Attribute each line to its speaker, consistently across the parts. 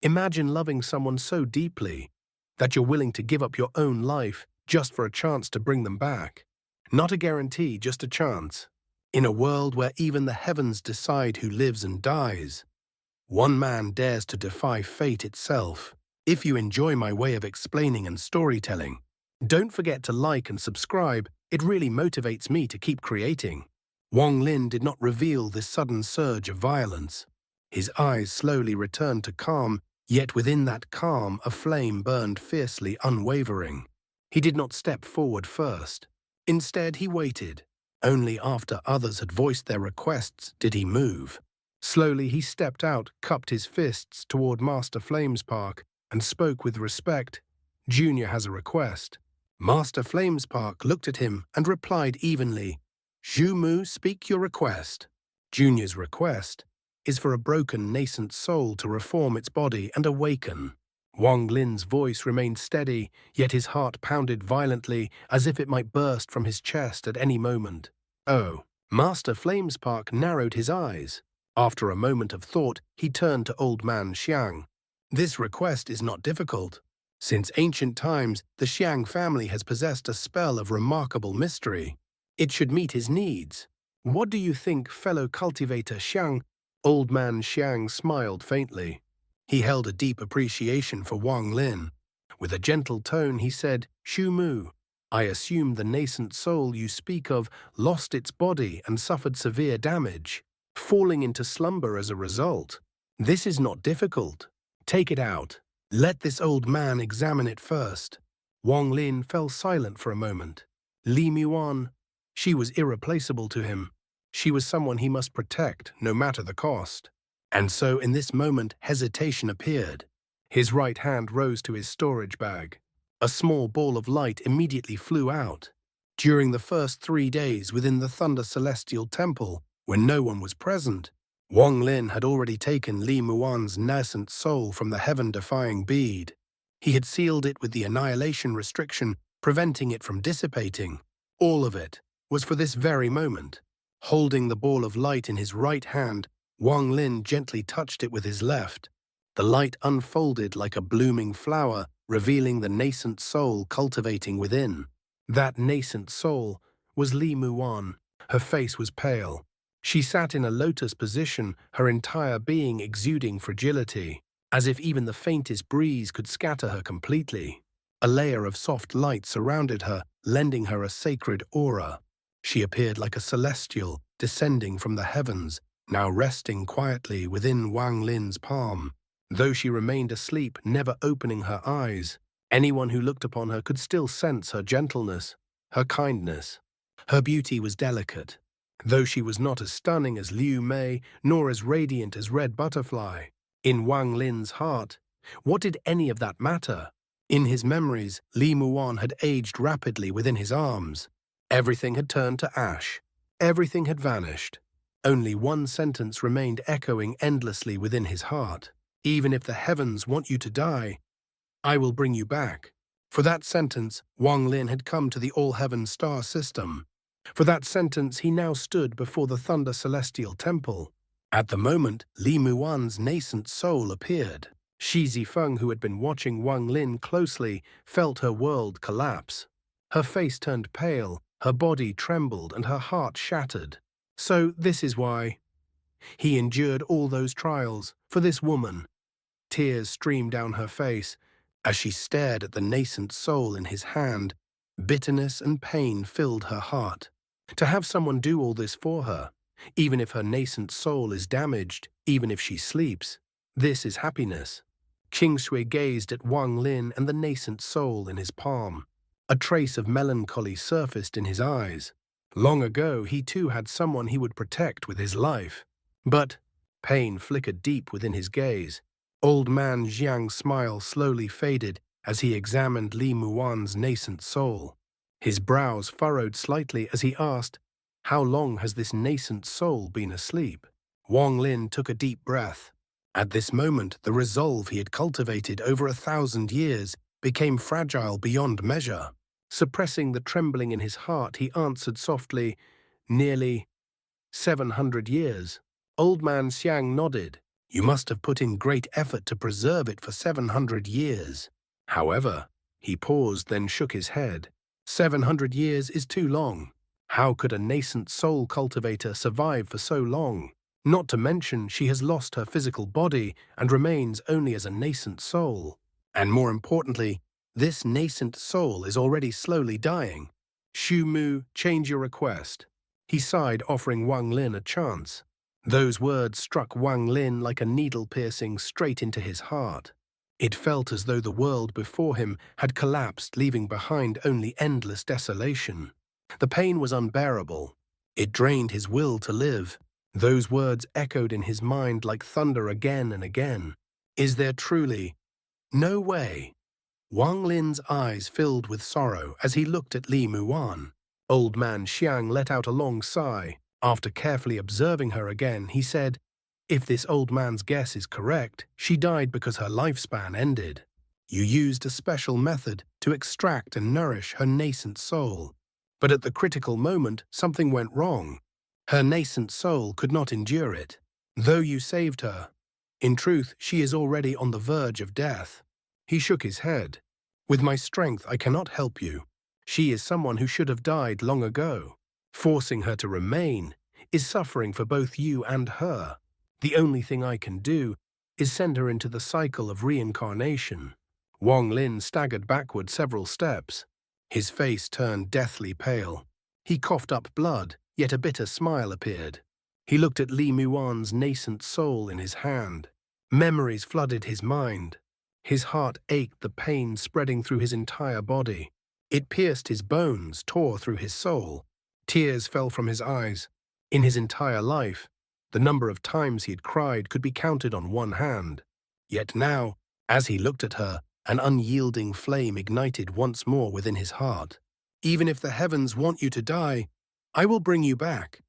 Speaker 1: Imagine loving someone so deeply that you're willing to give up your own life just for a chance to bring them back. Not a guarantee, just a chance. In a world where even the heavens decide who lives and dies, one man dares to defy fate itself. If you enjoy my way of explaining and storytelling, don't forget to like and subscribe. It really motivates me to keep creating. Wang Lin did not reveal this sudden surge of violence. His eyes slowly returned to calm, yet within that calm a flame burned fiercely, unwavering. He did not step forward first. Instead, he waited. Only after others had voiced their requests did he move. Slowly he stepped out, cupped his fists toward Master Flamespark, and spoke with respect. "Junior has a request." Master Flamespark looked at him and replied evenly, "Zhu Mu, speak your request." Junior's request is for a broken nascent soul to reform its body and awaken. Wang Lin's voice remained steady, yet his heart pounded violently as if it might burst from his chest at any moment. Oh, Master Flamespark narrowed his eyes. After a moment of thought, he turned to Old Man Xiang. "This request is not difficult. Since ancient times, the Xiang family has possessed a spell of remarkable mystery. It should meet his needs. What do you think, fellow cultivator Xiang?" Old Man Xiang smiled faintly. He held a deep appreciation for Wang Lin. With a gentle tone, he said, "Zhu Mu, I assume the nascent soul you speak of lost its body and suffered severe damage, falling into slumber as a result. This is not difficult. Take it out. Let this old man examine it first." Wang Lin fell silent for a moment. Li Muwan, she was irreplaceable to him. She was someone he must protect, no matter the cost. And so in this moment, hesitation appeared. His right hand rose to his storage bag. A small ball of light immediately flew out. During the first 3 days within the Thunder Celestial Temple, when no one was present, Wang Lin had already taken Li Muwan's nascent soul from the heaven-defying bead. He had sealed it with the annihilation restriction, preventing it from dissipating. All of it was for this very moment. Holding the ball of light in his right hand, Wang Lin gently touched it with his left. The light unfolded like a blooming flower, revealing the nascent soul cultivating within. That nascent soul was Li Muwan. Her face was pale. She sat in a lotus position, her entire being exuding fragility, as if even the faintest breeze could scatter her completely. A layer of soft light surrounded her, lending her a sacred aura. She appeared like a celestial, descending from the heavens, now resting quietly within Wang Lin's palm. Though she remained asleep, never opening her eyes, anyone who looked upon her could still sense her gentleness, her kindness. Her beauty was delicate. Though she was not as stunning as Liu Mei, nor as radiant as Red Butterfly, in Wang Lin's heart, what did any of that matter? In his memories, Li Muwan had aged rapidly within his arms. Everything had turned to ash. Everything had vanished. Only one sentence remained echoing endlessly within his heart. "Even if the heavens want you to die, I will bring you back." For that sentence, Wang Lin had come to the All-Heaven star system. For that sentence, he now stood before the Thunder Celestial Temple. At the moment, Li Muwan's nascent soul appeared. Shi Zifeng, who had been watching Wang Lin closely, felt her world collapse. Her face turned pale, her body trembled, and her heart shattered. So this is why he endured all those trials, for this woman. Tears streamed down her face as she stared at the nascent soul in his hand. Bitterness and pain filled her heart. To have someone do all this for her, even if her nascent soul is damaged, even if she sleeps, this is happiness. Qixi gazed at Wang Lin and the nascent soul in his palm. A trace of melancholy surfaced in his eyes. Long ago, he too had someone he would protect with his life. But pain flickered deep within his gaze. Old Man Xiang's smile slowly faded as he examined Li Muwan's nascent soul. His brows furrowed slightly as he asked, "How long has this nascent soul been asleep?" Wang Lin took a deep breath. At this moment, the resolve he had cultivated over 1,000 years became fragile beyond measure. Suppressing the trembling in his heart, he answered softly, "Nearly 700 years." Old Man Xiang nodded. You must have put in great effort to preserve it for 700 years. However, he paused, then shook his head. 700 years is too long. How could a nascent soul cultivator survive for so long? Not to mention she has lost her physical body and remains only as a nascent soul. And more importantly, this nascent soul is already slowly dying. Xu Mu, change your request. He sighed, offering Wang Lin a chance. Those words struck Wang Lin like a needle piercing straight into his heart. It felt as though the world before him had collapsed, leaving behind only endless desolation. The pain was unbearable. It drained his will to live. Those words echoed in his mind like thunder again and again. Is there truly no way? Wang Lin's eyes filled with sorrow as he looked at Li Muwan. Old man Xiang let out a long sigh. After carefully observing her again, he said, "If this old man's guess is correct, she died because her lifespan ended. You used a special method to extract and nourish her nascent soul. But at the critical moment, something went wrong. Her nascent soul could not endure it. Though you saved her, in truth, she is already on the verge of death." He shook his head. "With my strength, I cannot help you. She is someone who should have died long ago. Forcing her to remain is suffering for both you and her. The only thing I can do is send her into the cycle of reincarnation." Wang Lin staggered backward several steps. His face turned deathly pale. He coughed up blood, yet a bitter smile appeared. He looked at Li Muwan's nascent soul in his hand. Memories flooded his mind. His heart ached, the pain spreading through his entire body. It pierced his bones, tore through his soul. Tears fell from his eyes. In his entire life, the number of times he had cried could be counted on one hand. Yet now, as he looked at her, an unyielding flame ignited once more within his heart. "Even if the heavens want you to die, I will bring you back.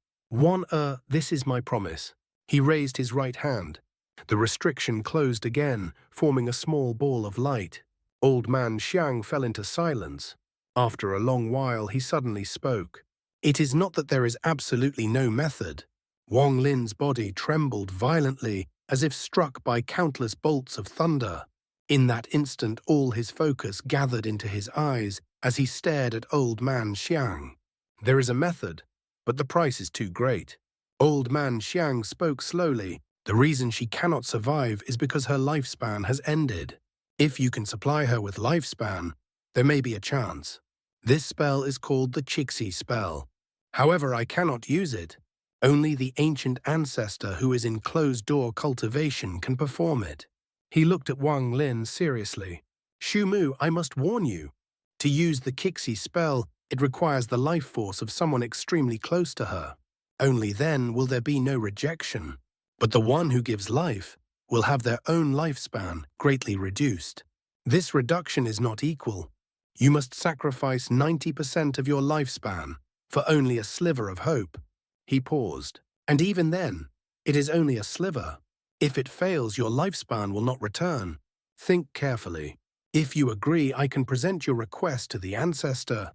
Speaker 1: This is my promise." He raised his right hand. The restriction closed again, forming a small ball of light. Old man Xiang fell into silence. After a long while, he suddenly spoke. "It is not that there is absolutely no method." Wang Lin's body trembled violently, as if struck by countless bolts of thunder. In that instant, all his focus gathered into his eyes as he stared at old man Xiang. "There is a method, but the price is too great." Old man Xiang spoke slowly. "The reason she cannot survive is because her lifespan has ended. If you can supply her with lifespan, there may be a chance. This spell is called the Qixi spell. However, I cannot use it. Only the ancient ancestor who is in closed-door cultivation can perform it." He looked at Wang Lin seriously. "Xu Mu, I must warn you. To use the Qixi spell, it requires the life force of someone extremely close to her. Only then will there be no rejection. But the one who gives life will have their own lifespan greatly reduced. This reduction is not equal. You must sacrifice 90% of your lifespan for only a sliver of hope." He paused. "And even then, it is only a sliver. If it fails, your lifespan will not return. Think carefully. If you agree, I can present your request to the ancestor."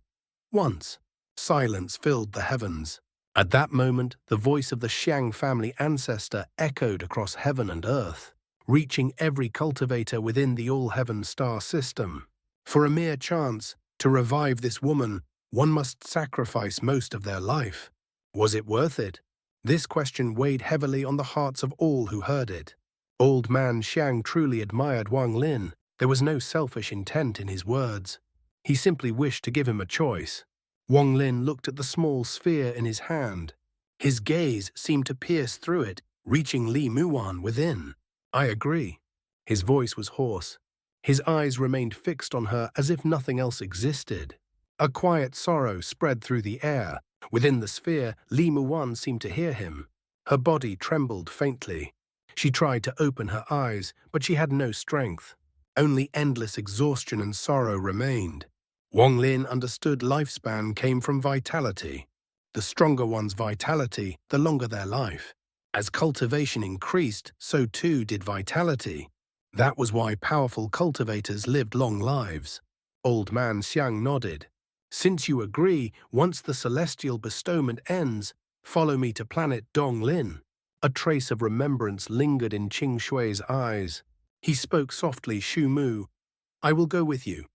Speaker 1: Once, silence filled the heavens. At that moment, the voice of the Xiang family ancestor echoed across heaven and earth, reaching every cultivator within the all-heaven star system. For a mere chance to revive this woman, one must sacrifice most of their life. Was it worth it? This question weighed heavily on the hearts of all who heard it. Old man Xiang truly admired Wang Lin. There was no selfish intent in his words. He simply wished to give him a choice. Wang Lin looked at the small sphere in his hand. His gaze seemed to pierce through it, reaching Li Muwan within. "I agree." His voice was hoarse. His eyes remained fixed on her as if nothing else existed. A quiet sorrow spread through the air. Within the sphere, Li Muwan seemed to hear him. Her body trembled faintly. She tried to open her eyes, but she had no strength. Only endless exhaustion and sorrow remained. Wang Lin understood lifespan came from vitality. The stronger one's vitality, the longer their life. As cultivation increased, so too did vitality. That was why powerful cultivators lived long lives. Old man Xiang nodded. "Since you agree, once the celestial bestowment ends, follow me to planet Donglin. A trace of remembrance lingered in Qing Shui's eyes. He spoke softly, "Shu Mu, I will go with you."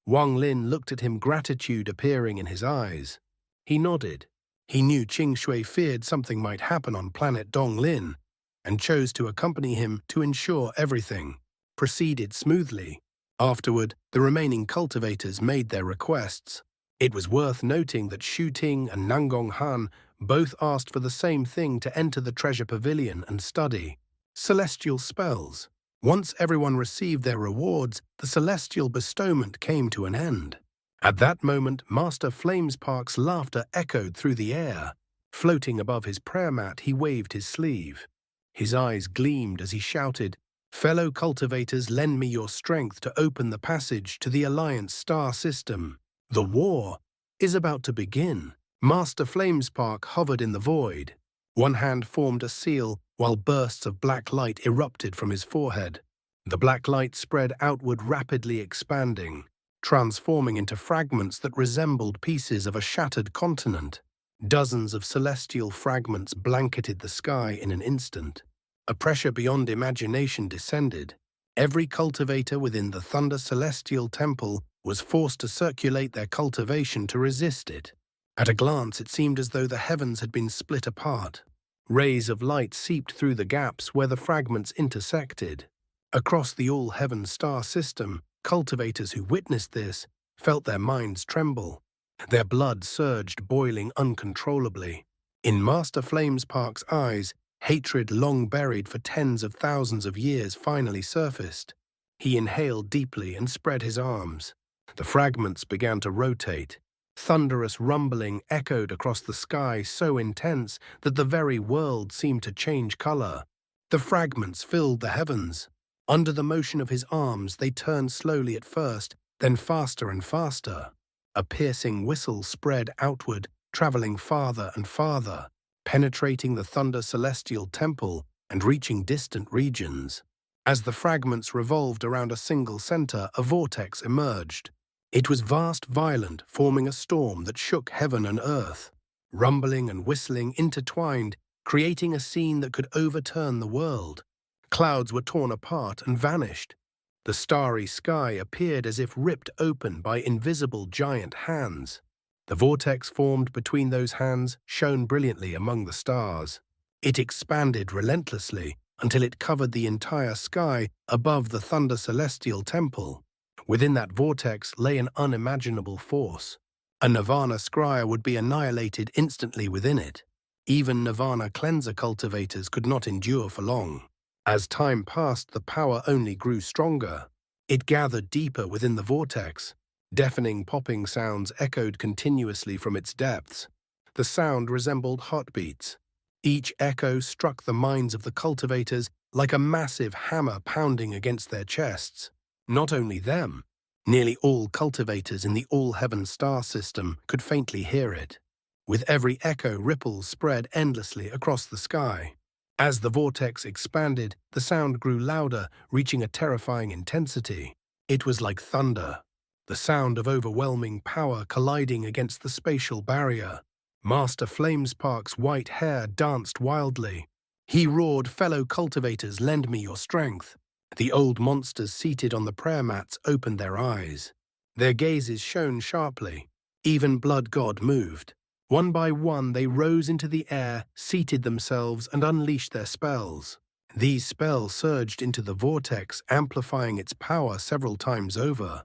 Speaker 1: Wang Lin looked at him, gratitude appearing in his eyes. He nodded. He knew Qing Shui feared something might happen on planet Donglin, and chose to accompany him to ensure everything proceeded smoothly. Afterward, the remaining cultivators made their requests. It was worth noting that Shu Ting and Nangong Han both asked for the same thing: to enter the treasure pavilion and study celestial spells. Once everyone received their rewards, the celestial bestowment came to an end. At that moment, Master Flamespark's laughter echoed through the air. Floating above his prayer mat, he waved his sleeve. His eyes gleamed as he shouted, "Fellow cultivators, lend me your strength to open the passage to the Alliance star system. The war is about to begin." Master Flamespark hovered in the void. One hand formed a seal, while bursts of black light erupted from his forehead. The black light spread outward, rapidly expanding, transforming into fragments that resembled pieces of a shattered continent. Dozens of celestial fragments blanketed the sky in an instant. A pressure beyond imagination descended. Every cultivator within the Thunder Celestial Temple was forced to circulate their cultivation to resist it. At a glance, it seemed as though the heavens had been split apart. Rays of light seeped through the gaps where the fragments intersected. Across the all-heaven star system, cultivators who witnessed this felt their minds tremble. Their blood surged, boiling uncontrollably. In Master Flamespark's eyes, hatred long buried for tens of thousands of years finally surfaced. He inhaled deeply and spread his arms. The fragments began to rotate. Thunderous rumbling echoed across the sky, so intense that the very world seemed to change color. The fragments filled the heavens. Under the motion of his arms, they turned slowly at first, then faster and faster. A piercing whistle spread outward, traveling farther and farther, penetrating the Thunder Celestial Temple and reaching distant regions. As the fragments revolved around a single center, a vortex emerged. It was vast, violent, forming a storm that shook heaven and earth. Rumbling and whistling intertwined, creating a scene that could overturn the world. Clouds were torn apart and vanished. The starry sky appeared as if ripped open by invisible giant hands. The vortex formed between those hands shone brilliantly among the stars. It expanded relentlessly until it covered the entire sky above the Thunder Celestial Temple. Within that vortex lay an unimaginable force. A Nirvana scryer would be annihilated instantly within it. Even Nirvana cleanser cultivators could not endure for long. As time passed, the power only grew stronger. It gathered deeper within the vortex. Deafening popping sounds echoed continuously from its depths. The sound resembled heartbeats. Each echo struck the minds of the cultivators like a massive hammer pounding against their chests. Not only them, nearly all cultivators in the all-heaven star system could faintly hear it. With every echo, ripples spread endlessly across the sky. As the vortex expanded, the sound grew louder, reaching a terrifying intensity. It was like thunder, the sound of overwhelming power colliding against the spatial barrier. Master Flamespark's white hair danced wildly. He roared, "Fellow cultivators, lend me your strength." The old monsters seated on the prayer mats opened their eyes. Their gazes shone sharply. Even Blood God moved. One by one, they rose into the air, seated themselves, and unleashed their spells. These spells surged into the vortex, amplifying its power several times over.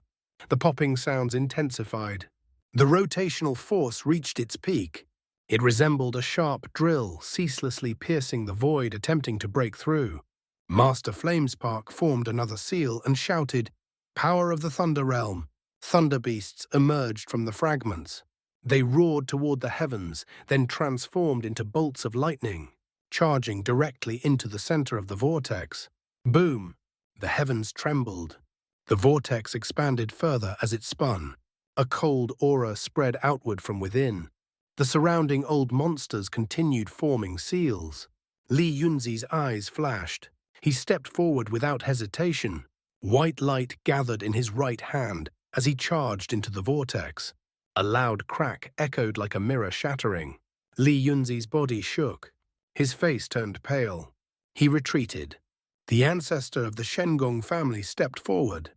Speaker 1: The popping sounds intensified. The rotational force reached its peak. It resembled a sharp drill, ceaselessly piercing the void, attempting to break through. Master Flamespark formed another seal and shouted, "Power of the Thunder Realm!" Thunder beasts emerged from the fragments. They roared toward the heavens, then transformed into bolts of lightning, charging directly into the center of the vortex. Boom! The heavens trembled. The vortex expanded further as it spun. A cold aura spread outward from within. The surrounding old monsters continued forming seals. Li Yunzi's eyes flashed. He stepped forward without hesitation. White light gathered in his right hand as he charged into the vortex. A loud crack echoed like a mirror shattering. Li Yunzi's body shook. His face turned pale. He retreated. The ancestor of the Shengong family stepped forward.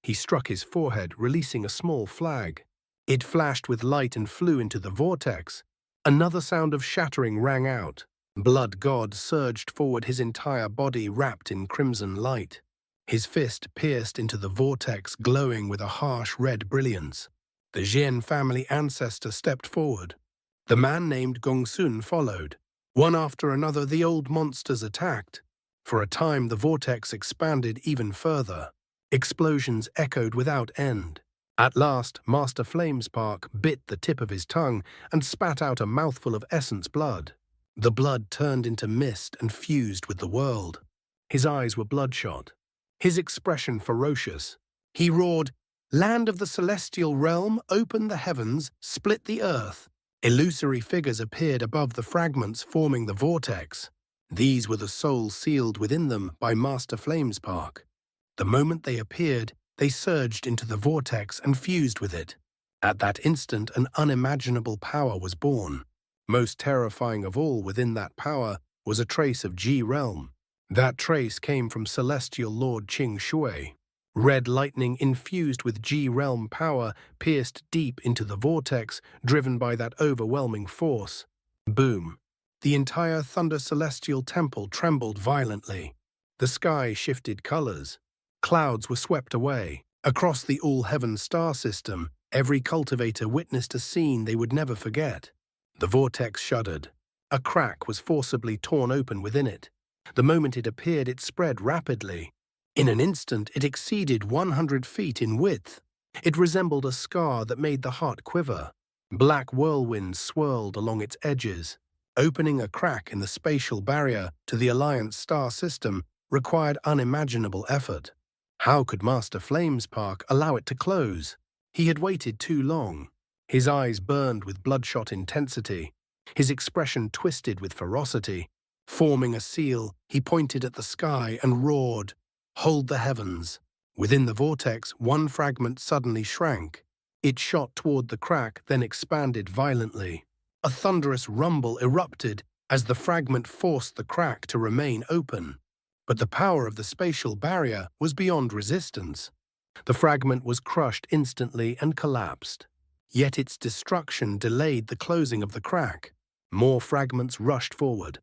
Speaker 1: He struck his forehead, releasing a small flag. It flashed with light and flew into the vortex. Another sound of shattering rang out. Blood God surged forward, his entire body wrapped in crimson light. His fist pierced into the vortex, glowing with a harsh red brilliance. The Jian family ancestor stepped forward. The man named Gongsun followed. One after another, the old monsters attacked. For a time, the vortex expanded even further. Explosions echoed without end. At last, Master Flamespark bit the tip of his tongue and spat out a mouthful of essence blood. The blood turned into mist and fused with the world. His eyes were bloodshot. His expression ferocious. He roared, "Land of the celestial realm, open the heavens, split the earth." Illusory figures appeared above the fragments forming the vortex. These were the souls sealed within them by Master Flamespark. The moment they appeared, they surged into the vortex and fused with it. At that instant, an unimaginable power was born. Most terrifying of all within that power was a trace of Ji realm. That trace came from Celestial Lord Qing Shui. Red lightning infused with Ji realm power pierced deep into the vortex, driven by that overwhelming force. Boom! The entire Thunder Celestial Temple trembled violently. The sky shifted colors. Clouds were swept away. Across the all-heaven star system, every cultivator witnessed a scene they would never forget. The vortex shuddered. A crack was forcibly torn open within it. The moment it appeared, it spread rapidly. In an instant, it exceeded 100 feet in width. It resembled a scar that made the heart quiver. Black whirlwinds swirled along its edges. Opening a crack in the spatial barrier to the Alliance star system required unimaginable effort. How could Master Flamespark allow it to close? He had waited too long. His eyes burned with bloodshot intensity. His expression twisted with ferocity. Forming a seal, he pointed at the sky and roared, "Hold the heavens." Within the vortex, one fragment suddenly shrank. It shot toward the crack, then expanded violently. A thunderous rumble erupted as the fragment forced the crack to remain open. But the power of the spatial barrier was beyond resistance. The fragment was crushed instantly and collapsed. Yet its destruction delayed the closing of the crack. More fragments rushed forward.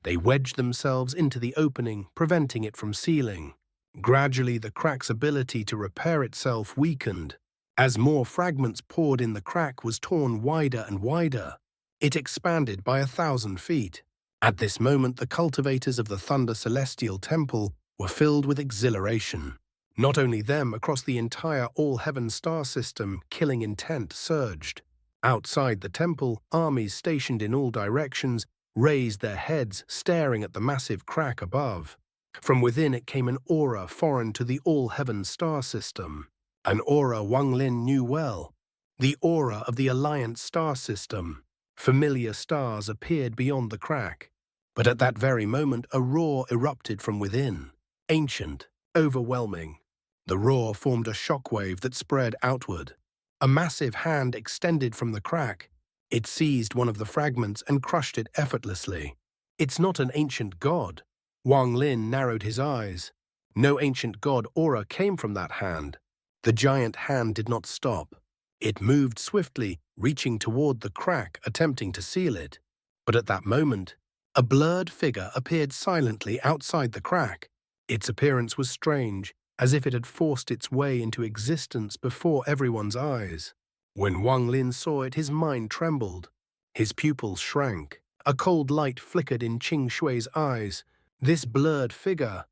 Speaker 1: They wedged themselves into the opening, preventing it from sealing. Gradually, the crack's ability to repair itself weakened. As more fragments poured in, the crack was torn wider and wider. It expanded by 1,000 feet. At this moment, the cultivators of the Thunder Celestial Temple were filled with exhilaration. Not only them, across the entire all-heaven star system, killing intent surged. Outside the temple, armies stationed in all directions raised their heads, staring at the massive crack above. From within it came an aura foreign to the all-heaven star system. An aura Wang Lin knew well. The aura of the Alliance star system. Familiar stars appeared beyond the crack. But at that very moment, a roar erupted from within. Ancient, overwhelming. The roar formed a shockwave that spread outward. A massive hand extended from the crack. It seized one of the fragments and crushed it effortlessly. "It's not an ancient god." Wang Lin narrowed his eyes. No ancient god aura came from that hand. The giant hand did not stop. It moved swiftly, reaching toward the crack, attempting to seal it. But at that moment, a blurred figure appeared silently outside the crack. Its appearance was strange, as if it had forced its way into existence before everyone's eyes. When Wang Lin saw it, his mind trembled. His pupils shrank. A cold light flickered in Qing Shui's eyes. This blurred figure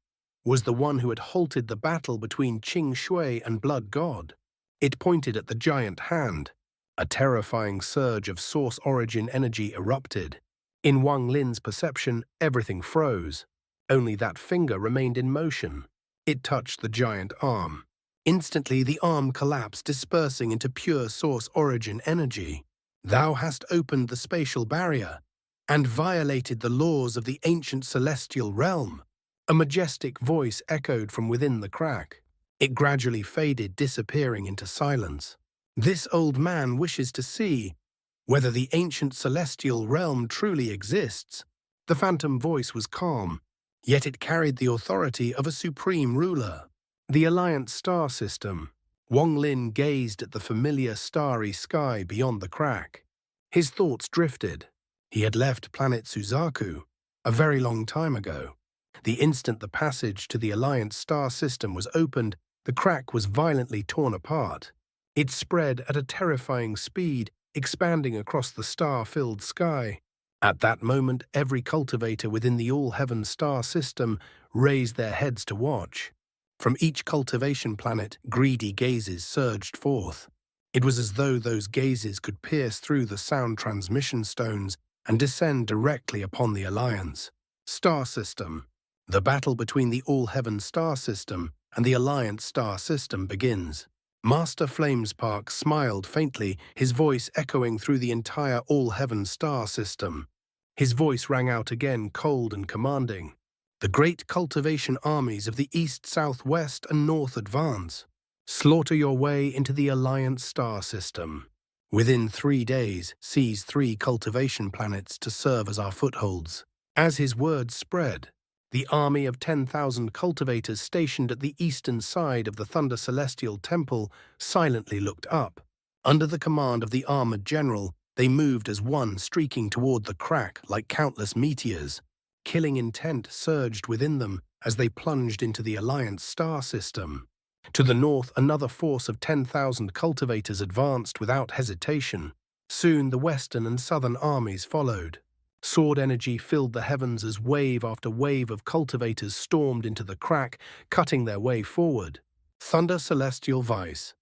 Speaker 1: was the one who had halted the battle between Qing Shui and Blood God. It pointed at the giant hand. A terrifying surge of source origin energy erupted. In Wang Lin's perception, everything froze. Only that finger remained in motion. It touched the giant arm. Instantly, the arm collapsed, dispersing into pure source origin energy. "Thou hast opened the spatial barrier and violated the laws of the ancient celestial realm." A majestic voice echoed from within the crack. It gradually faded, disappearing into silence. "This old man wishes to see whether the ancient celestial realm truly exists." The phantom voice was calm, yet it carried the authority of a supreme ruler. The Alliance star system. Wang Lin gazed at the familiar starry sky beyond the crack. His thoughts drifted. He had left planet Suzaku a very long time ago. The instant the passage to the Alliance star system was opened, the crack was violently torn apart. It spread at a terrifying speed, expanding across the star-filled sky. At that moment, every cultivator within the all-heaven star system raised their heads to watch. From each cultivation planet, greedy gazes surged forth. It was as though those gazes could pierce through the sound transmission stones and descend directly upon the Alliance star system. The battle between the all-heaven star system and the Alliance star system begins. Master Flamespark smiled faintly, his voice echoing through the entire all-heaven star system. His voice rang out again, cold and commanding. The great cultivation armies of the east, south, west, and north advance. Slaughter your way into the Alliance star system. Within 3 days, seize 3 cultivation planets to serve as our footholds. As his words spread, the army of 10,000 cultivators stationed at the eastern side of the Thunder Celestial Temple silently looked up. Under the command of the armored general, they moved as one, streaking toward the crack like countless meteors. Killing intent surged within them as they plunged into the Alliance star system. To the north, another force of 10,000 cultivators advanced without hesitation. Soon the western and southern armies followed. Sword energy filled the heavens as wave after wave of cultivators stormed into the crack, cutting their way forward. Thunder Celestial Vice.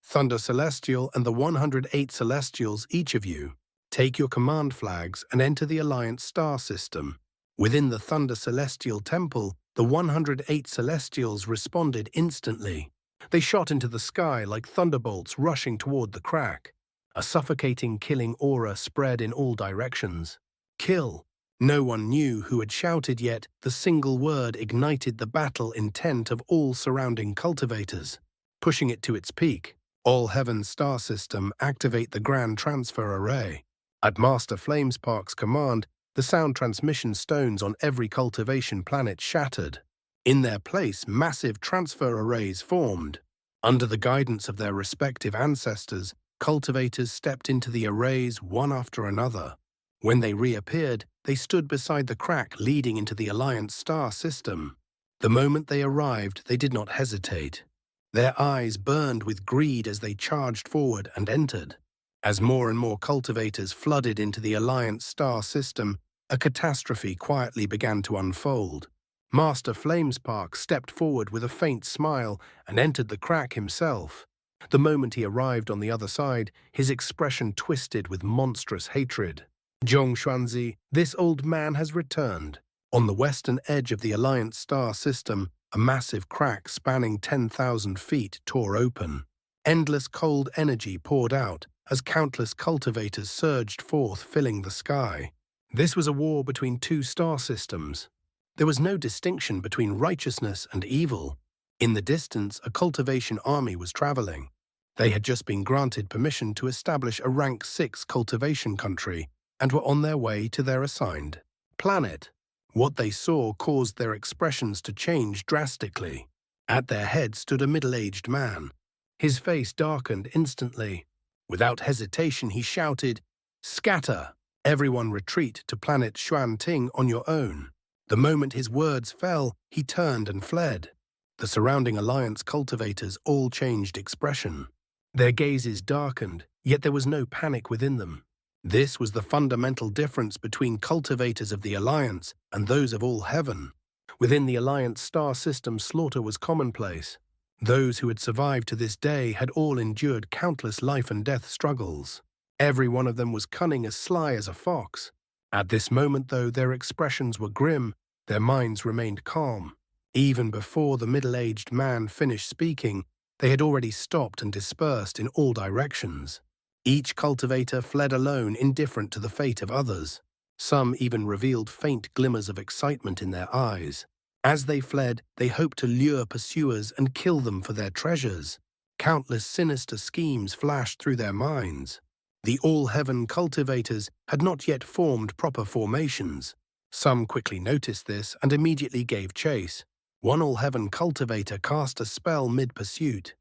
Speaker 1: Thunder Celestial and the 108 Celestials, each of you, take your command flags and enter the Alliance star system. Within the Thunder Celestial Temple, the 108 Celestials responded instantly. They shot into the sky like thunderbolts rushing toward the crack. A suffocating, killing aura spread in all directions. Kill. No one knew who had shouted, yet the single word ignited the battle intent of all surrounding cultivators. Pushing it to its peak, all Heaven star system activate the Grand Transfer Array. At Master Flamespark's command, the sound transmission stones on every cultivation planet shattered. In their place, massive transfer arrays formed. Under the guidance of their respective ancestors, cultivators stepped into the arrays one after another. When they reappeared, they stood beside the crack leading into the Alliance star system. The moment they arrived, they did not hesitate. Their eyes burned with greed as they charged forward and entered. As more and more cultivators flooded into the Alliance star system, a catastrophe quietly began to unfold. Master Flamespark stepped forward with a faint smile and entered the crack himself. The moment he arrived on the other side, his expression twisted with monstrous hatred. Zhongxuanzi, this old man has returned. On the western edge of the Alliance star system, a massive crack spanning 10,000 feet tore open. Endless cold energy poured out as countless cultivators surged forth, filling the sky. This was a war between 2 star systems. There was no distinction between righteousness and evil. In the distance, a cultivation army was traveling. They had just been granted permission to establish a rank 6 cultivation country and were on their way to their assigned planet. What they saw caused their expressions to change drastically. At their head stood a middle-aged man. His face darkened instantly. Without hesitation, he shouted, "Scatter! Everyone retreat to planet Xuanting on your own." The moment his words fell, he turned and fled. The surrounding Alliance cultivators all changed expression. Their gazes darkened, yet there was no panic within them. This was the fundamental difference between cultivators of the Alliance and those of all Heaven. Within the Alliance star system, slaughter was commonplace. Those who had survived to this day had all endured countless life and death struggles. Every one of them was cunning, as sly as a fox. At this moment, though, their expressions were grim, their minds remained calm. Even before the middle-aged man finished speaking, they had already stopped and dispersed in all directions. Each cultivator fled alone, indifferent to the fate of others. Some even revealed faint glimmers of excitement in their eyes. As they fled, they hoped to lure pursuers and kill them for their treasures. Countless sinister schemes flashed through their minds. The all-heaven cultivators had not yet formed proper formations. Some quickly noticed this and immediately gave chase. One all-heaven cultivator cast a spell mid-pursuit.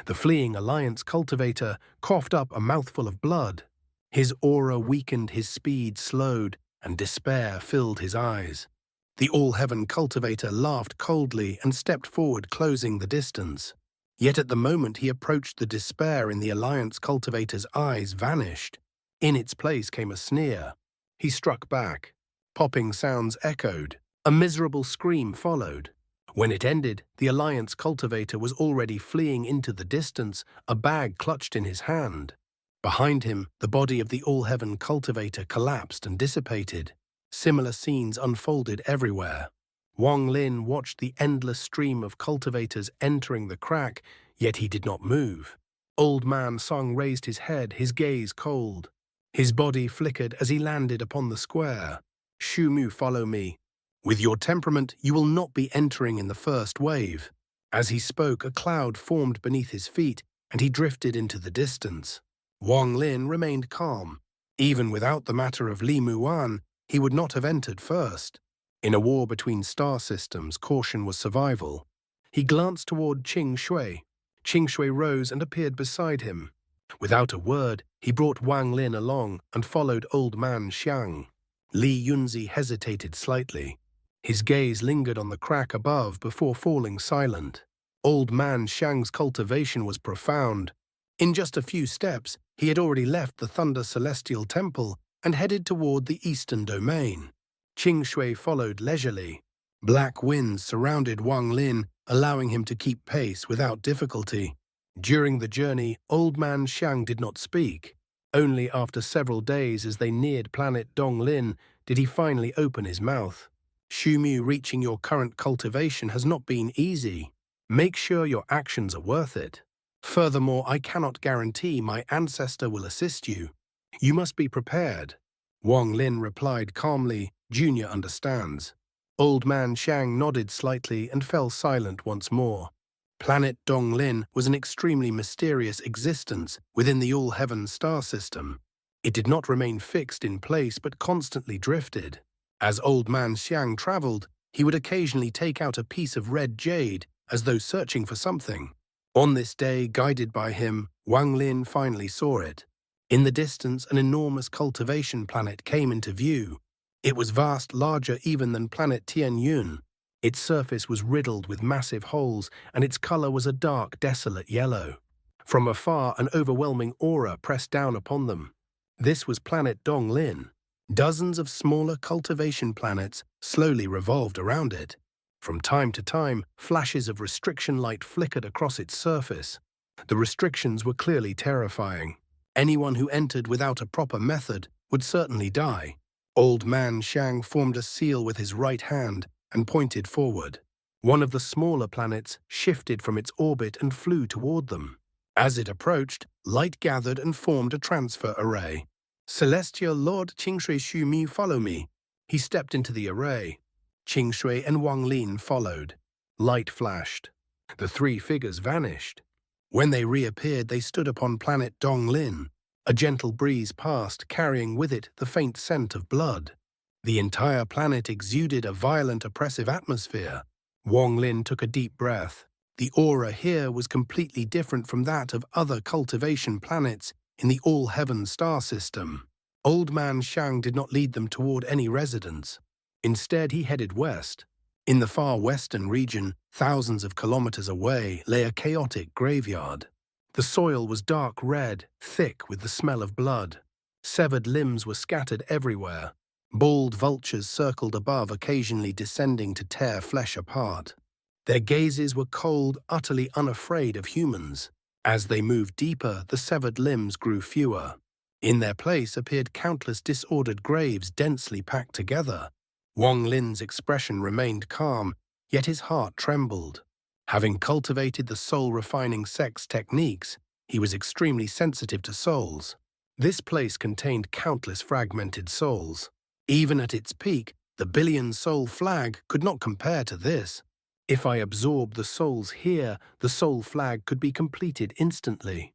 Speaker 1: The fleeing Alliance cultivator coughed up a mouthful of blood. His aura weakened, his speed slowed, and despair filled his eyes. The all-heaven cultivator laughed coldly and stepped forward, closing the distance. Yet at the moment he approached, the despair in the Alliance cultivator's eyes vanished. In its place came a sneer. He struck back. Popping sounds echoed. A miserable scream followed. When it ended, the Alliance cultivator was already fleeing into the distance, a bag clutched in his hand. Behind him, the body of the all-heaven cultivator collapsed and dissipated. Similar scenes unfolded everywhere. Wang Lin watched the endless stream of cultivators entering the crack, yet he did not move. Old Man Song raised his head, his gaze cold. His body flickered as he landed upon the square. "Shumu, follow me. With your temperament, you will not be entering in the first wave." As he spoke, a cloud formed beneath his feet, and he drifted into the distance. Wang Lin remained calm. Even without the matter of Li Muwan, he would not have entered first. In a war between star systems, caution was survival. He glanced toward Qing Shui. Qing Shui rose and appeared beside him. Without a word, he brought Wang Lin along and followed Old Man Xiang. Li Yunzi hesitated slightly. His gaze lingered on the crack above before falling silent. Old Man Xiang's cultivation was profound. In just a few steps, he had already left the Thunder Celestial Temple and headed toward the eastern domain. Qing Shui followed leisurely. Black winds surrounded Wang Lin, allowing him to keep pace without difficulty. During the journey, Old Man Xiang did not speak. Only after several days, as they neared planet Donglin, did he finally open his mouth. "Shumu, reaching your current cultivation has not been easy. Make sure your actions are worth it. Furthermore, I cannot guarantee my ancestor will assist you. You must be prepared." Wang Lin replied calmly, "Junior understands." Old Man Xiang nodded slightly and fell silent once more. Planet Donglin was an extremely mysterious existence within the all-heaven star system. It did not remain fixed in place but constantly drifted. As Old Man Xiang traveled, he would occasionally take out a piece of red jade as though searching for something. On this day, guided by him, Wang Lin finally saw it. In the distance, an enormous cultivation planet came into view. It was vast, larger even than planet Tianyun. Its surface was riddled with massive holes, and its color was a dark, desolate yellow. From afar, an overwhelming aura pressed down upon them. This was planet Donglin. Dozens of smaller cultivation planets slowly revolved around it. From time to time, flashes of restriction light flickered across its surface. The restrictions were clearly terrifying. Anyone who entered without a proper method would certainly die. Old Man Xiang formed a seal with his right hand and pointed forward. One of the smaller planets shifted from its orbit and flew toward them. As it approached, light gathered and formed a transfer array. "Celestial Lord Qingshui Xumi, follow me." He stepped into the array. Qingshui and Wang Lin followed. Light flashed. The three figures vanished. When they reappeared, they stood upon planet Donglin. A gentle breeze passed, carrying with it the faint scent of blood. The entire planet exuded a violent, oppressive atmosphere. Wang Lin took a deep breath. The aura here was completely different from that of other cultivation planets in the all-heaven star system. Old Man Xiang did not lead them toward any residence. Instead, he headed west. In the far western region, thousands of kilometers away, lay a chaotic graveyard. The soil was dark red, thick with the smell of blood. Severed limbs were scattered everywhere. Bald vultures circled above, occasionally descending to tear flesh apart. Their gazes were cold, utterly unafraid of humans. As they moved deeper, the severed limbs grew fewer. In their place appeared countless disordered graves densely packed together. Wang Lin's expression remained calm, yet his heart trembled. Having cultivated the soul-refining sex techniques, he was extremely sensitive to souls. This place contained countless fragmented souls. Even at its peak, the billion-soul flag could not compare to this. If I absorbed the souls here, the soul flag could be completed instantly.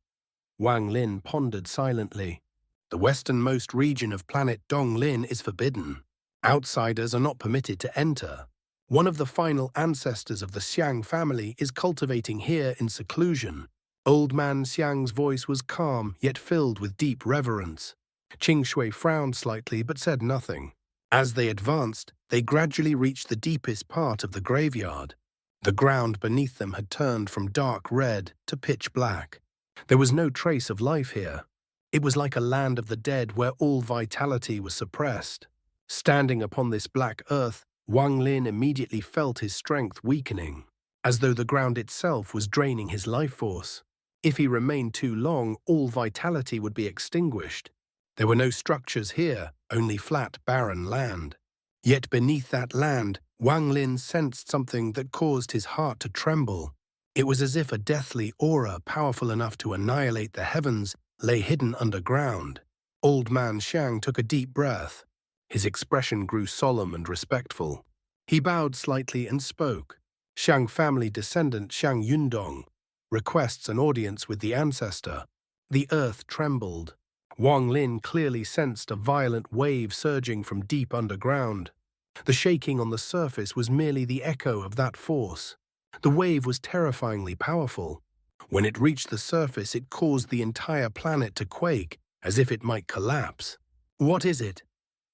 Speaker 1: Wang Lin pondered silently. The westernmost region of planet Donglin is forbidden. Outsiders are not permitted to enter. One of the final ancestors of the Xiang family is cultivating here in seclusion. Old man Xiang's voice was calm, yet filled with deep reverence. Qixi frowned slightly but said nothing. As they advanced, they gradually reached the deepest part of the graveyard. The ground beneath them had turned from dark red to pitch black. There was no trace of life here. It was like a land of the dead where all vitality was suppressed. Standing upon this black earth, Wang Lin immediately felt his strength weakening, as though the ground itself was draining his life force. If he remained too long, all vitality would be extinguished. There were no structures here, only flat, barren land. Yet beneath that land, Wang Lin sensed something that caused his heart to tremble. It was as if a deathly aura powerful enough to annihilate the heavens lay hidden underground. Old man Xiang took a deep breath. His expression grew solemn and respectful. He bowed slightly and spoke. Xiang family descendant Xiang Yundong requests an audience with the ancestor. The earth trembled. Wang Lin clearly sensed a violent wave surging from deep underground. The shaking on the surface was merely the echo of that force. The wave was terrifyingly powerful. When it reached the surface, it caused the entire planet to quake, as if it might collapse. "What is it?"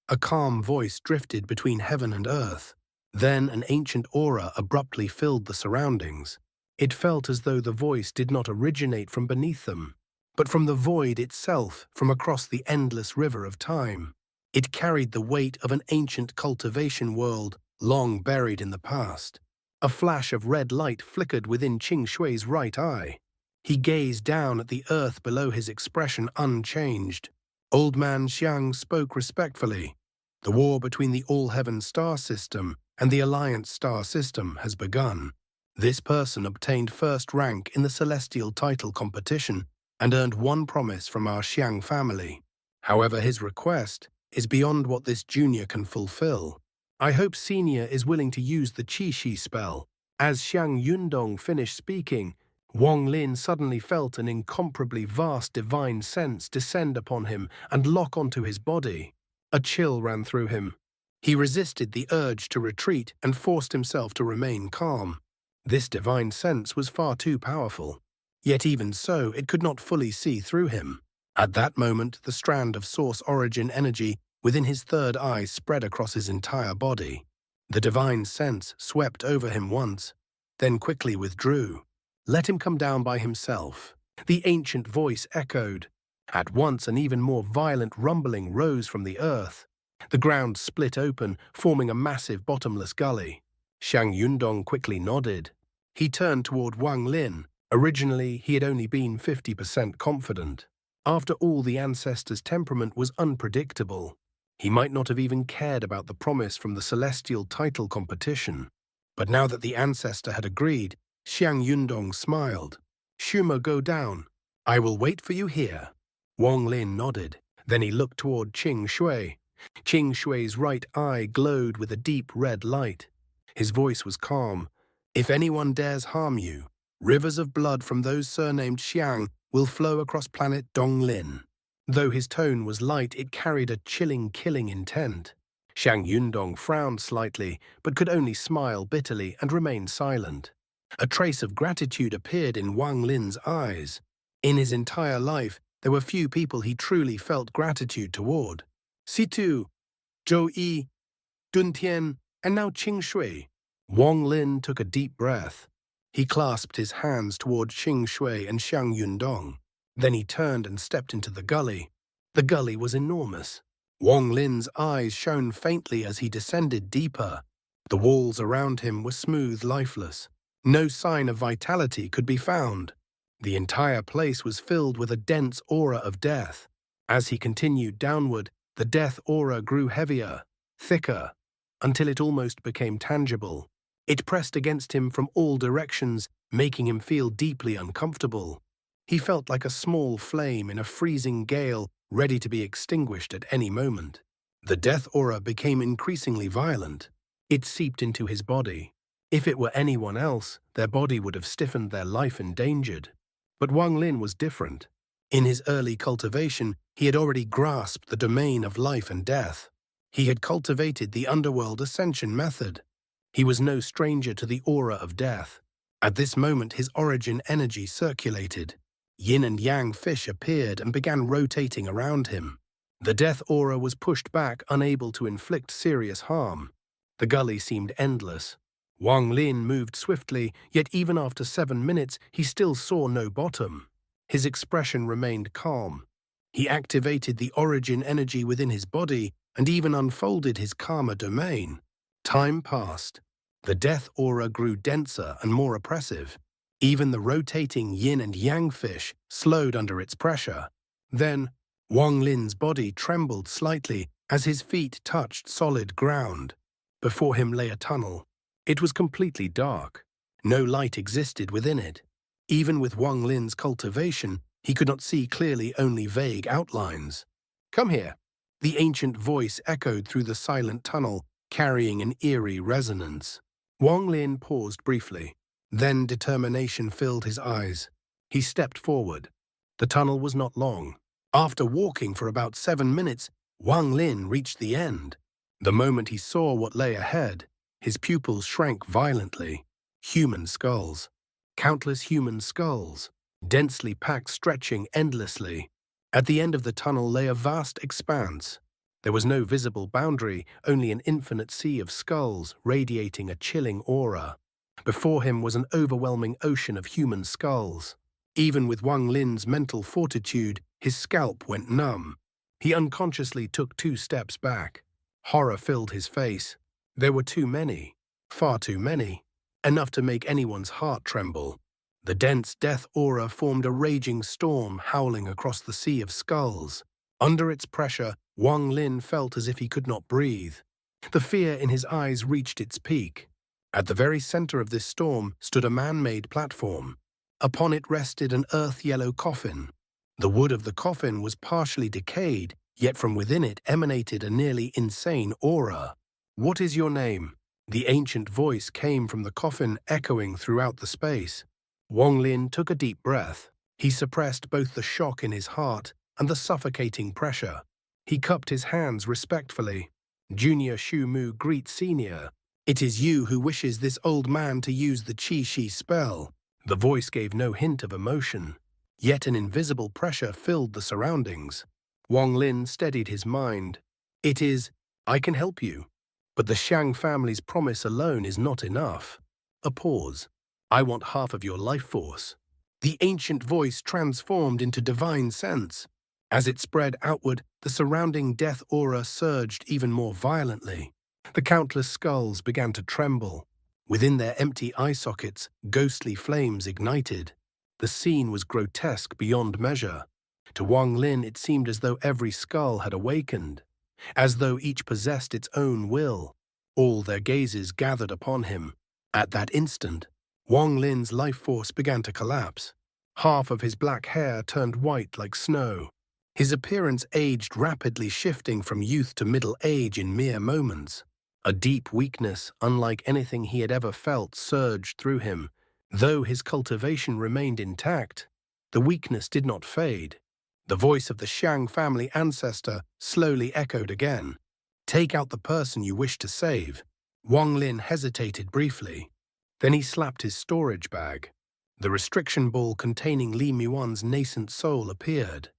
Speaker 1: A calm voice drifted between heaven and earth. Then an ancient aura abruptly filled the surroundings. It felt as though the voice did not originate from beneath them, but from the void itself, from across the endless river of time. It carried the weight of an ancient cultivation world, long buried in the past. A flash of red light flickered within Qingshui's right eye. He gazed down at the earth below, his expression unchanged. Old man Xiang spoke respectfully. "The war between the All-Heaven star system and the Alliance star system has begun. This person obtained first rank in the celestial title competition and earned one promise from our Xiang family. However, his request is beyond what this junior can fulfill. I hope senior is willing to use the Qixi spell." As Xiang Yundong finished speaking, Wang Lin suddenly felt an incomparably vast divine sense descend upon him and lock onto his body. A chill ran through him. He resisted the urge to retreat and forced himself to remain calm. This divine sense was far too powerful. Yet even so, it could not fully see through him. At that moment, the strand of source origin energy within his third eye spread across his entire body. The divine sense swept over him once, then quickly withdrew. "Let him come down by himself," the ancient voice echoed. At once an even more violent rumbling rose from the earth. The ground split open, forming a massive bottomless gully. Xiang Yundong quickly nodded. He turned toward Wang Lin. Originally, he had only been 50% confident. After all, the ancestor's temperament was unpredictable. He might not have even cared about the promise from the celestial title competition. But now that the ancestor had agreed, Xiang Yundong smiled. "Shuma, go down. I will wait for you here." Wang Lin nodded. Then he looked toward Qingshui. Qingshui's right eye glowed with a deep red light. His voice was calm. "If anyone dares harm you, rivers of blood from those surnamed Xiang will flow across planet Donglin." Though his tone was light, it carried a chilling, killing intent. Xiang Yundong frowned slightly, but could only smile bitterly and remain silent. A trace of gratitude appeared in Wang Lin's eyes. In his entire life, there were few people he truly felt gratitude toward. Situ, Zhou Yi, Dun Tian, and now Qingshui. Wang Lin took a deep breath. He clasped his hands toward Qingshui and Xiang Yundong. Then he turned and stepped into the gully. The gully was enormous. Wang Lin's eyes shone faintly as he descended deeper. The walls around him were smooth, lifeless. No sign of vitality could be found. The entire place was filled with a dense aura of death. As he continued downward, the death aura grew heavier, thicker, until it almost became tangible. It pressed against him from all directions, making him feel deeply uncomfortable. He felt like a small flame in a freezing gale, ready to be extinguished at any moment. The death aura became increasingly violent. It seeped into his body. If it were anyone else, their body would have stiffened, their life endangered. But Wang Lin was different. In his early cultivation, he had already grasped the domain of life and death. He had cultivated the underworld ascension method. He was no stranger to the aura of death. At this moment his origin energy circulated. Yin and yang fish appeared and began rotating around him. The death aura was pushed back, unable to inflict serious harm. The gully seemed endless. Wang Lin moved swiftly, yet even after 7 minutes he still saw no bottom. His expression remained calm. He activated the origin energy within his body and even unfolded his karma domain. Time passed. The death aura grew denser and more oppressive. Even the rotating yin and yang fish slowed under its pressure. Then, Wang Lin's body trembled slightly as his feet touched solid ground. Before him lay a tunnel. It was completely dark. No light existed within it. Even with Wang Lin's cultivation, he could not see clearly, only vague outlines. "Come here." The ancient voice echoed through the silent tunnel, carrying an eerie resonance. Wang Lin paused briefly. Then determination filled his eyes. He stepped forward. The tunnel was not long. After walking for about 7 minutes, Wang Lin reached the end. The moment he saw what lay ahead, his pupils shrank violently. Human skulls. Countless human skulls, densely packed, stretching endlessly. At the end of the tunnel lay a vast expanse. There was no visible boundary, only an infinite sea of skulls radiating a chilling aura. Before him was an overwhelming ocean of human skulls. Even with Wang Lin's mental fortitude, his scalp went numb. He unconsciously took 2 steps back. Horror filled his face. There were too many, far too many, enough to make anyone's heart tremble. The dense death aura formed a raging storm howling across the sea of skulls. Under its pressure, Wang Lin felt as if he could not breathe. The fear in his eyes reached its peak. At the very center of this storm stood a man-made platform. Upon it rested an earth-yellow coffin. The wood of the coffin was partially decayed, yet from within it emanated a nearly insane aura. "What is your name?" The ancient voice came from the coffin, echoing throughout the space. Wang Lin took a deep breath. He suppressed both the shock in his heart and the suffocating pressure. He cupped his hands respectfully. "Junior Shu Mu greets Senior. It is you who wishes this old man to use the Qixi spell." The voice gave no hint of emotion, yet an invisible pressure filled the surroundings. Wang Lin steadied his mind. "It is, I can help you. But the Xiang family's promise alone is not enough." A pause. "I want half of your life force." The ancient voice transformed into divine sense. As it spread outward, the surrounding death aura surged even more violently. The countless skulls began to tremble. Within their empty eye sockets, ghostly flames ignited. The scene was grotesque beyond measure. To Wang Lin it seemed as though every skull had awakened, as though each possessed its own will. All their gazes gathered upon him. At that instant, Wang Lin's life force began to collapse. Half of his black hair turned white like snow. His appearance aged rapidly, shifting from youth to middle age in mere moments. A deep weakness, unlike anything he had ever felt, surged through him. Though his cultivation remained intact, the weakness did not fade. The voice of the Xiang family ancestor slowly echoed again. "Take out the person you wish to save." Wang Lin hesitated briefly. Then he slapped his storage bag. The restriction ball containing Li Muwan's nascent soul appeared.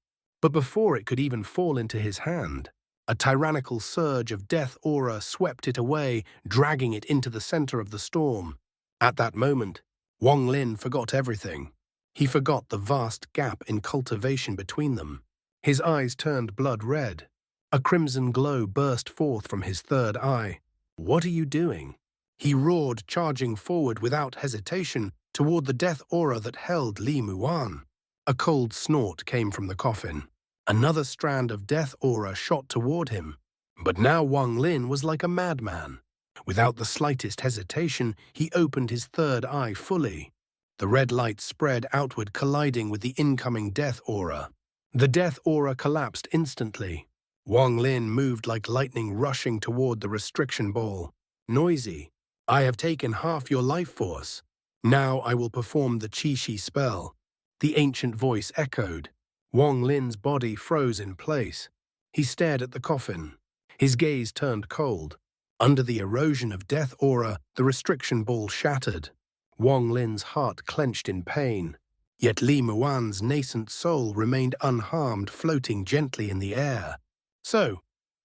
Speaker 1: But before it could even fall into his hand, a tyrannical surge of death aura swept it away, dragging it into the center of the storm. At that moment, Wang Lin forgot everything. He forgot the vast gap in cultivation between them. His eyes turned blood red. A crimson glow burst forth from his third eye. "What are you doing?" He roared, charging forward without hesitation toward the death aura that held Li Muwan. A cold snort came from the coffin. Another strand of death aura shot toward him. But now Wang Lin was like a madman. Without the slightest hesitation, he opened his third eye fully. The red light spread outward, colliding with the incoming death aura. The death aura collapsed instantly. Wang Lin moved like lightning, rushing toward the restriction ball. "Noisy, I have taken half your life force. Now I will perform the Qixi spell." The ancient voice echoed. Wang Lin's body froze in place. He stared at the coffin. His gaze turned cold. Under the erosion of death aura, the restriction ball shattered. Wang Lin's heart clenched in pain. Yet Li Muwan's nascent soul remained unharmed, floating gently in the air. So,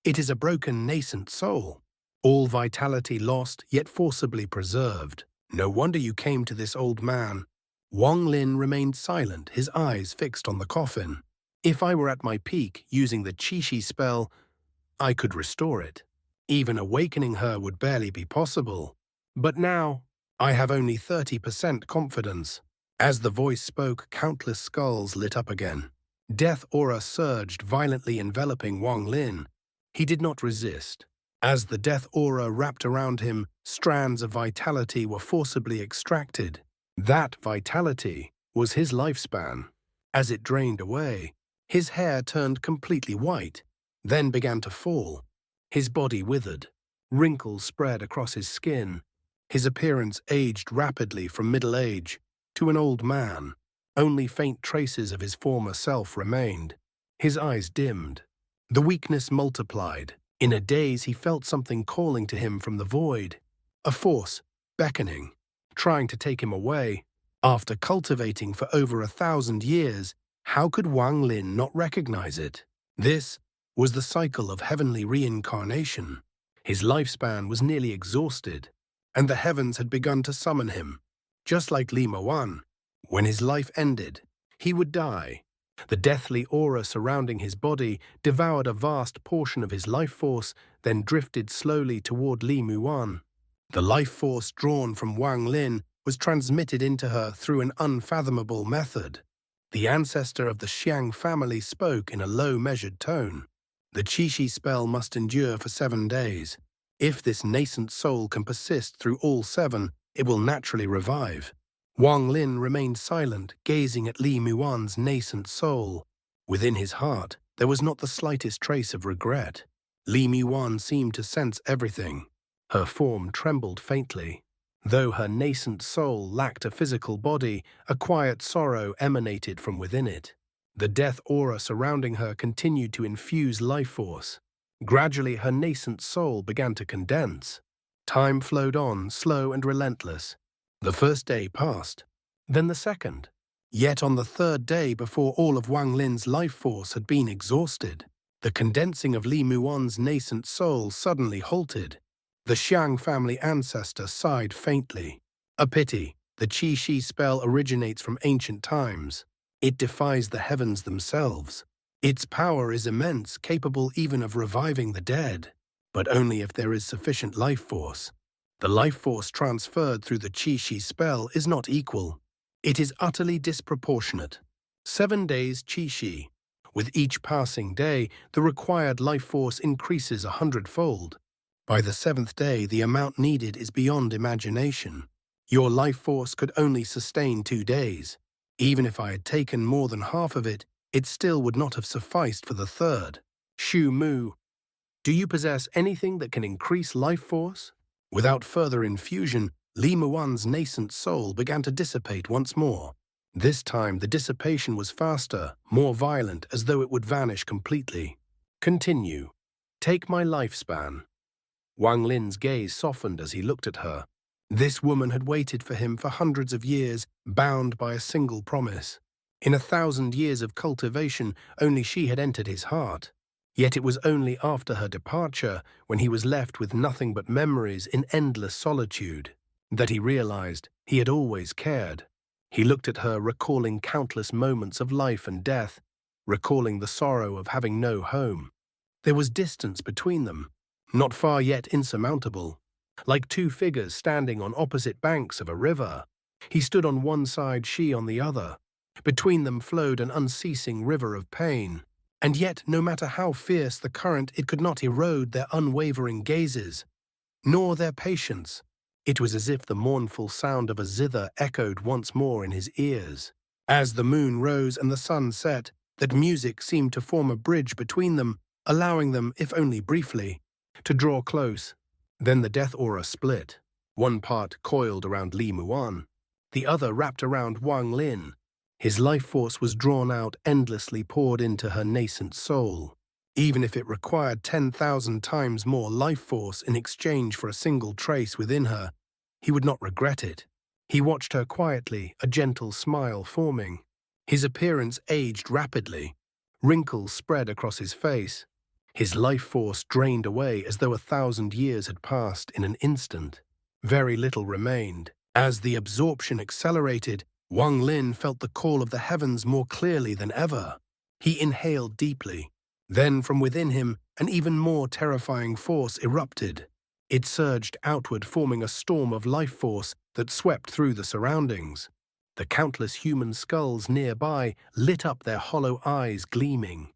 Speaker 1: it is a broken nascent soul. All vitality lost, yet forcibly preserved. No wonder you came to this old man. Wang Lin remained silent, his eyes fixed on the coffin. If I were at my peak, using the Qixi spell, I could restore it. Even awakening her would barely be possible. But now, I have only 30% confidence. As the voice spoke, countless skulls lit up again. Death aura surged, violently enveloping Wang Lin. He did not resist. As the death aura wrapped around him, strands of vitality were forcibly extracted. That vitality was his lifespan. As it drained away, his hair turned completely white, then began to fall. His body withered. Wrinkles spread across his skin. His appearance aged rapidly from middle age to an old man. Only faint traces of his former self remained. His eyes dimmed. The weakness multiplied. In a daze, he felt something calling to him from the void. A force, beckoning, trying to take him away. After cultivating for over 1,000 years, how could Wang Lin not recognize it? This was the cycle of heavenly reincarnation. His lifespan was nearly exhausted, and the heavens had begun to summon him. Just like Li Muwan, when his life ended, he would die. The deathly aura surrounding his body devoured a vast portion of his life force, then drifted slowly toward Li Muwan. The life force drawn from Wang Lin was transmitted into her through an unfathomable method. The ancestor of the Xiang family spoke in a low, measured tone. The Qixi spell must endure for 7 days. If this nascent soul can persist through all 7, it will naturally revive. Wang Lin remained silent, gazing at Li Muwan's nascent soul. Within his heart, there was not the slightest trace of regret. Li Muwan seemed to sense everything. Her form trembled faintly. Though her nascent soul lacked a physical body, a quiet sorrow emanated from within it. The death aura surrounding her continued to infuse life force. Gradually, her nascent soul began to condense. Time flowed on, slow and relentless. The first day passed, then the second. Yet on the 3rd day, before all of Wang Lin's life force had been exhausted, the condensing of Li Muwan's nascent soul suddenly halted. The Xiang family ancestor sighed faintly. A pity. The Qixi spell originates from ancient times. It defies the heavens themselves. Its power is immense, capable even of reviving the dead, but only if there is sufficient life force. The life force transferred through the Qixi spell is not equal. It is utterly disproportionate. 7 days Qixi. With each passing day, the required life force increases 100-fold. By the 7th day, the amount needed is beyond imagination. Your life force could only sustain 2 days. Even if I had taken more than half of it, it still would not have sufficed for the 3rd. Shu Mu, do you possess anything that can increase life force? Without further infusion, Li Muwan's nascent soul began to dissipate once more. This time, the dissipation was faster, more violent, as though it would vanish completely. Continue. Take my lifespan. Wang Lin's gaze softened as he looked at her. This woman had waited for him for hundreds of years, bound by a single promise. In 1,000 years of cultivation, only she had entered his heart. Yet it was only after her departure, when he was left with nothing but memories in endless solitude, that he realized he had always cared. He looked at her, recalling countless moments of life and death, recalling the sorrow of having no home. There was distance between them, not far yet insurmountable. Like 2 figures standing on opposite banks of a river. He stood on one side, she on the other. Between them flowed an unceasing river of pain. And yet, no matter how fierce the current, it could not erode their unwavering gazes, nor their patience. It was as if the mournful sound of a zither echoed once more in his ears. As the moon rose and the sun set, that music seemed to form a bridge between them, allowing them, if only briefly, to draw close. Then the death aura split. One part coiled around Li Muwan, the other wrapped around Wang Lin. His life force was drawn out, endlessly poured into her nascent soul. Even if it required 10,000 times more life force in exchange for a single trace within her, he would not regret it. He watched her quietly, a gentle smile forming. His appearance aged rapidly. Wrinkles spread across his face. His life force drained away as though 1,000 years had passed in an instant. Very little remained. As the absorption accelerated, Wang Lin felt the call of the heavens more clearly than ever. He inhaled deeply. Then from within him, an even more terrifying force erupted. It surged outward, forming a storm of life force that swept through the surroundings. The countless human skulls nearby lit up, their hollow eyes gleaming.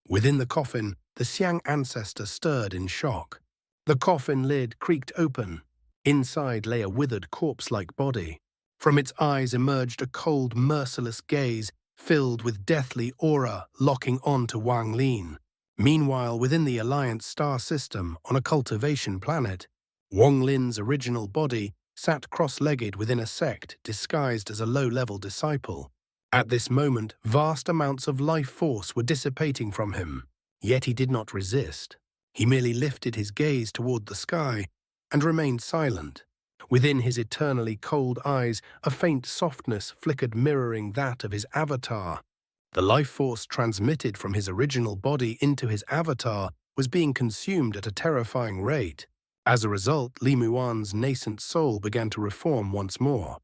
Speaker 1: Within the coffin, the Xiang ancestor stirred in shock. The coffin lid creaked open. Inside lay a withered corpse-like body. From its eyes emerged a cold, merciless gaze filled with deathly aura locking on to Wang Lin. Meanwhile, within the Alliance star system, on a cultivation planet, Wang Lin's original body sat cross-legged within a sect disguised as a low-level disciple. At this moment, vast amounts of life force were dissipating from him, yet he did not resist. He merely lifted his gaze toward the sky and remained silent. Within his eternally cold eyes, a faint softness flickered, mirroring that of his avatar. The life force transmitted from his original body into his avatar was being consumed at a terrifying rate. As a result, Li Muwan's nascent soul began to reform once more.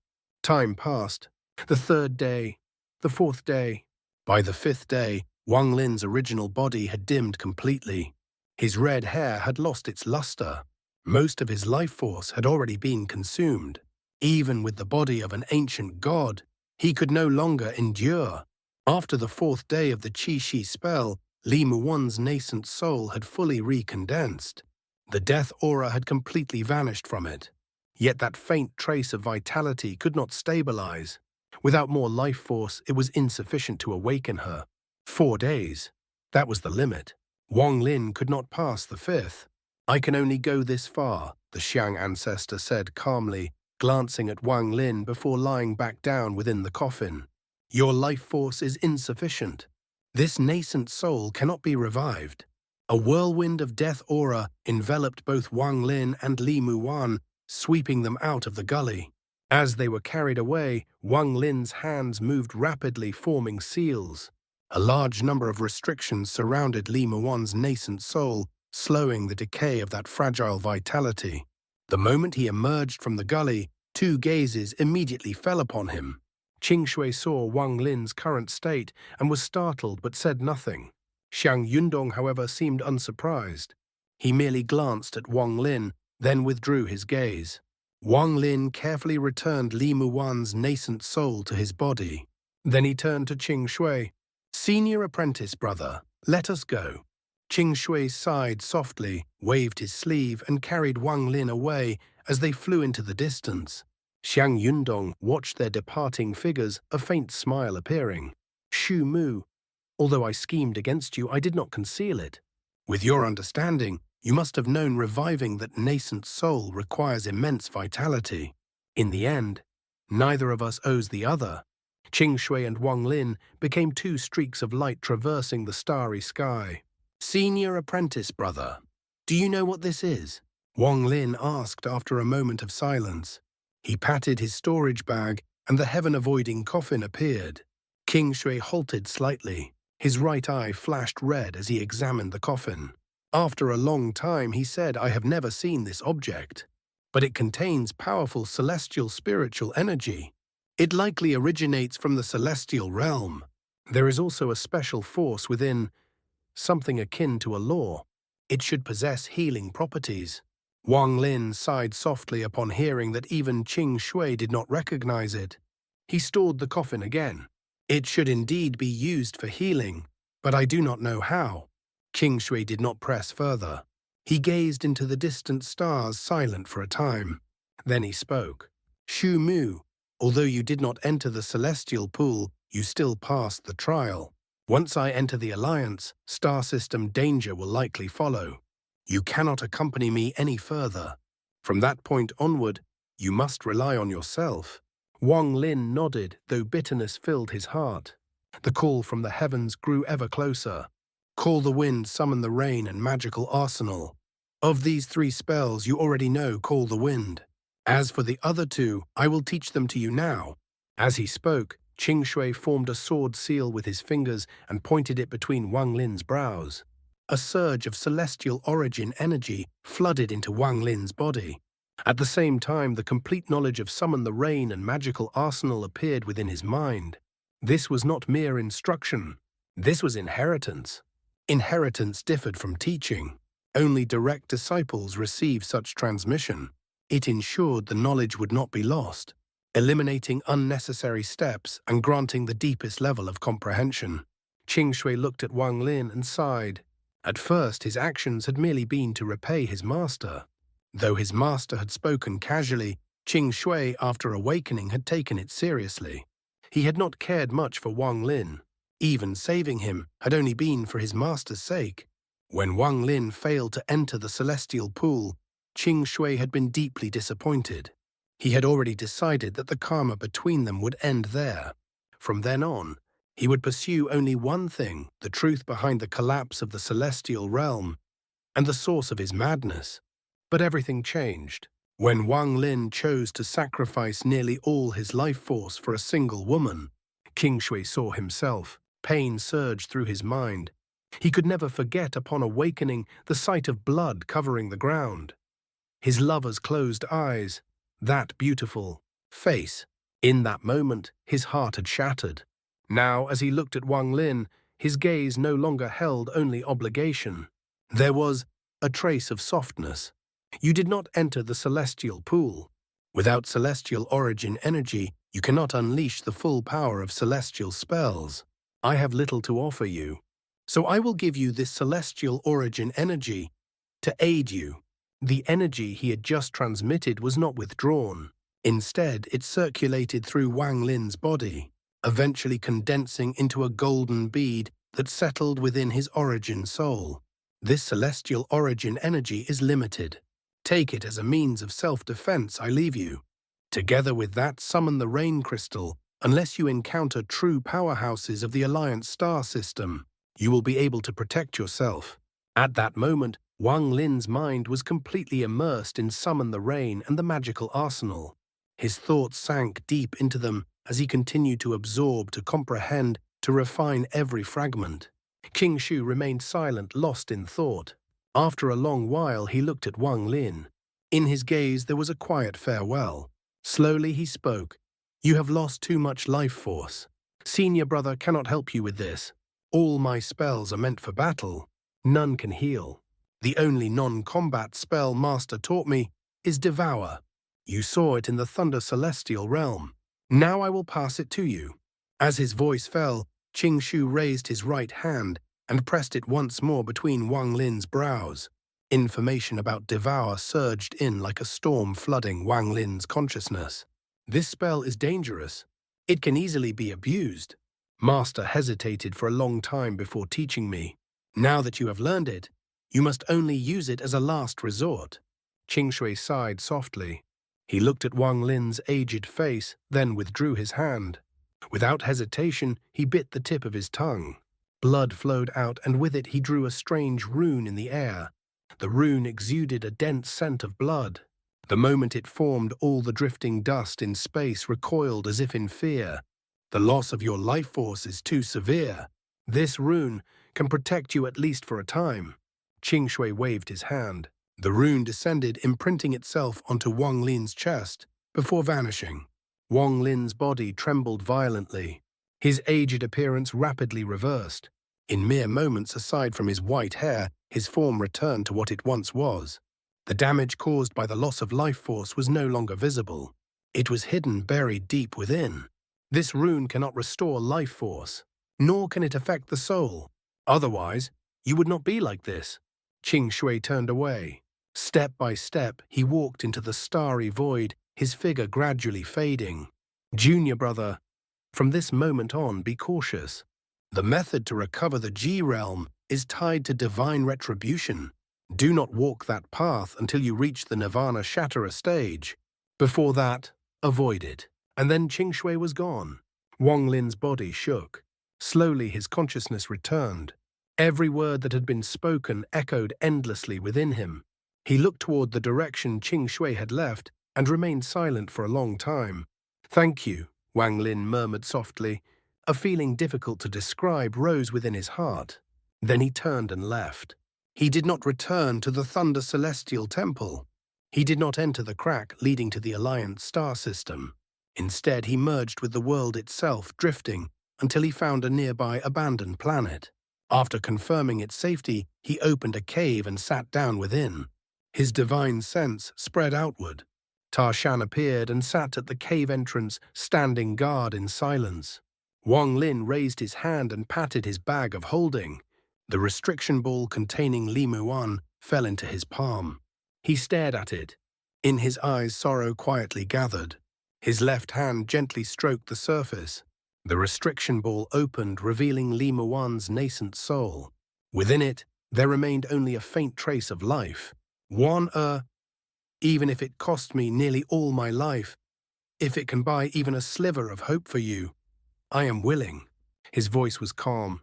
Speaker 1: Time passed. The third day, the fourth day. By the fifth day, Wang Lin's original body had dimmed completely. His red hair had lost its luster. Most of his life force had already been consumed. Even with the body of an ancient god, he could no longer endure. After the fourth day of the Qixi spell, Li Muwan's nascent soul had fully recondensed. The death aura had completely vanished from it. Yet that faint trace of vitality could not stabilize. Without more life force, it was insufficient to awaken her. 4 days. That was the limit. Wang Lin could not pass the fifth. "I can only go this far," the Xiang ancestor said calmly, glancing at Wang Lin before lying back down within the coffin. "Your life force is insufficient. This nascent soul cannot be revived." A whirlwind of death aura enveloped both Wang Lin and Li Muwan, sweeping them out of the gully. As they were carried away, Wang Lin's hands moved rapidly, forming seals. A large number of restrictions surrounded Li Muwan's nascent soul, slowing the decay of that fragile vitality. The moment he emerged from the gully, 2 gazes immediately fell upon him. Qixi saw Wang Lin's current state and was startled but said nothing. Xiang Yundong, however, seemed unsurprised. He merely glanced at Wang Lin, then withdrew his gaze. Wang Lin carefully returned Li Muwan's nascent soul to his body. Then he turned to Qixi. "Senior apprentice brother, let us go." Qixi sighed softly, waved his sleeve, and carried Wang Lin away as they flew into the distance. Xiang Yundong watched their departing figures, a faint smile appearing. "Shu Mu, although I schemed against you, I did not conceal it. With your understanding, you must have known reviving that nascent soul requires immense vitality. In the end, neither of us owes the other." Qixi and Wang Lin became 2 streaks of light traversing the starry sky. "Senior apprentice brother, do you know what this is?" Wang Lin asked after a moment of silence. He patted his storage bag, and the heaven-avoiding coffin appeared. Qixi halted slightly. His right eye flashed red as he examined the coffin. After a long time, he said, "I have never seen this object, but it contains powerful celestial spiritual energy. It likely originates from the celestial realm. There is also a special force within, something akin to a law. It should possess healing properties." Wang Lin sighed softly upon hearing that even Qixi did not recognize it. He stored the coffin again. "It should indeed be used for healing, but I do not know how." Qixi did not press further. He gazed into the distant stars, silent for a time. Then he spoke. "Shu Mu, although you did not enter the celestial pool, you still passed the trial. Once I enter the Alliance, star system danger will likely follow. You cannot accompany me any further. From that point onward, you must rely on yourself." Wang Lin nodded, though bitterness filled his heart. The call from the heavens grew ever closer. Call the wind, summon the rain, and magical arsenal. Of these 3 spells you already know Call the Wind. As for the other 2, I will teach them to you now. As he spoke, Qixi formed a sword seal with his fingers and pointed it between Wang Lin's brows. A surge of celestial origin energy flooded into Wang Lin's body. At the same time, the complete knowledge of Summon the Rain and magical arsenal appeared within his mind. This was not mere instruction. This was inheritance. Inheritance differed from teaching. Only direct disciples received such transmission. It ensured the knowledge would not be lost, eliminating unnecessary steps and granting the deepest level of comprehension. Qixi looked at Wang Lin and sighed. At first, his actions had merely been to repay his master. Though his master had spoken casually, Qixi, after awakening, had taken it seriously. He had not cared much for Wang Lin. Even saving him had only been for his master's sake. When Wang Lin failed to enter the celestial pool, Qixi had been deeply disappointed. He had already decided that the karma between them would end there. From then on, he would pursue only one thing, the truth behind the collapse of the celestial realm and the source of his madness. But everything changed. When Wang Lin chose to sacrifice nearly all his life force for a single woman, Qixi saw himself. Pain surged through his mind. He could never forget, upon awakening, the sight of blood covering the ground. His lover's closed eyes, that beautiful face. In that moment, his heart had shattered. Now, as he looked at Wang Lin, his gaze no longer held only obligation. There was a trace of softness. You did not enter the celestial pool. Without celestial origin energy, you cannot unleash the full power of celestial spells. I have little to offer you, so I will give you this celestial origin energy to aid you. The energy he had just transmitted was not withdrawn. Instead, it circulated through Wang Lin's body, eventually condensing into a golden bead that settled within his origin soul. This celestial origin energy is limited. Take it as a means of self-defense, I leave you. Together with that, summon the rain crystal. Unless you encounter true powerhouses of the Alliance star system, you will be able to protect yourself. At that moment, Wang Lin's mind was completely immersed in Summon the Rain and the magical arsenal. His thoughts sank deep into them as he continued to absorb, to comprehend, to refine every fragment. Qixi remained silent, lost in thought. After a long while, he looked at Wang Lin. In his gaze there was a quiet farewell. Slowly he spoke. You have lost too much life force. Senior brother cannot help you with this. All my spells are meant for battle. None can heal. The only non-combat spell Master taught me is Devour. You saw it in the Thunder Celestial Realm. Now I will pass it to you. As his voice fell, Qixi raised his right hand and pressed it once more between Wang Lin's brows. Information about Devour surged in like a storm, flooding Wang Lin's consciousness. This spell is dangerous. It can easily be abused. Master hesitated for a long time before teaching me. Now that you have learned it, you must only use it as a last resort. Qixi sighed softly. He looked at Wang Lin's aged face, then withdrew his hand. Without hesitation, he bit the tip of his tongue. Blood flowed out, and with it he drew a strange rune in the air. The rune exuded a dense scent of blood. The moment it formed, all the drifting dust in space recoiled as if in fear. The loss of your life force is too severe. This rune can protect you at least for a time. Qixi waved his hand. The rune descended, imprinting itself onto Wang Lin's chest, before vanishing. Wang Lin's body trembled violently. His aged appearance rapidly reversed. In mere moments, aside from his white hair, his form returned to what it once was. The damage caused by the loss of life force was no longer visible. It was hidden, buried deep within. This rune cannot restore life force, nor can it affect the soul. Otherwise, you would not be like this. Qixi turned away. Step by step, he walked into the starry void, his figure gradually fading. Junior brother, from this moment on, be cautious. The method to recover the G realm is tied to divine retribution. Do not walk that path until you reach the Nirvana Shatterer stage. Before that, avoid it. And then Qixi was gone. Wang Lin's body shook. Slowly his consciousness returned. Every word that had been spoken echoed endlessly within him. He looked toward the direction Qixi had left and remained silent for a long time. "Thank you," Wang Lin murmured softly. A feeling difficult to describe rose within his heart. Then he turned and left. He did not return to the Thunder Celestial Temple. He did not enter the crack leading to the Alliance star system. Instead, he merged with the world itself, drifting until he found a nearby abandoned planet. After confirming its safety, he opened a cave and sat down within. His divine sense spread outward. Tarshan appeared and sat at the cave entrance, standing guard in silence. Wang Lin raised his hand and patted his bag of holding. The restriction ball containing Li Muwan fell into his palm. He stared at it. In his eyes, sorrow quietly gathered. His left hand gently stroked the surface. The restriction ball opened, revealing Li Muwan's nascent soul. Within it, there remained only a faint trace of life. Even if it cost me nearly all my life, if it can buy even a sliver of hope for you, I am willing." His voice was calm,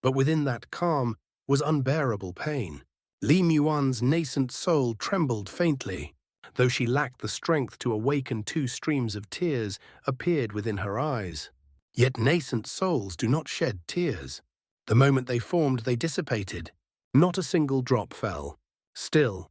Speaker 1: but within that calm was unbearable pain. Li Muwan's nascent soul trembled faintly. Though she lacked the strength to awaken, 2 streams of tears appeared within her eyes. Yet nascent souls do not shed tears. The moment they formed, they dissipated. Not a single drop fell. Still,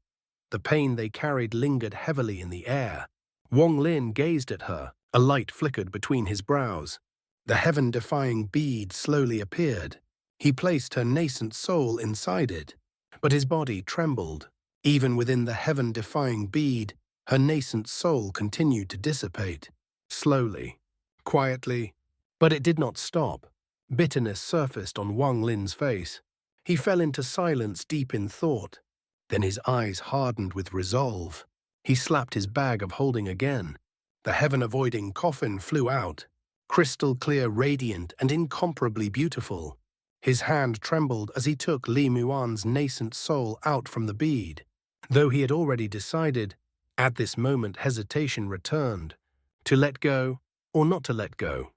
Speaker 1: the pain they carried lingered heavily in the air. Wang Lin gazed at her. A light flickered between his brows. The heaven-defying bead slowly appeared. He placed her nascent soul inside it, but his body trembled. Even within the heaven-defying bead, her nascent soul continued to dissipate. Slowly, quietly, but it did not stop. Bitterness surfaced on Wang Lin's face. He fell into silence, deep in thought. Then his eyes hardened with resolve. He slapped his bag of holding again. The heaven-avoiding coffin flew out, crystal clear, radiant, and incomparably beautiful. His hand trembled as he took Li Muwan's nascent soul out from the bead. Though he had already decided, at this moment hesitation returned. To let go or not to let go.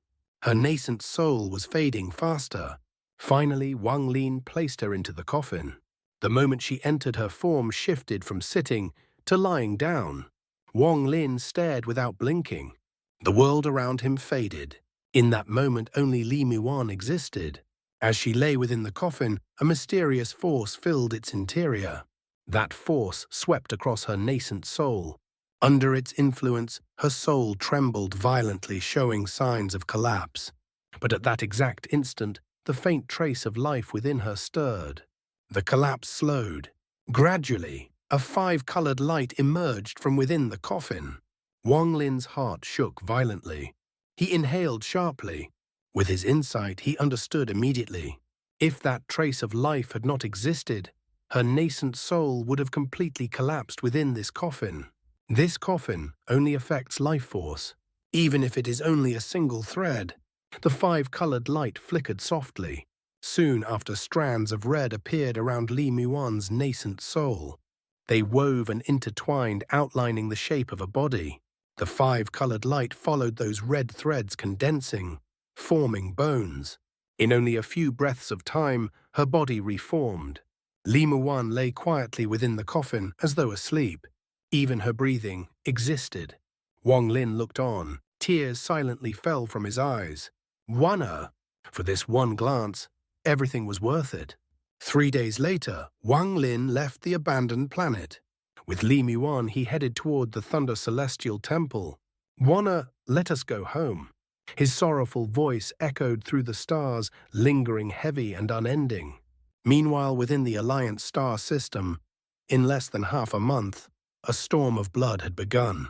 Speaker 1: Her nascent soul was fading faster. Finally, Wang Lin placed her into the coffin. The moment she entered, her form shifted from sitting to lying down. Wang Lin stared without blinking. The world around him faded. In that moment, only Li Muwan existed. As she lay within the coffin, a mysterious force filled its interior. That force swept across her nascent soul. Under its influence, her soul trembled violently, showing signs of collapse. But at that exact instant, the faint trace of life within her stirred. The collapse slowed. Gradually, a 5-colored light emerged from within the coffin. Wang Lin's heart shook violently. He inhaled sharply. With his insight, he understood immediately. If that trace of life had not existed, her nascent soul would have completely collapsed within this coffin. This coffin only affects life force, even if it is only a single thread. The 5-colored light flickered softly. Soon after, strands of red appeared around Li Muwan's nascent soul. They wove and intertwined, outlining the shape of a body. The 5-colored light followed those red threads, condensing, forming bones. In only a few breaths of time, her body reformed. Li Muwan lay quietly within the coffin as though asleep. Even her breathing existed. Wang Lin looked on. Tears silently fell from his eyes. Won her. For this one glance, everything was worth it. 3 days later, Wang Lin left the abandoned planet. With Li Muwan, he headed toward the Thunder Celestial Temple. "Wanna, let us go home." His sorrowful voice echoed through the stars, lingering heavy and unending. Meanwhile, within the Alliance star system, in less than half a month, a storm of blood had begun.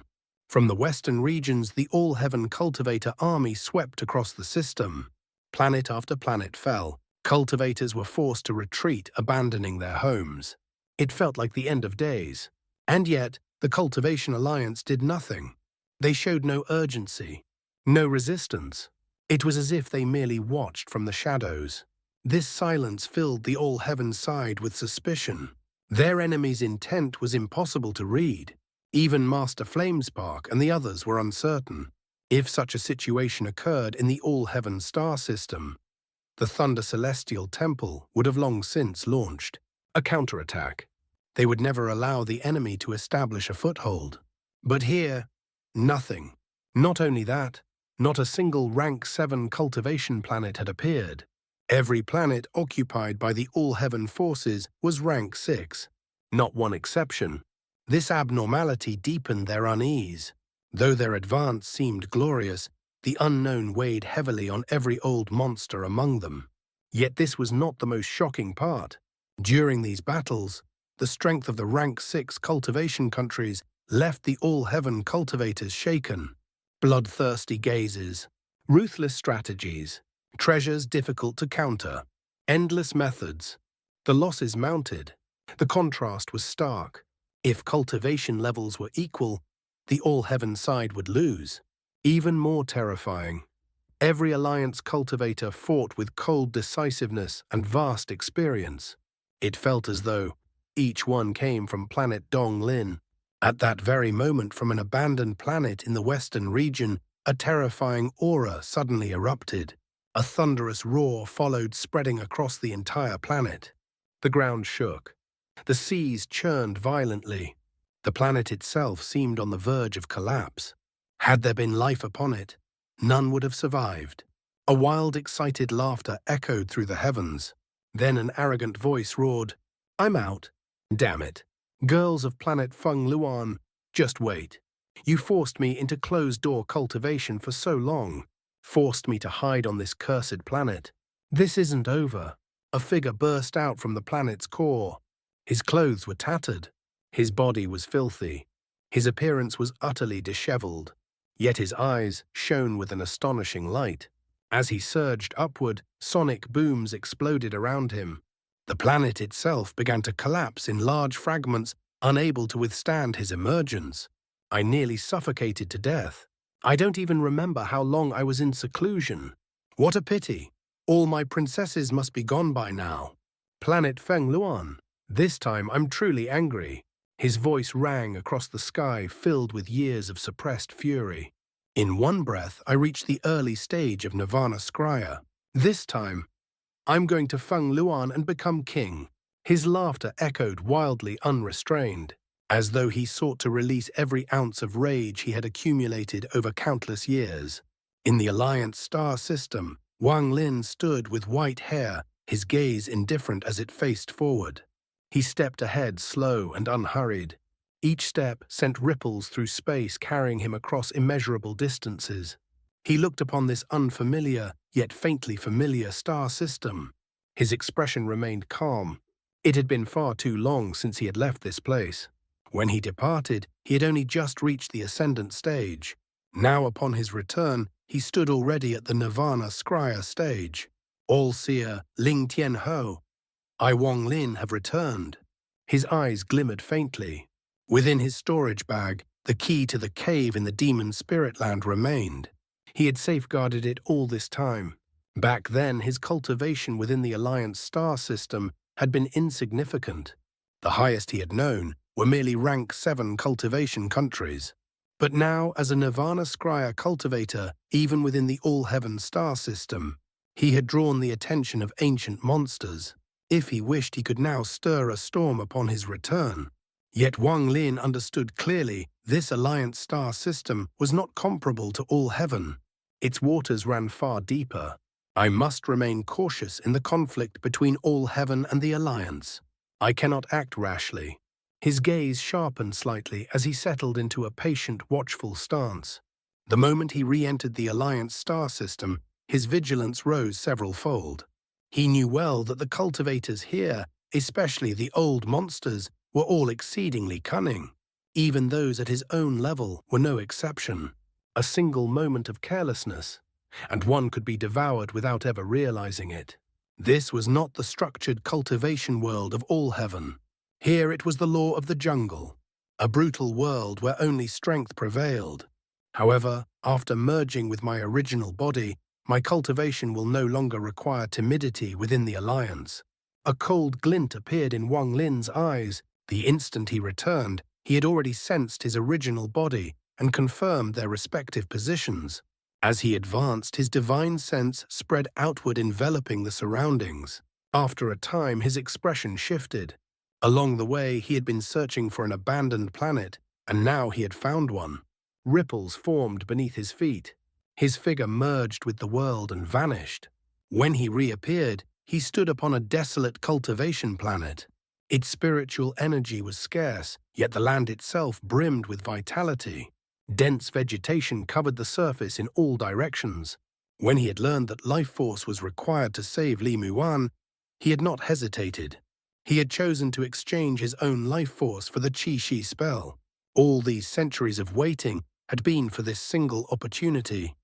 Speaker 1: From the western regions, the all-heaven cultivator army swept across the system. Planet after planet fell. Cultivators were forced to retreat, abandoning their homes. It felt like the end of days. And yet, the Cultivation Alliance did nothing. They showed no urgency, no resistance. It was as if they merely watched from the shadows. This silence filled the all-heaven side with suspicion. Their enemy's intent was impossible to read. Even Master Flamespark and the others were uncertain. If such a situation occurred in the all-heaven star system, the Thunder Celestial Temple would have long since launched a counterattack. They would never allow the enemy to establish a foothold. But here, nothing. Not only that, not a single rank 7 cultivation planet had appeared. Every planet occupied by the All-Heaven forces was rank 6. Not one exception. This abnormality deepened their unease. Though their advance seemed glorious, the unknown weighed heavily on every old monster among them. Yet this was not the most shocking part. During these battles, the strength of the rank 6 cultivation countries left the All-Heaven cultivators shaken. Bloodthirsty gazes, ruthless strategies, treasures difficult to counter, endless methods. The losses mounted. The contrast was stark. If cultivation levels were equal, the All-Heaven side would lose. Even more terrifying, every Alliance cultivator fought with cold decisiveness and vast experience. It felt as though each one came from planet Dong Lin. At that very moment, from an abandoned planet in the western region, a terrifying aura suddenly erupted. A thunderous roar followed, spreading across the entire planet. The ground shook. The seas churned violently. The planet itself seemed on the verge of collapse. Had there been life upon it, none would have survived. A wild, excited laughter echoed through the heavens. Then an arrogant voice roared, "I'm out. Damn it. Girls of planet Wang Lin, just wait. You forced me into closed-door cultivation for so long, forced me to hide on this cursed planet. This isn't over." A figure burst out from the planet's core. His clothes were tattered. His body was filthy. His appearance was utterly disheveled. Yet his eyes shone with an astonishing light. As he surged upward, sonic booms exploded around him. The planet itself began to collapse in large fragments, unable to withstand his emergence. I nearly suffocated to death. I don't even remember how long I was in seclusion. What a pity. All my princesses must be gone by now. Planet Wang Lin. This time I'm truly angry. His voice rang across the sky, filled with years of suppressed fury. In one breath, I reached the early stage of Nirvana Scrya. This time, I'm going to Wang Lin and become king. His laughter echoed wildly unrestrained, as though he sought to release every ounce of rage he had accumulated over countless years. In the Alliance star system, Wang Lin stood with white hair, his gaze indifferent as it faced forward. He stepped ahead, slow and unhurried. Each step sent ripples through space, carrying him across immeasurable distances. He looked upon this unfamiliar, yet faintly familiar star system. His expression remained calm. It had been far too long since he had left this place. When he departed, he had only just reached the ascendant stage. Now, upon his return, he stood already at the Nirvana Scrya stage. All-Seer Ling Tianho, I, Wang Lin, have returned. His eyes glimmered faintly. Within his storage bag, the key to the cave in the demon spirit land remained. He had safeguarded it all this time. Back then, his cultivation within the Alliance star system had been insignificant. The highest he had known were merely rank 7 cultivation countries. But now, as a Nirvana Scrya cultivator, even within the All-Heaven star system, he had drawn the attention of ancient monsters. If he wished, he could now stir a storm upon his return. Yet Wang Lin understood clearly this Alliance star system was not comparable to All-Heaven. Its waters ran far deeper. I must remain cautious in the conflict between All-Heaven and the Alliance. I cannot act rashly. His gaze sharpened slightly as he settled into a patient, watchful stance. The moment he re-entered the Alliance star system, his vigilance rose several-fold. He knew well that the cultivators here, especially the old monsters, were all exceedingly cunning. Even those at his own level were no exception. A single moment of carelessness, and one could be devoured without ever realizing it. This was not the structured cultivation world of All-Heaven. Here it was the law of the jungle, a brutal world where only strength prevailed. However, after merging with my original body, my cultivation will no longer require timidity within the Alliance. A cold glint appeared in Wang Lin's eyes. The instant he returned, he had already sensed his original body and confirmed their respective positions. As he advanced, his divine sense spread outward, enveloping the surroundings. After a time, his expression shifted. Along the way, he had been searching for an abandoned planet, and now he had found one. Ripples formed beneath his feet. His figure merged with the world and vanished. When he reappeared, he stood upon a desolate cultivation planet. Its spiritual energy was scarce, yet the land itself brimmed with vitality. Dense vegetation covered the surface in all directions. When he had learned that life force was required to save Li Muwan, he had not hesitated. He had chosen to exchange his own life force for the Qixi spell. All these centuries of waiting had been for this single opportunity.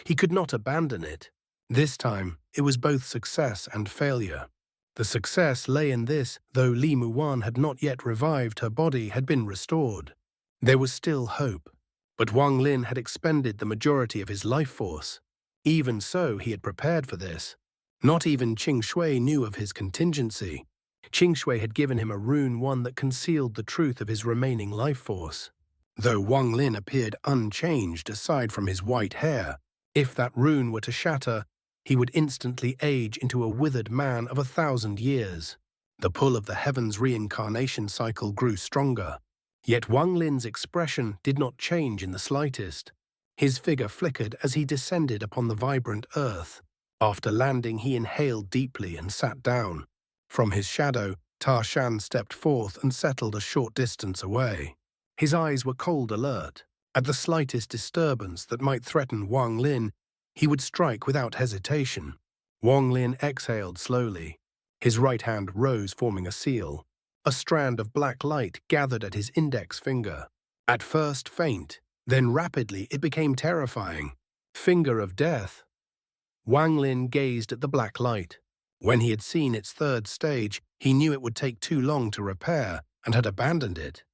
Speaker 1: He could not abandon it. This time, it was both success and failure. The success lay in this: though Li Muwan had not yet revived, her body had been restored. There was still hope. But Wang Lin had expended the majority of his life force. Even so, he had prepared for this. Not even Qixi knew of his contingency. Qixi had given him a rune, one that concealed the truth of his remaining life force. Though Wang Lin appeared unchanged aside from his white hair, if that rune were to shatter, he would instantly age into a withered man of 1,000 years. The pull of the heavens' reincarnation cycle grew stronger. Yet Wang Lin's expression did not change in the slightest. His figure flickered as he descended upon the vibrant earth. After landing, he inhaled deeply and sat down. From his shadow, Tarshan stepped forth and settled a short distance away. His eyes were cold alert. At the slightest disturbance that might threaten Wang Lin, he would strike without hesitation. Wang Lin exhaled slowly. His right hand rose, forming a seal. A strand of black light gathered at his index finger. At first faint, then rapidly it became terrifying. Finger of death. Wang Lin gazed at the black light. When he had seen its third stage, he knew it would take too long to repair and had abandoned it.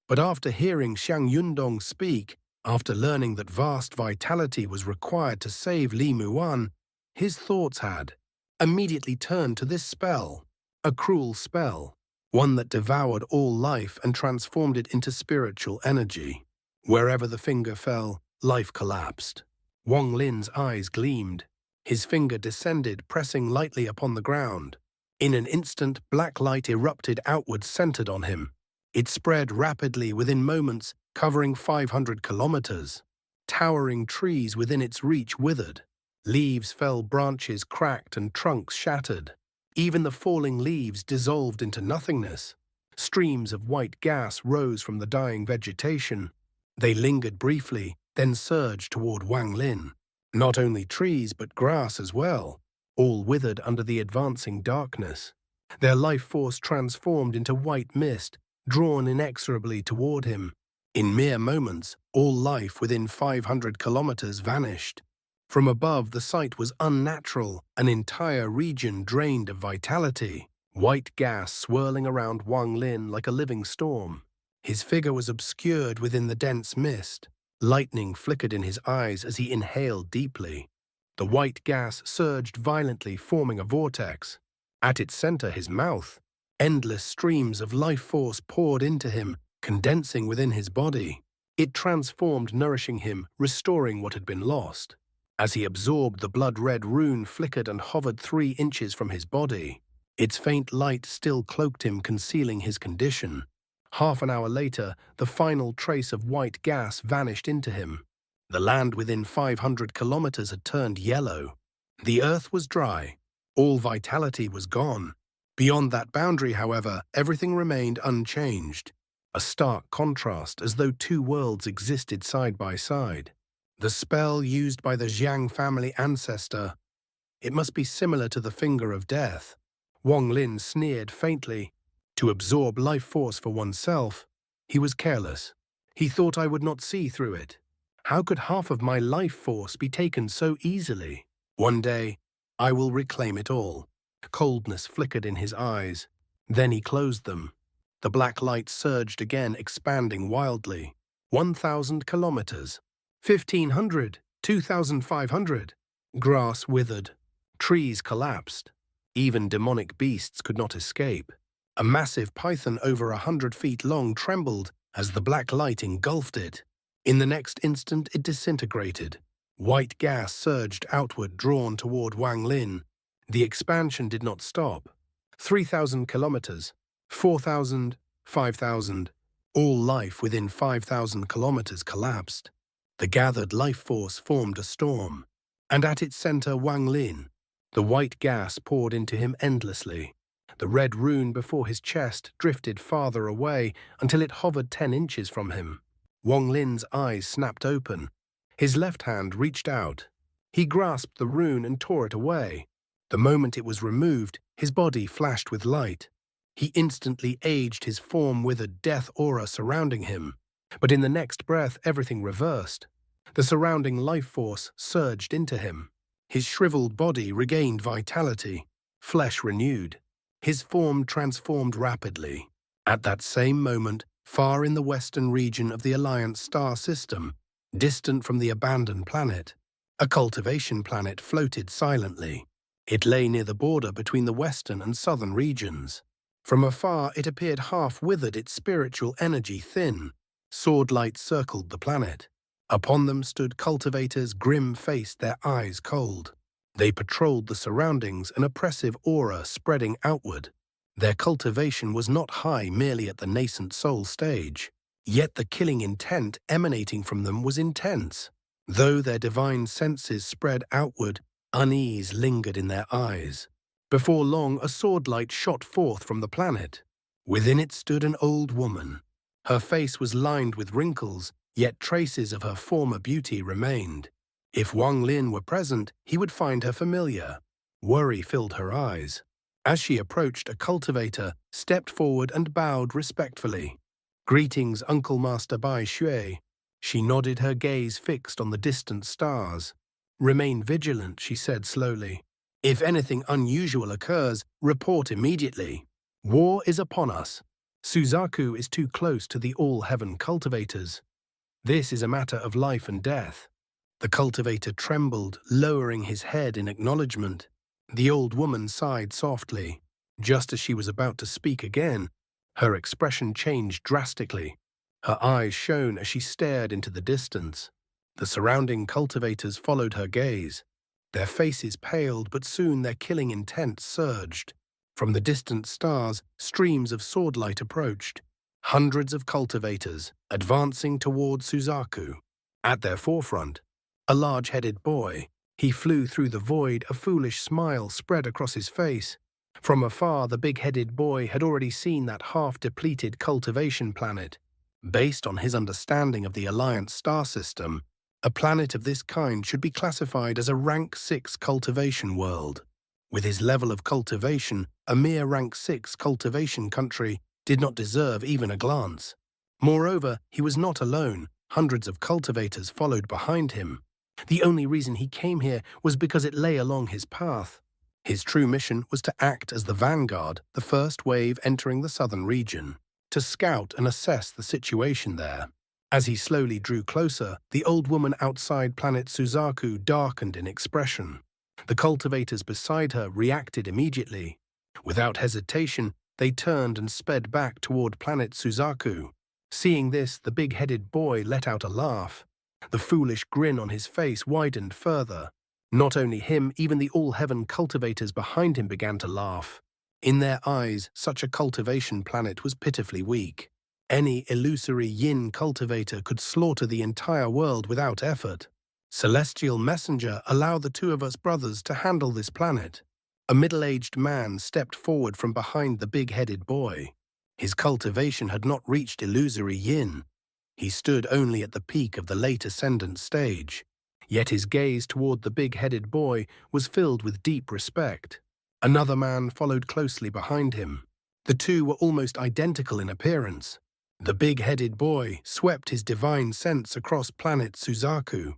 Speaker 1: But after hearing Xiang Yundong speak, after learning that vast vitality was required to save Li Muwan, his thoughts had immediately turned to this spell, a cruel spell. One that devoured all life and transformed it into spiritual energy. Wherever the finger fell, life collapsed. Wang Lin's eyes gleamed. His finger descended, pressing lightly upon the ground. In an instant, black light erupted outward, centered on him. It spread rapidly within moments, covering 500 kilometers. Towering trees within its reach withered. Leaves fell, branches cracked, and trunks shattered. Even the falling leaves dissolved into nothingness. Streams of white gas rose from the dying vegetation. They lingered briefly, then surged toward Wang Lin. Not only trees, but grass as well, all withered under the advancing darkness. Their life force transformed into white mist, drawn inexorably toward him. In mere moments, all life within 500 kilometers vanished. From above, the sight was unnatural, an entire region drained of vitality. White gas swirling around Wang Lin like a living storm. His figure was obscured within the dense mist. Lightning flickered in his eyes as he inhaled deeply. The white gas surged violently, forming a vortex. At its center, his mouth. Endless streams of life force poured into him, condensing within his body. It transformed, nourishing him, restoring what had been lost. As he absorbed, the blood-red rune flickered and hovered 3 inches from his body. Its faint light still cloaked him, concealing his condition. Half an hour later, the final trace of white gas vanished into him. The land within 500 kilometers had turned yellow. The earth was dry. All vitality was gone. Beyond that boundary, however, everything remained unchanged. A stark contrast, as though 2 worlds existed side by side. The spell used by the Zhang family ancestor. It must be similar to the Finger of Death. Wang Lin sneered faintly. To absorb life force for oneself, he was careless. He thought I would not see through it. How could half of my life force be taken so easily? One day, I will reclaim it all. Coldness flickered in his eyes. Then he closed them. The black light surged again, expanding wildly. 1,000 kilometers. 1,500, 2,500. Grass withered. Trees collapsed. Even demonic beasts could not escape. A massive python over 100 feet long trembled as the black light engulfed it. In the next instant, it disintegrated. White gas surged outward, drawn toward Wang Lin. The expansion did not stop. 3,000 kilometers, 4,000, 5,000. All life within 5,000 kilometers collapsed. The gathered life force formed a storm, and at its center Wang Lin. The white gas poured into him endlessly. The red rune before his chest drifted farther away until it hovered 10 inches from him. Wang Lin's eyes snapped open. His left hand reached out. He grasped the rune and tore it away. The moment it was removed, his body flashed with light. He instantly aged, his form withered, death aura surrounding him. But in the next breath, everything reversed. The surrounding life force surged into him. His shriveled body regained vitality, flesh renewed. His form transformed rapidly. At that same moment, far in the western region of the Alliance star system, distant from the abandoned planet, a cultivation planet floated silently. It lay near the border between the western and southern regions. From afar, it appeared half-withered, its spiritual energy thin. Sword light circled the planet. Upon them stood cultivators, grim-faced, their eyes cold. They patrolled the surroundings, an oppressive aura spreading outward. Their cultivation was not high merely at the nascent soul stage. Yet the killing intent emanating from them was intense. Though their divine senses spread outward, unease lingered in their eyes. Before long, a sword light shot forth from the planet. Within it stood an old woman. Her face was lined with wrinkles, yet traces of her former beauty remained. If Wang Lin were present, he would find her familiar. Worry filled her eyes. As she approached, a cultivator stepped forward and bowed respectfully. "Greetings, Uncle Master Bai Xue." She nodded, her gaze fixed on the distant stars. "Remain vigilant," she said slowly. "If anything unusual occurs, report immediately. War is upon us. Suzaku is too close to the all-heaven cultivators. This is a matter of life and death." The cultivator trembled, lowering his head in acknowledgement. The old woman sighed softly. Just as she was about to speak again, her expression changed drastically. Her eyes shone as she stared into the distance. The surrounding cultivators followed her gaze. Their faces paled, but soon their killing intent surged. From the distant stars, streams of swordlight approached. Hundreds of cultivators, advancing toward Suzaku. At their forefront, a large-headed boy. He flew through the void, a foolish smile spread across his face. From afar, the big-headed boy had already seen that half-depleted cultivation planet. Based on his understanding of the Alliance star system, a planet of this kind should be classified as a rank 6 cultivation world. With his level of cultivation, a mere rank 6 cultivation country did not deserve even a glance. Moreover, he was not alone. Hundreds of cultivators followed behind him. The only reason he came here was because it lay along his path. His true mission was to act as the vanguard, the first wave entering the southern region, to scout and assess the situation there. As he slowly drew closer, the old woman outside planet Suzaku darkened in expression. The cultivators beside her reacted immediately. Without hesitation, they turned and sped back toward planet Suzaku. Seeing this, the big-headed boy let out a laugh. The foolish grin on his face widened further. Not only him, even the all-heaven cultivators behind him began to laugh. In their eyes, such a cultivation planet was pitifully weak. Any illusory yin cultivator could slaughter the entire world without effort. "Celestial messenger, allow the two of us brothers to handle this planet." A middle-aged man stepped forward from behind the big-headed boy. His cultivation had not reached illusory yin. He stood only at the peak of the late ascendant stage. Yet his gaze toward the big-headed boy was filled with deep respect. Another man followed closely behind him. The two were almost identical in appearance. The big-headed boy swept his divine sense across planet Suzaku.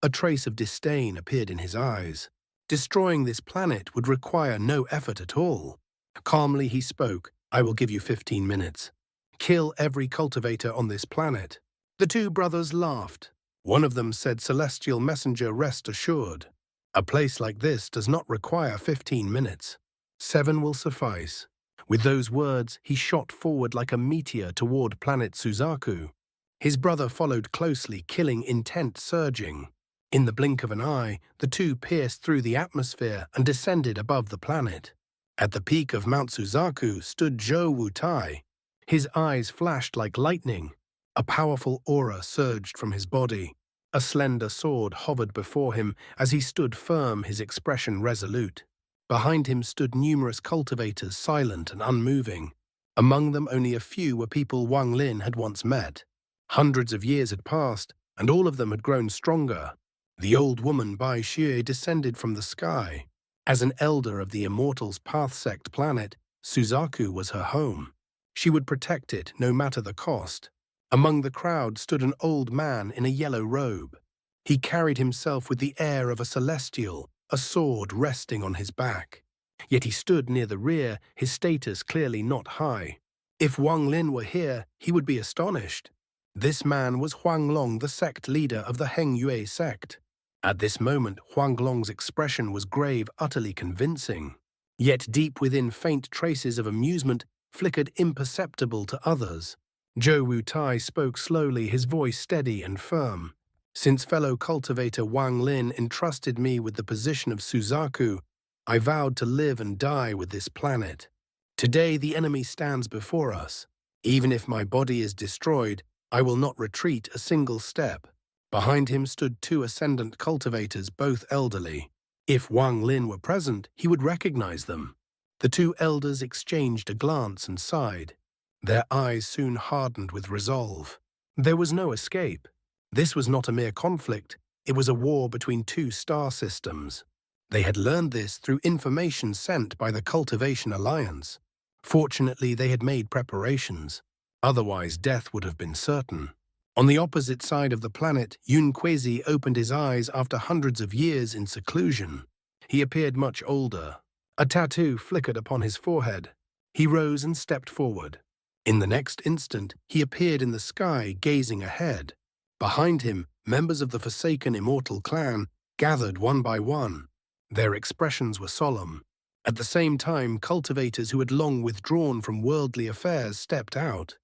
Speaker 1: A trace of disdain appeared in his eyes. Destroying this planet would require no effort at all. Calmly he spoke, "I will give you 15 minutes. Kill every cultivator on this planet." The two brothers laughed. One of them said, "Celestial messenger, rest assured. A place like this does not require 15 minutes. 7 will suffice." With those words, he shot forward like a meteor toward planet Suzaku. His brother followed closely, killing intent surging. In the blink of an eye, the two pierced through the atmosphere and descended above the planet. At the peak of Mount Suzaku stood Zhou Wutai. His eyes flashed like lightning. A powerful aura surged from his body. A slender sword hovered before him as he stood firm, his expression resolute. Behind him stood numerous cultivators, silent and unmoving. Among them only a few were people Wang Lin had once met. Hundreds of years had passed, and all of them had grown stronger. The old woman Bai Xue descended from the sky. As an elder of the Immortals' Path Sect planet, Suzaku was her home. She would protect it no matter the cost. Among the crowd stood an old man in a yellow robe. He carried himself with the air of a celestial, a sword resting on his back. Yet he stood near the rear, his status clearly not high. If Wang Lin were here, he would be astonished. This man was Huanglong, the sect leader of the Hengyue sect. At this moment, Huanglong's expression was grave, utterly convincing. Yet deep within, faint traces of amusement flickered imperceptible to others. Zhou Wutai spoke slowly, his voice steady and firm. Since fellow cultivator Wang Lin entrusted me with the position of Suzaku, I vowed to live and die with this planet. Today the enemy stands before us. Even if my body is destroyed, I will not retreat a single step. Behind him stood two ascendant cultivators, both elderly. If Wang Lin were present, he would recognize them. The two elders exchanged a glance and sighed. Their eyes soon hardened with resolve. There was no escape. This was not a mere conflict, it was a war between two star systems. They had learned this through information sent by the Cultivation Alliance. Fortunately, they had made preparations. Otherwise, death would have been certain. On the opposite side of the planet, Qixi opened his eyes after hundreds of years in seclusion. He appeared much older. A tattoo flickered upon his forehead. He rose and stepped forward. In the next instant, he appeared in the sky, gazing ahead. Behind him, members of the Forsaken Immortal clan gathered one by one. Their expressions were solemn. At the same time, cultivators who had long withdrawn from worldly affairs stepped out.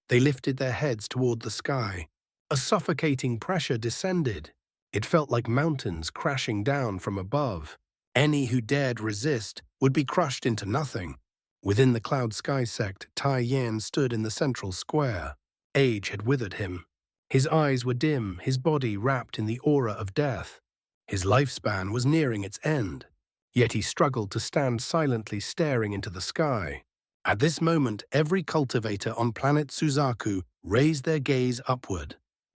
Speaker 1: They lifted their heads toward the sky. A suffocating pressure descended. It felt like mountains crashing down from above. Any who dared resist would be crushed into nothing. Within the Cloud Sky sect, Tai Yan stood in the central square. Age had withered him. His eyes were dim, his body wrapped in the aura of death. His lifespan was nearing its end. Yet he struggled to stand silently, staring into the sky. At this moment, every cultivator on planet Suzaku raised their gaze upward.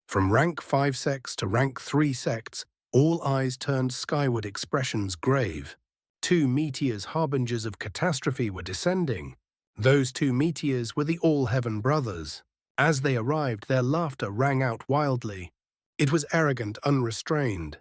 Speaker 1: From rank 5 sects to rank 3 sects, all eyes turned skyward, expressions grave. Two meteors, harbingers of catastrophe, were descending. Those two meteors were the All-Heaven Brothers. As they arrived, their laughter rang out wildly. It was arrogant, unrestrained.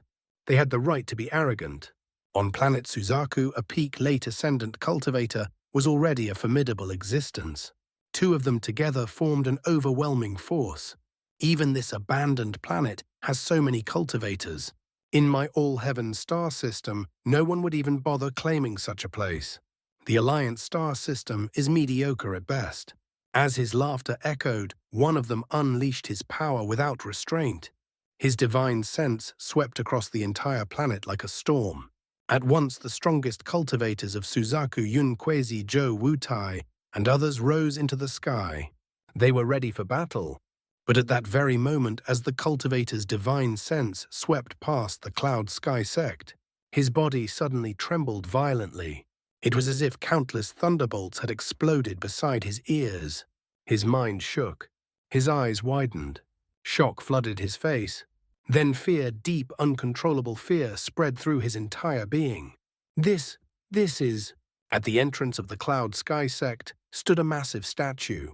Speaker 1: They had the right to be arrogant. On planet Suzaku, a peak late ascendant cultivator was already a formidable existence. Two of them together formed an overwhelming force. Even this abandoned planet has so many cultivators. In my all-heaven star system, no one would even bother claiming such a place. The Alliance star system is mediocre at best. As his laughter echoed, one of them unleashed his power without restraint. His divine sense swept across the entire planet like a storm. At once, the strongest cultivators of Suzaku, Qixi, Zhou Wutai, and others rose into the sky. They were ready for battle. But at that very moment, as the cultivator's divine sense swept past the Cloud Sky sect, his body suddenly trembled violently. It was as if countless thunderbolts had exploded beside his ears. His mind shook. His eyes widened. Shock flooded his face. Then fear, deep, uncontrollable fear, spread through his entire being. This is... At the entrance of the Cloud Sky sect stood a massive statue.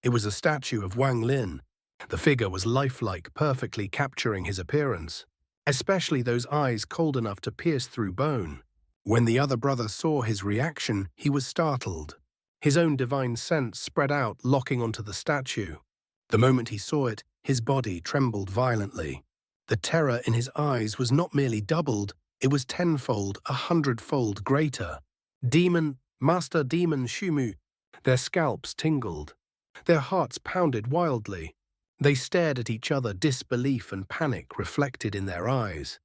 Speaker 1: It was a statue of Wang Lin. The figure was lifelike, perfectly capturing his appearance, especially those eyes cold enough to pierce through bone. When the other brother saw his reaction, he was startled. His own divine sense spread out, locking onto the statue. The moment he saw it, his body trembled violently. The terror in his eyes was not merely doubled, it was tenfold, 100-fold greater. Master Demon Shumu. Their scalps tingled. Their hearts pounded wildly. They stared at each other, disbelief and panic reflected in their eyes.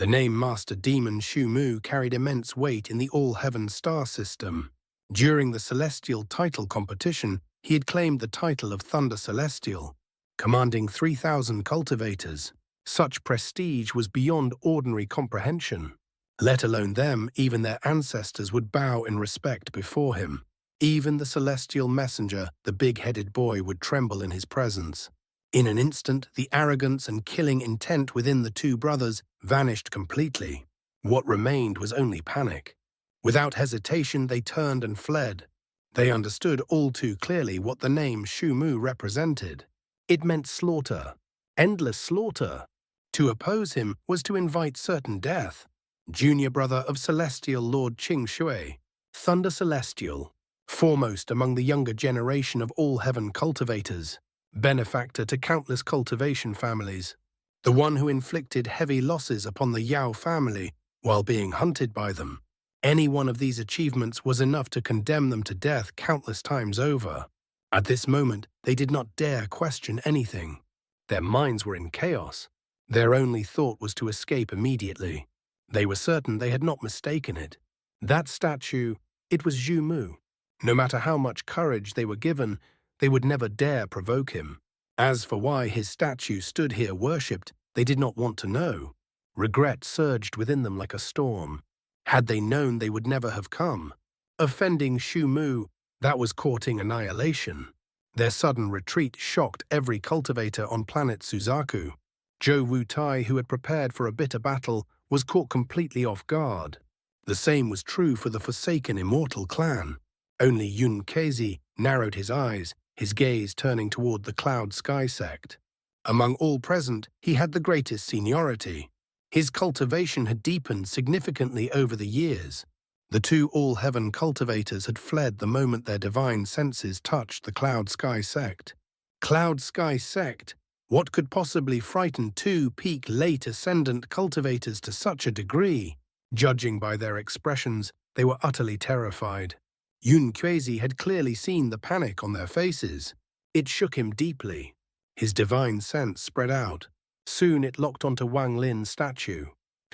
Speaker 1: The name Master Demon Shu Mu carried immense weight in the All-Heaven star system. During the Celestial title competition, he had claimed the title of Thunder Celestial, commanding 3,000 cultivators. Such prestige was beyond ordinary comprehension. Let alone them, even their ancestors would bow in respect before him. Even the celestial messenger, the big-headed boy, would tremble in his presence. In an instant, the arrogance and killing intent within the two brothers vanished completely. What remained was only panic. Without hesitation, they turned and fled. They understood all too clearly what the name Shu Mu represented. It meant slaughter, endless slaughter. To oppose him was to invite certain death. Junior brother of Celestial Lord Qing Shui, Thunder Celestial, foremost among the younger generation of all-heaven cultivators, benefactor to countless cultivation families, the one who inflicted heavy losses upon the Yao family while being hunted by them. Any one of these achievements was enough to condemn them to death countless times over. At this moment, they did not dare question anything. Their minds were in chaos. Their only thought was to escape immediately. They were certain they had not mistaken it. That statue, it was Zhu Mu. No matter how much courage they were given, they would never dare provoke him. As for why his statue stood here worshipped, they did not want to know. Regret surged within them like a storm. Had they known, they would never have come. Offending Shu Mu, that was courting annihilation. Their sudden retreat shocked every cultivator on planet Suzaku. Zhou Wutai, who had prepared for a bitter battle, was caught completely off guard. The same was true for the Forsaken Immortal clan. Only Yun Qixi narrowed his eyes, his gaze turning toward the Cloud Sky sect. Among all present, he had the greatest seniority. His cultivation had deepened significantly over the years. The two all-heaven cultivators had fled the moment their divine senses touched the Cloud Sky sect. Cloud Sky sect? What could possibly frighten two peak late ascendant cultivators to such a degree? Judging by their expressions, they were utterly terrified. Yun Qixi had clearly seen the panic on their faces. It shook him deeply. His divine sense spread out. Soon it locked onto Wang Lin's statue.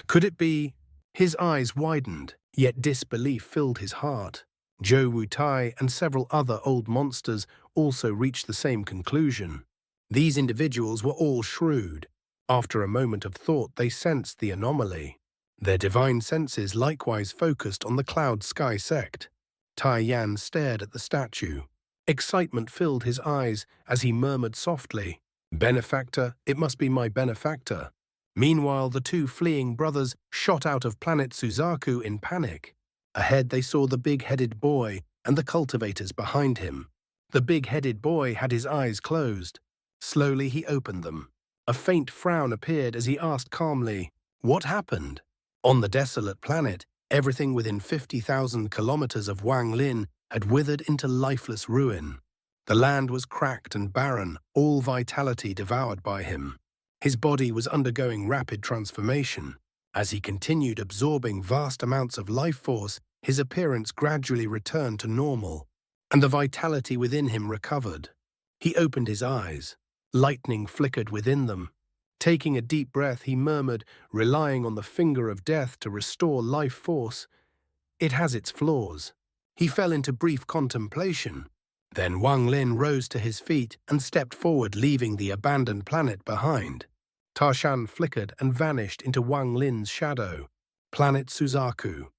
Speaker 1: Could it be? His eyes widened, yet disbelief filled his heart. Zhou Wutai and several other old monsters also reached the same conclusion. These individuals were all shrewd. After a moment of thought, they sensed the anomaly. Their divine senses likewise focused on the Cloud Sky sect. Tai Yan stared at the statue. Excitement filled his eyes as he murmured softly, "Benefactor, it must be my benefactor." Meanwhile, the two fleeing brothers shot out of planet Suzaku in panic. Ahead they saw the big-headed boy and the cultivators behind him. The big-headed boy had his eyes closed. Slowly he opened them. A faint frown appeared as he asked calmly, "What happened?" On the desolate planet, everything within 50,000 kilometers of Wang Lin had withered into lifeless ruin. The land was cracked and barren, all vitality devoured by him. His body was undergoing rapid transformation. As he continued absorbing vast amounts of life force, his appearance gradually returned to normal, and the vitality within him recovered. He opened his eyes. Lightning flickered within them. Taking a deep breath, he murmured, relying on the finger of death to restore life force. It has its flaws. He fell into brief contemplation. Then Wang Lin rose to his feet and stepped forward, leaving the abandoned planet behind. Tarshan flickered and vanished into Wang Lin's shadow. Planet Suzaku.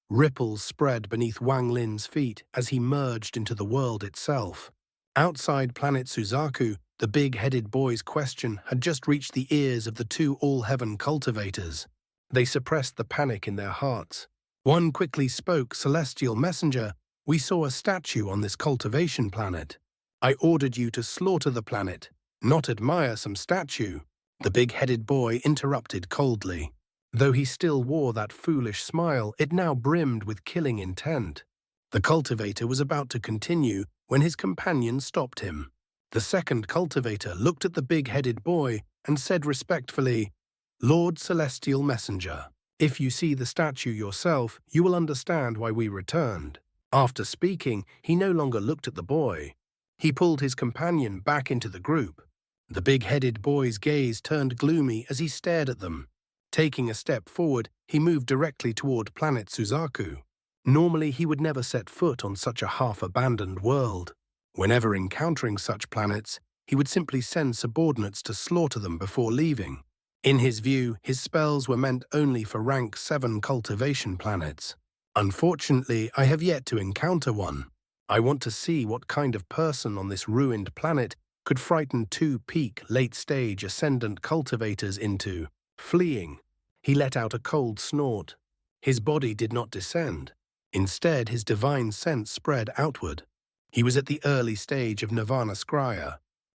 Speaker 1: Ripples spread beneath Wang Lin's feet as he merged into the world itself. Outside planet Suzaku, the big-headed boy's question had just reached the ears of the two all-heaven cultivators. They suppressed the panic in their hearts. One quickly spoke, "Celestial messenger, we saw a statue on this cultivation planet. I ordered you to slaughter the planet, not admire some statue." The big-headed boy interrupted coldly. Though he still wore that foolish smile, it now brimmed with killing intent. The cultivator was about to continue when his companion stopped him. The second cultivator looked at the big-headed boy and said respectfully, "Lord Celestial Messenger, if you see the statue yourself, you will understand why we returned." After speaking, he no longer looked at the boy. He pulled his companion back into the group. The big-headed boy's gaze turned gloomy as he stared at them. Taking a step forward, he moved directly toward planet Suzaku. Normally, he would never set foot on such a half-abandoned world. Whenever encountering such planets, he would simply send subordinates to slaughter them before leaving. In his view, his spells were meant only for rank 7 cultivation planets. Unfortunately, I have yet to encounter one. I want to see what kind of person on this ruined planet could frighten 2 peak late-stage ascendant cultivators into fleeing. He let out a cold snort. His body did not descend. Instead, his divine sense spread outward. He was at the early stage of Nirvana Scrya.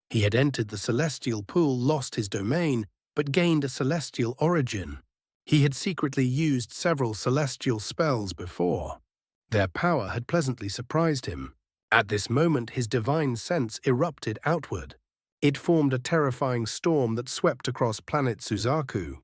Speaker 1: He had entered the celestial pool, lost his domain, but gained a celestial origin. He had secretly used several celestial spells before. Their power had pleasantly surprised him. At this moment, his divine sense erupted outward. It formed a terrifying storm that swept across planet Suzaku.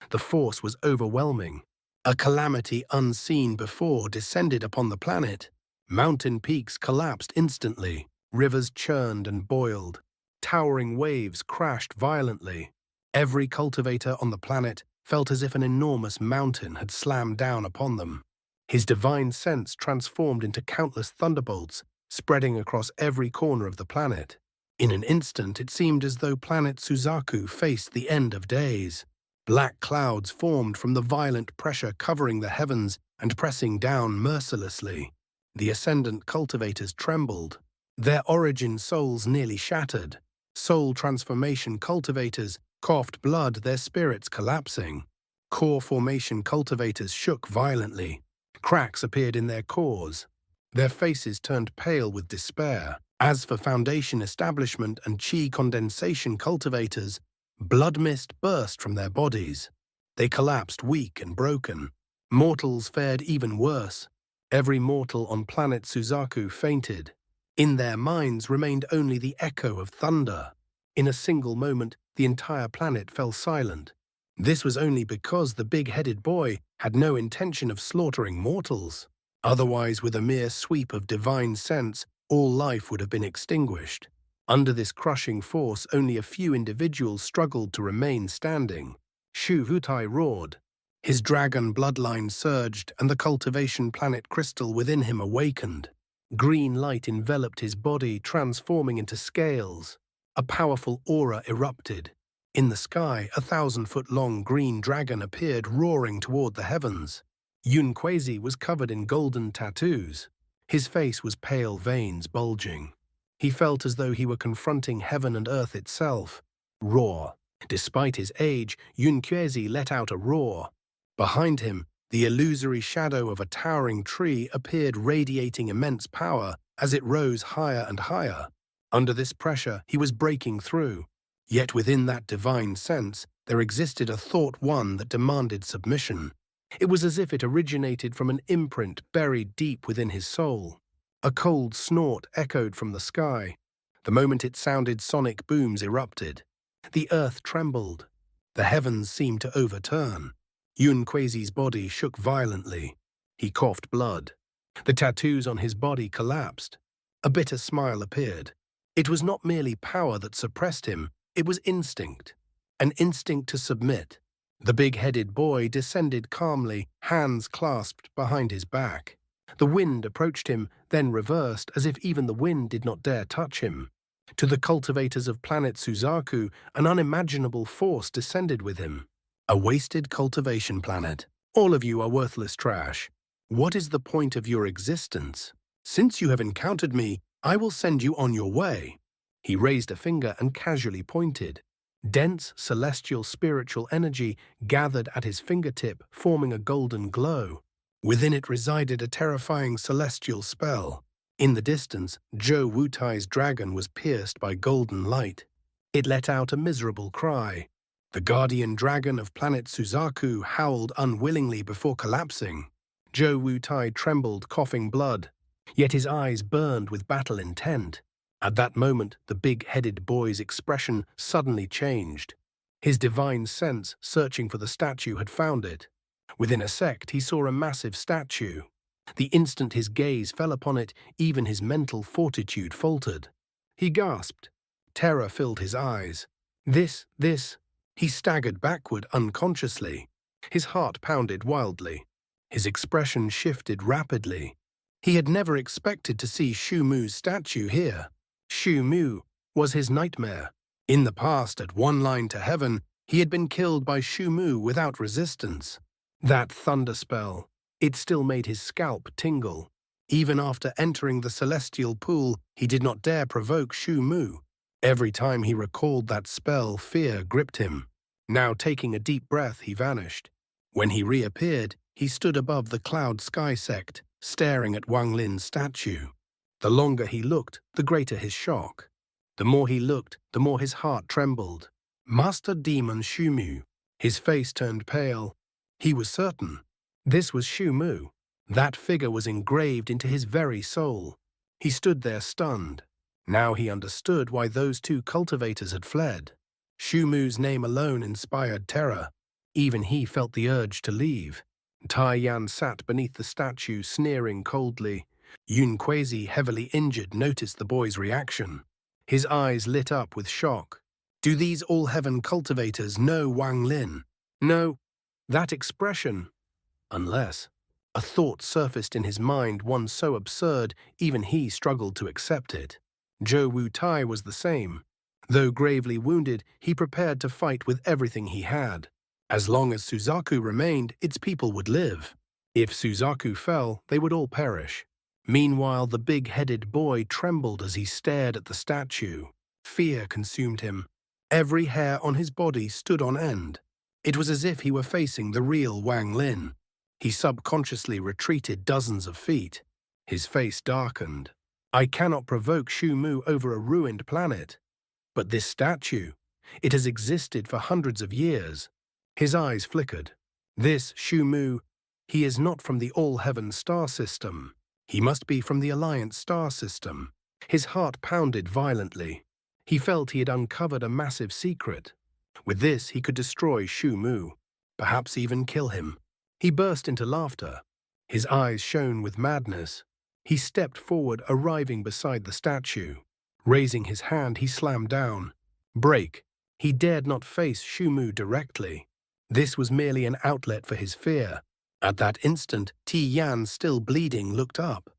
Speaker 1: The force was overwhelming. A calamity unseen before descended upon the planet. Mountain peaks collapsed instantly. Rivers churned and boiled. Towering waves crashed violently. Every cultivator on the planet felt as if an enormous mountain had slammed down upon them. His divine sense transformed into countless thunderbolts, spreading across every corner of the planet. In an instant, it seemed as though planet Suzaku faced the end of days. Black clouds formed from the violent pressure covering the heavens and pressing down mercilessly. The ascendant cultivators trembled. Their origin souls nearly shattered. Soul transformation cultivators coughed blood, their spirits collapsing. Core formation cultivators shook violently. Cracks appeared in their cores. Their faces turned pale with despair. As for foundation establishment and chi condensation cultivators, blood mist burst from their bodies. They collapsed weak and broken. Mortals fared even worse. Every mortal on planet Suzaku fainted. In their minds remained only the echo of thunder. In a single moment, the entire planet fell silent. This was only because the big-headed boy had no intention of slaughtering mortals. Otherwise, with a mere sweep of divine sense, all life would have been extinguished. Under this crushing force, only a few individuals struggled to remain standing. Shu Hutai roared. His dragon bloodline surged, and the cultivation planet crystal within him awakened. Green light enveloped his body, transforming into scales. A powerful aura erupted. In the sky, a 1,000-foot-long green dragon appeared, roaring toward the heavens. Qixi was covered in golden tattoos. His face was pale veins bulging. He felt as though he were confronting heaven and earth itself. Roar. Despite his age, Qixi let out a roar. Behind him, the illusory shadow of a towering tree appeared, radiating immense power as it rose higher and higher. Under this pressure, he was breaking through. Yet within that divine sense, there existed a thought one that demanded submission. It was as if it originated from an imprint buried deep within his soul. A cold snort echoed from the sky. The moment it sounded, sonic booms erupted. The earth trembled. The heavens seemed to overturn. Xi's body shook violently. He coughed blood. The tattoos on his body collapsed. A bitter smile appeared. It was not merely power that suppressed him, it was instinct. An instinct to submit. The big-headed boy descended calmly, hands clasped behind his back. The wind approached him, then reversed, as if even the wind did not dare touch him. To the cultivators of planet Suzaku, an unimaginable force descended with him. A wasted cultivation planet. All of you are worthless trash. What is the point of your existence? Since you have encountered me, I will send you on your way. He raised a finger and casually pointed. Dense, celestial, spiritual energy gathered at his fingertip, forming a golden glow. Within it resided a terrifying celestial spell. In the distance, Zhou Wutai's dragon was pierced by golden light. It let out a miserable cry. The guardian dragon of planet Suzaku howled unwillingly before collapsing. Zhou Wutai trembled, coughing blood, yet his eyes burned with battle intent. At that moment, the big-headed boy's expression suddenly changed. His divine sense, searching for the statue, had found it. Within a sect, he saw a massive statue. The instant his gaze fell upon it, even his mental fortitude faltered. He gasped. Terror filled his eyes. This. He staggered backward unconsciously. His heart pounded wildly. His expression shifted rapidly. He had never expected to see Shu Mu's statue here. Shu Mu was his nightmare. In the past, at one line to heaven, he had been killed by Shu Mu without resistance. That thunder spell, it still made his scalp tingle. Even after entering the celestial pool, he did not dare provoke Shu Mu. Every time he recalled that spell, fear gripped him. Now taking a deep breath, he vanished. When he reappeared, he stood above the cloud sky sect, staring at Wang Lin's statue. The longer he looked, the greater his shock. The more he looked, the more his heart trembled. Master Demon Shu Mu. His face turned pale. He was certain. This was Shu Mu. That figure was engraved into his very soul. He stood there stunned. Now he understood why those two cultivators had fled. Shu Mu's name alone inspired terror. Even he felt the urge to leave. Tai Yan sat beneath the statue, sneering coldly. Yun Qixi, heavily injured, noticed the boy's reaction. His eyes lit up with shock. Do these all-heaven cultivators know Wang Lin? No, that expression. Unless. A thought surfaced in his mind, one so absurd, even he struggled to accept it. Zhou Wu Tai was the same. Though gravely wounded, he prepared to fight with everything he had. As long as Suzaku remained, its people would live. If Suzaku fell, they would all perish. Meanwhile, the big-headed boy trembled as he stared at the statue. Fear consumed him. Every hair on his body stood on end. It was as if he were facing the real Wang Lin. He subconsciously retreated dozens of feet. His face darkened. I cannot provoke Shu Mu over a ruined planet. But this statue, it has existed for hundreds of years. His eyes flickered. This Shu Mu, he is not from the All-Heaven star system. He must be from the Alliance star system. His heart pounded violently. He felt he had uncovered a massive secret. With this, he could destroy Shu Mu, perhaps even kill him. He burst into laughter. His eyes shone with madness. He stepped forward, arriving beside the statue. Raising his hand, he slammed down. Break. He dared not face Shu Mu directly. This was merely an outlet for his fear. At that instant, Ti Yan, still bleeding, looked up.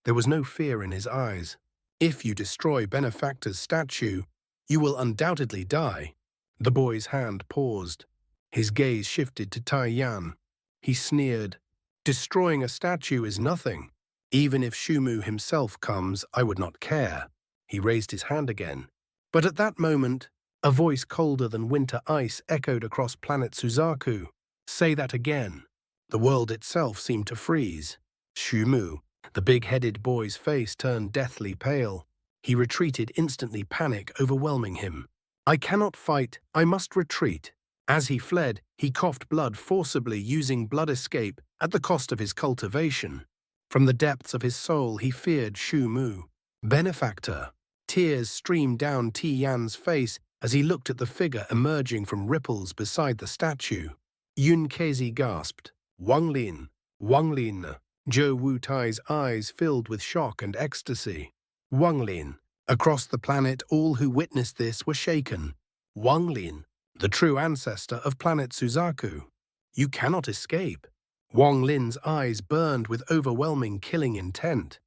Speaker 1: There was no fear in his eyes. If you destroy Benefactor's statue, you will undoubtedly die. The boy's hand paused. His gaze shifted to Tai Yan. He sneered. Destroying a statue is nothing. Even if Shu Mu himself comes, I would not care. He raised his hand again. But at that moment, a voice colder than winter ice echoed across planet Suzaku. Say that again. The world itself seemed to freeze. Shu Mu, the big-headed boy's face turned deathly pale. He retreated instantly, panic overwhelming him. I cannot fight, I must retreat. As he fled, he coughed blood forcibly, using blood escape at the cost of his cultivation. From the depths of his soul, he feared Shu Mu. Benefactor. Tears streamed down Ti Yan's face as he looked at the figure emerging from ripples beside the statue. Yun Qixi gasped. Wang Lin. Wang Lin. Zhou Wu Tai's eyes filled with shock and ecstasy. Wang Lin. Across the planet, all who witnessed this were shaken. Wang Lin, the true ancestor of planet Suzaku. You cannot escape. Wang Lin's eyes burned with overwhelming killing intent.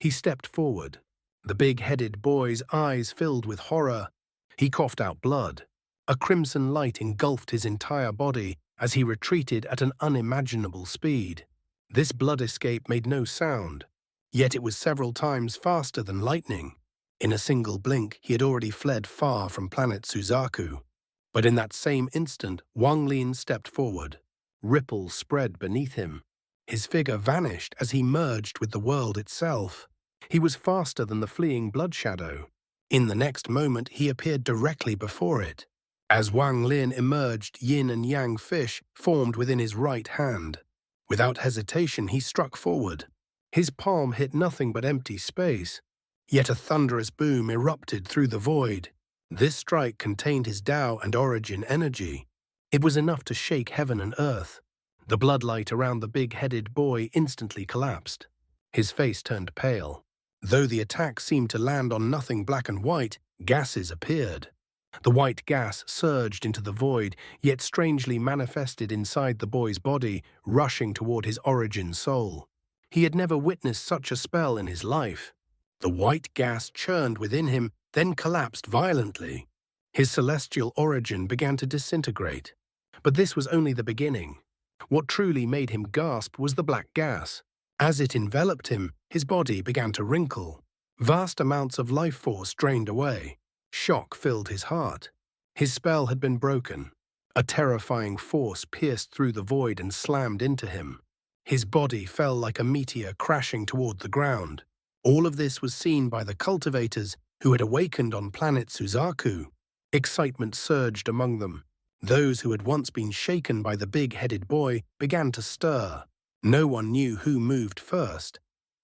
Speaker 1: He stepped forward. The big-headed boy's eyes filled with horror. He coughed out blood. A crimson light engulfed his entire body as he retreated at an unimaginable speed. This blood escape made no sound, yet it was several times faster than lightning. In a single blink, he had already fled far from planet Suzaku. But in that same instant, Wang Lin stepped forward. Ripples spread beneath him. His figure vanished as he merged with the world itself. He was faster than the fleeing blood shadow. In the next moment, he appeared directly before it. As Wang Lin emerged, yin and yang fish formed within his right hand. Without hesitation, he struck forward. His palm hit nothing but empty space. Yet a thunderous boom erupted through the void. This strike contained his Tao and origin energy. It was enough to shake heaven and earth. The bloodlight around the big-headed boy instantly collapsed. His face turned pale. Though the attack seemed to land on nothing black and white, gases appeared. The white gas surged into the void, yet strangely manifested inside the boy's body, rushing toward his origin soul. He had never witnessed such a spell in his life. The white gas churned within him, then collapsed violently. His celestial origin began to disintegrate. But this was only the beginning. What truly made him gasp was the black gas. As it enveloped him, his body began to wrinkle. Vast amounts of life force drained away. Shock filled his heart. His spell had been broken. A terrifying force pierced through the void and slammed into him. His body fell like a meteor crashing toward the ground. All of this was seen by the cultivators who had awakened on planet Suzaku. Excitement surged among them. Those who had once been shaken by the big-headed boy began to stir. No one knew who moved first.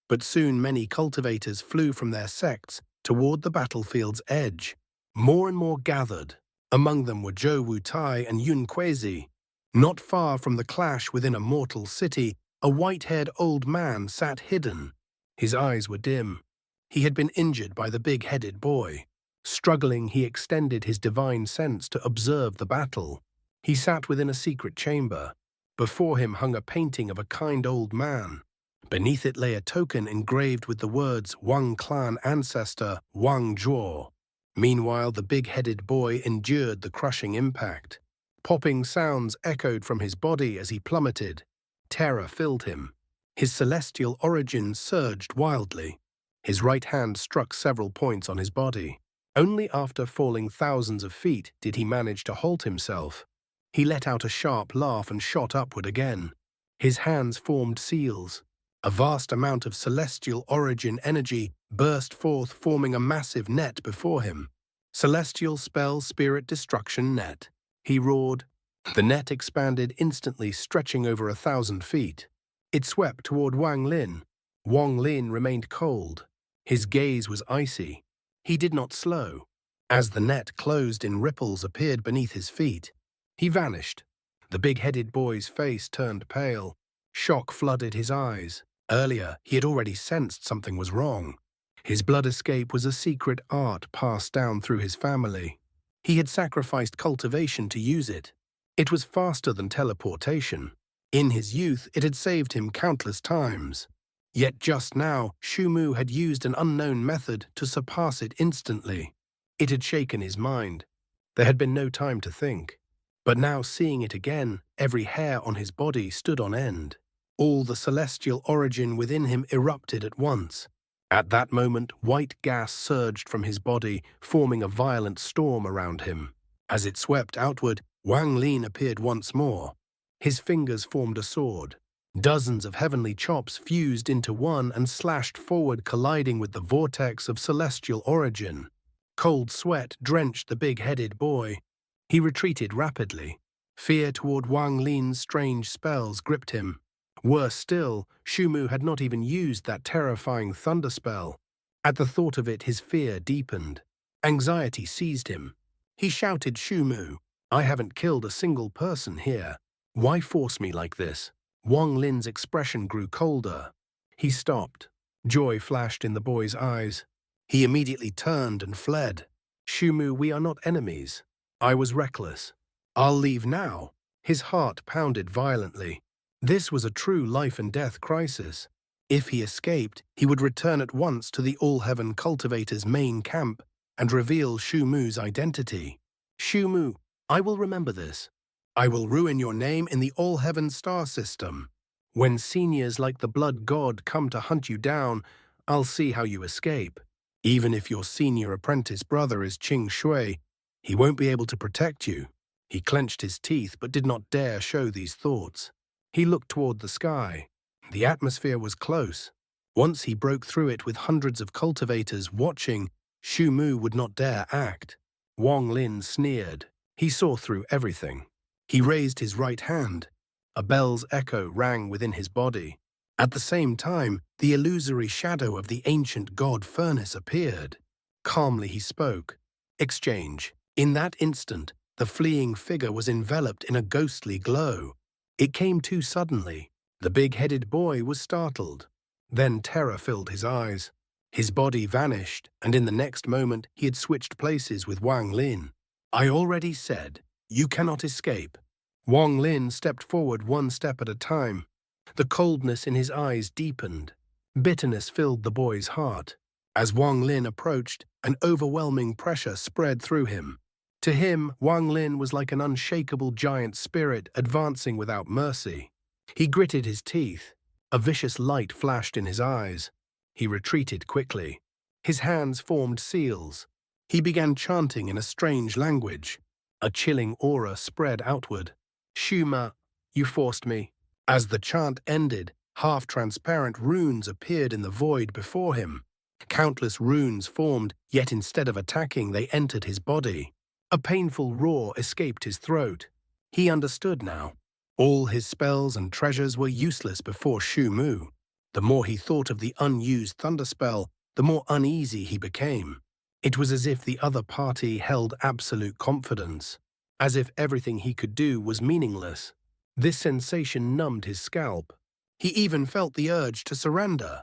Speaker 1: But soon many cultivators flew from their sects toward the battlefield's edge. More and more gathered. Among them were Zhou Wutai and Yun Quezi. Not far from the clash within a mortal city, a white-haired old man sat hidden. His eyes were dim. He had been injured by the big-headed boy. Struggling, he extended his divine sense to observe the battle. He sat within a secret chamber. Before him hung a painting of a kind old man. Beneath it lay a token engraved with the words Wang clan ancestor Wang Zhuo. Meanwhile, the big-headed boy endured the crushing impact. Popping sounds echoed from his body as he plummeted. Terror filled him. His celestial origin surged wildly. His right hand struck several points on his body. Only after falling thousands of feet did he manage to halt himself. He let out a sharp laugh and shot upward again. His hands formed seals. A vast amount of celestial origin energy burst forth, forming a massive net before him. Celestial spell spirit destruction net. He roared. The net expanded instantly, stretching over 1,000 feet. It swept toward Wang Lin. Wang Lin remained cold. His gaze was icy. He did not slow. As the net closed in ripples appeared beneath his feet, he vanished. The big-headed boy's face turned pale. Shock flooded his eyes. Earlier, he had already sensed something was wrong. His blood escape was a secret art passed down through his family. He had sacrificed cultivation to use it. It was faster than teleportation. In his youth, it had saved him countless times. Yet just now, Shumu had used an unknown method to surpass it instantly. It had shaken his mind. There had been no time to think. But now, seeing it again, every hair on his body stood on end. All the celestial origin within him erupted at once. At that moment, white gas surged from his body, forming a violent storm around him. As it swept outward, Wang Lin appeared once more. His fingers formed a sword. Dozens of heavenly chops fused into one and slashed forward, colliding with the vortex of celestial origin. Cold sweat drenched the big-headed boy. He retreated rapidly. Fear toward Wang Lin's strange spells gripped him. Worse still, Shumu had not even used that terrifying thunder spell. At the thought of it, his fear deepened. Anxiety seized him. He shouted, "Shumu, I haven't killed a single person here. Why force me like this?" Wang Lin's expression grew colder. He stopped. Joy flashed in the boy's eyes. He immediately turned and fled. "Shumu, we are not enemies. I was reckless. I'll leave now." His heart pounded violently. This was a true life-and-death crisis. If he escaped, he would return at once to the All-Heaven Cultivators' main camp and reveal Shumu's identity. "Shumu, I will remember this. I will ruin your name in the All-Heaven star system. When seniors like the Blood God come to hunt you down, I'll see how you escape. Even if your senior apprentice brother is Qing Shui, he won't be able to protect you." He clenched his teeth but did not dare show these thoughts. He looked toward the sky. The atmosphere was close. Once he broke through it with hundreds of cultivators watching, Shumu would not dare act. Wang Lin sneered. He saw through everything. He raised his right hand. A bell's echo rang within his body. At the same time, the illusory shadow of the ancient god furnace appeared. Calmly he spoke. "Exchange." In that instant, the fleeing figure was enveloped in a ghostly glow. It came too suddenly. The big-headed boy was startled. Then terror filled his eyes. His body vanished, and in the next moment he had switched places with Wang Lin. I already said, you cannot escape. Wang Lin stepped forward one step at a time. The coldness in his eyes deepened. Bitterness filled the boy's heart. As Wang Lin approached, an overwhelming pressure spread through him. To him, Wang Lin was like an unshakable giant spirit advancing without mercy. He gritted his teeth. A vicious light flashed in his eyes. He retreated quickly. His hands formed seals. He began chanting in a strange language. A chilling aura spread outward. Shuma, you forced me. As the chant ended, half-transparent runes appeared in the void before him. Countless runes formed, yet instead of attacking, they entered his body. A painful roar escaped his throat. He understood now. All his spells and treasures were useless before Shumu. The more he thought of the unused thunder spell, the more uneasy he became. It was as if the other party held absolute confidence, as if everything he could do was meaningless. This sensation numbed his scalp. He even felt the urge to surrender,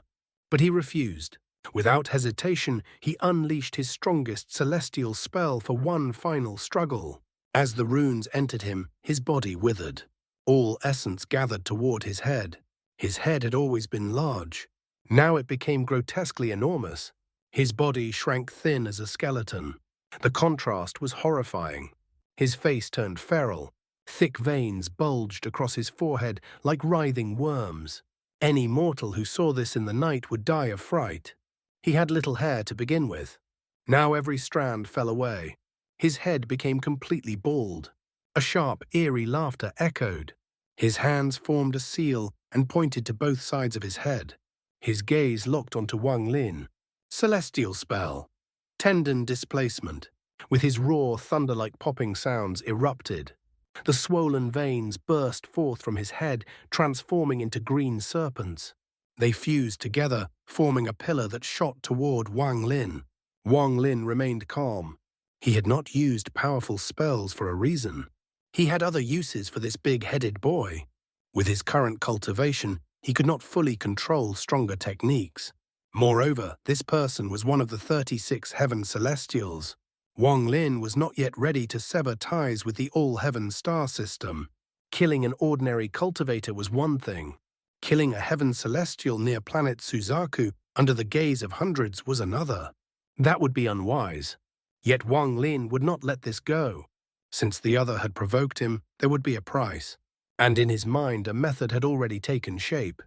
Speaker 1: but he refused. Without hesitation, he unleashed his strongest celestial spell for one final struggle. As the runes entered him, his body withered. All essence gathered toward his head. His head had always been large. Now it became grotesquely enormous. His body shrank thin as a skeleton. The contrast was horrifying. His face turned feral. Thick veins bulged across his forehead like writhing worms. Any mortal who saw this in the night would die of fright. He had little hair to begin with. Now every strand fell away. His head became completely bald. A sharp, eerie laughter echoed. His hands formed a seal and pointed to both sides of his head. His gaze locked onto Wang Lin. Celestial spell. Tendon displacement. With his raw, thunder-like popping sounds erupted. The swollen veins burst forth from his head, transforming into green serpents. They fused together, forming a pillar that shot toward Wang Lin. Wang Lin remained calm. He had not used powerful spells for a reason. He had other uses for this big-headed boy. With his current cultivation, he could not fully control stronger techniques. Moreover, this person was one of the 36 heaven celestials. Wang Lin was not yet ready to sever ties with the all-heaven star system. Killing an ordinary cultivator was one thing. Killing a heaven celestial near planet Suzaku under the gaze of hundreds was another. That would be unwise. Yet Wang Lin would not let this go. Since the other had provoked him, there would be a price. And in his mind, a method had already taken shape.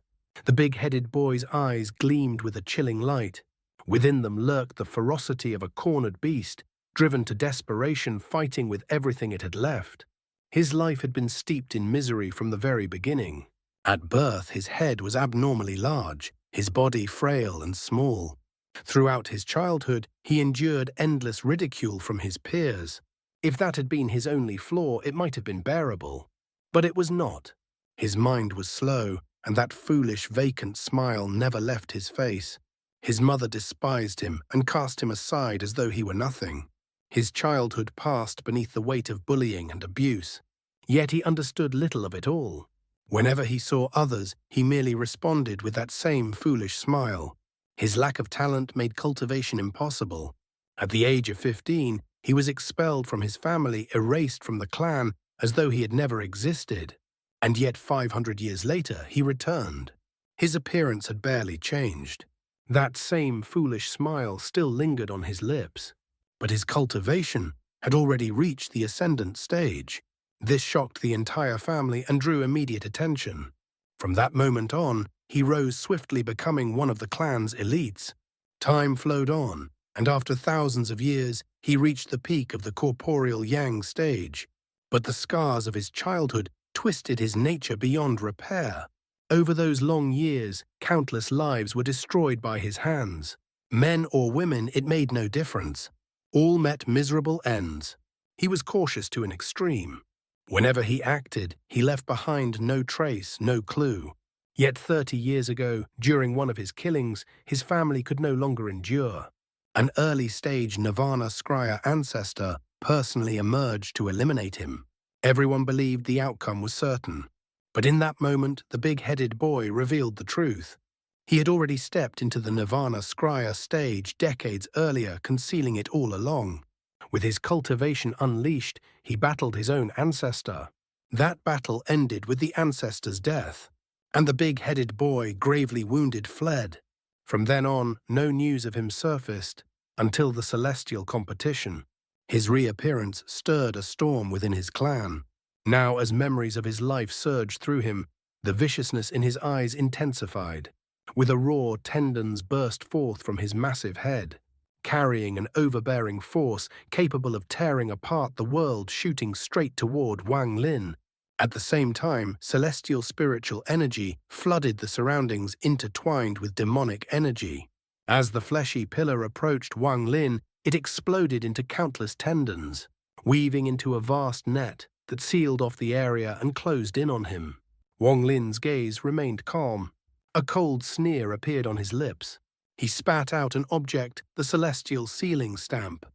Speaker 1: The big-headed boy's eyes gleamed with a chilling light. Within them lurked the ferocity of a cornered beast, driven to desperation, fighting with everything it had left. His life had been steeped in misery from the very beginning. At birth, his head was abnormally large, his body frail and small. Throughout his childhood, he endured endless ridicule from his peers. If that had been his only flaw, it might have been bearable. But it was not. His mind was slow, and that foolish, vacant smile never left his face. His mother despised him and cast him aside as though he were nothing. His childhood passed beneath the weight of bullying and abuse. Yet he understood little of it all. Whenever he saw others, he merely responded with that same foolish smile. His lack of talent made cultivation impossible. At the age of 15, he was expelled from his family, erased from the clan, as though he had never existed. And yet 500 years later, he returned. His appearance had barely changed. That same foolish smile still lingered on his lips. But his cultivation had already reached the ascendant stage. This shocked the entire family and drew immediate attention. From that moment on, he rose swiftly, becoming one of the clan's elites. Time flowed on, and after thousands of years, he reached the peak of the corporeal yang stage. But the scars of his childhood twisted his nature beyond repair. Over those long years, countless lives were destroyed by his hands. Men or women, it made no difference. All met miserable ends. He was cautious to an extreme. Whenever he acted, he left behind no trace, no clue. Yet 30 years ago, during one of his killings, his family could no longer endure. An early-stage Nirvana Scryer ancestor personally emerged to eliminate him. Everyone believed the outcome was certain. But in that moment, the big-headed boy revealed the truth. He had already stepped into the Nirvana Scryer stage decades earlier, concealing it all along. With his cultivation unleashed, he battled his own ancestor. That battle ended with the ancestor's death, and the big-headed boy, gravely wounded, fled. From then on, no news of him surfaced until the celestial competition. His reappearance stirred a storm within his clan. Now, as memories of his life surged through him, the viciousness in his eyes intensified. With a roar, tendons burst forth from his massive head, carrying an overbearing force capable of tearing apart the world, shooting straight toward Wang Lin. At the same time, celestial spiritual energy flooded the surroundings, intertwined with demonic energy. As the fleshy pillar approached Wang Lin, it exploded into countless tendons, weaving into a vast net that sealed off the area and closed in on him. Wang Lin's gaze remained calm. A cold sneer appeared on his lips. He spat out an object, the celestial sealing stamp.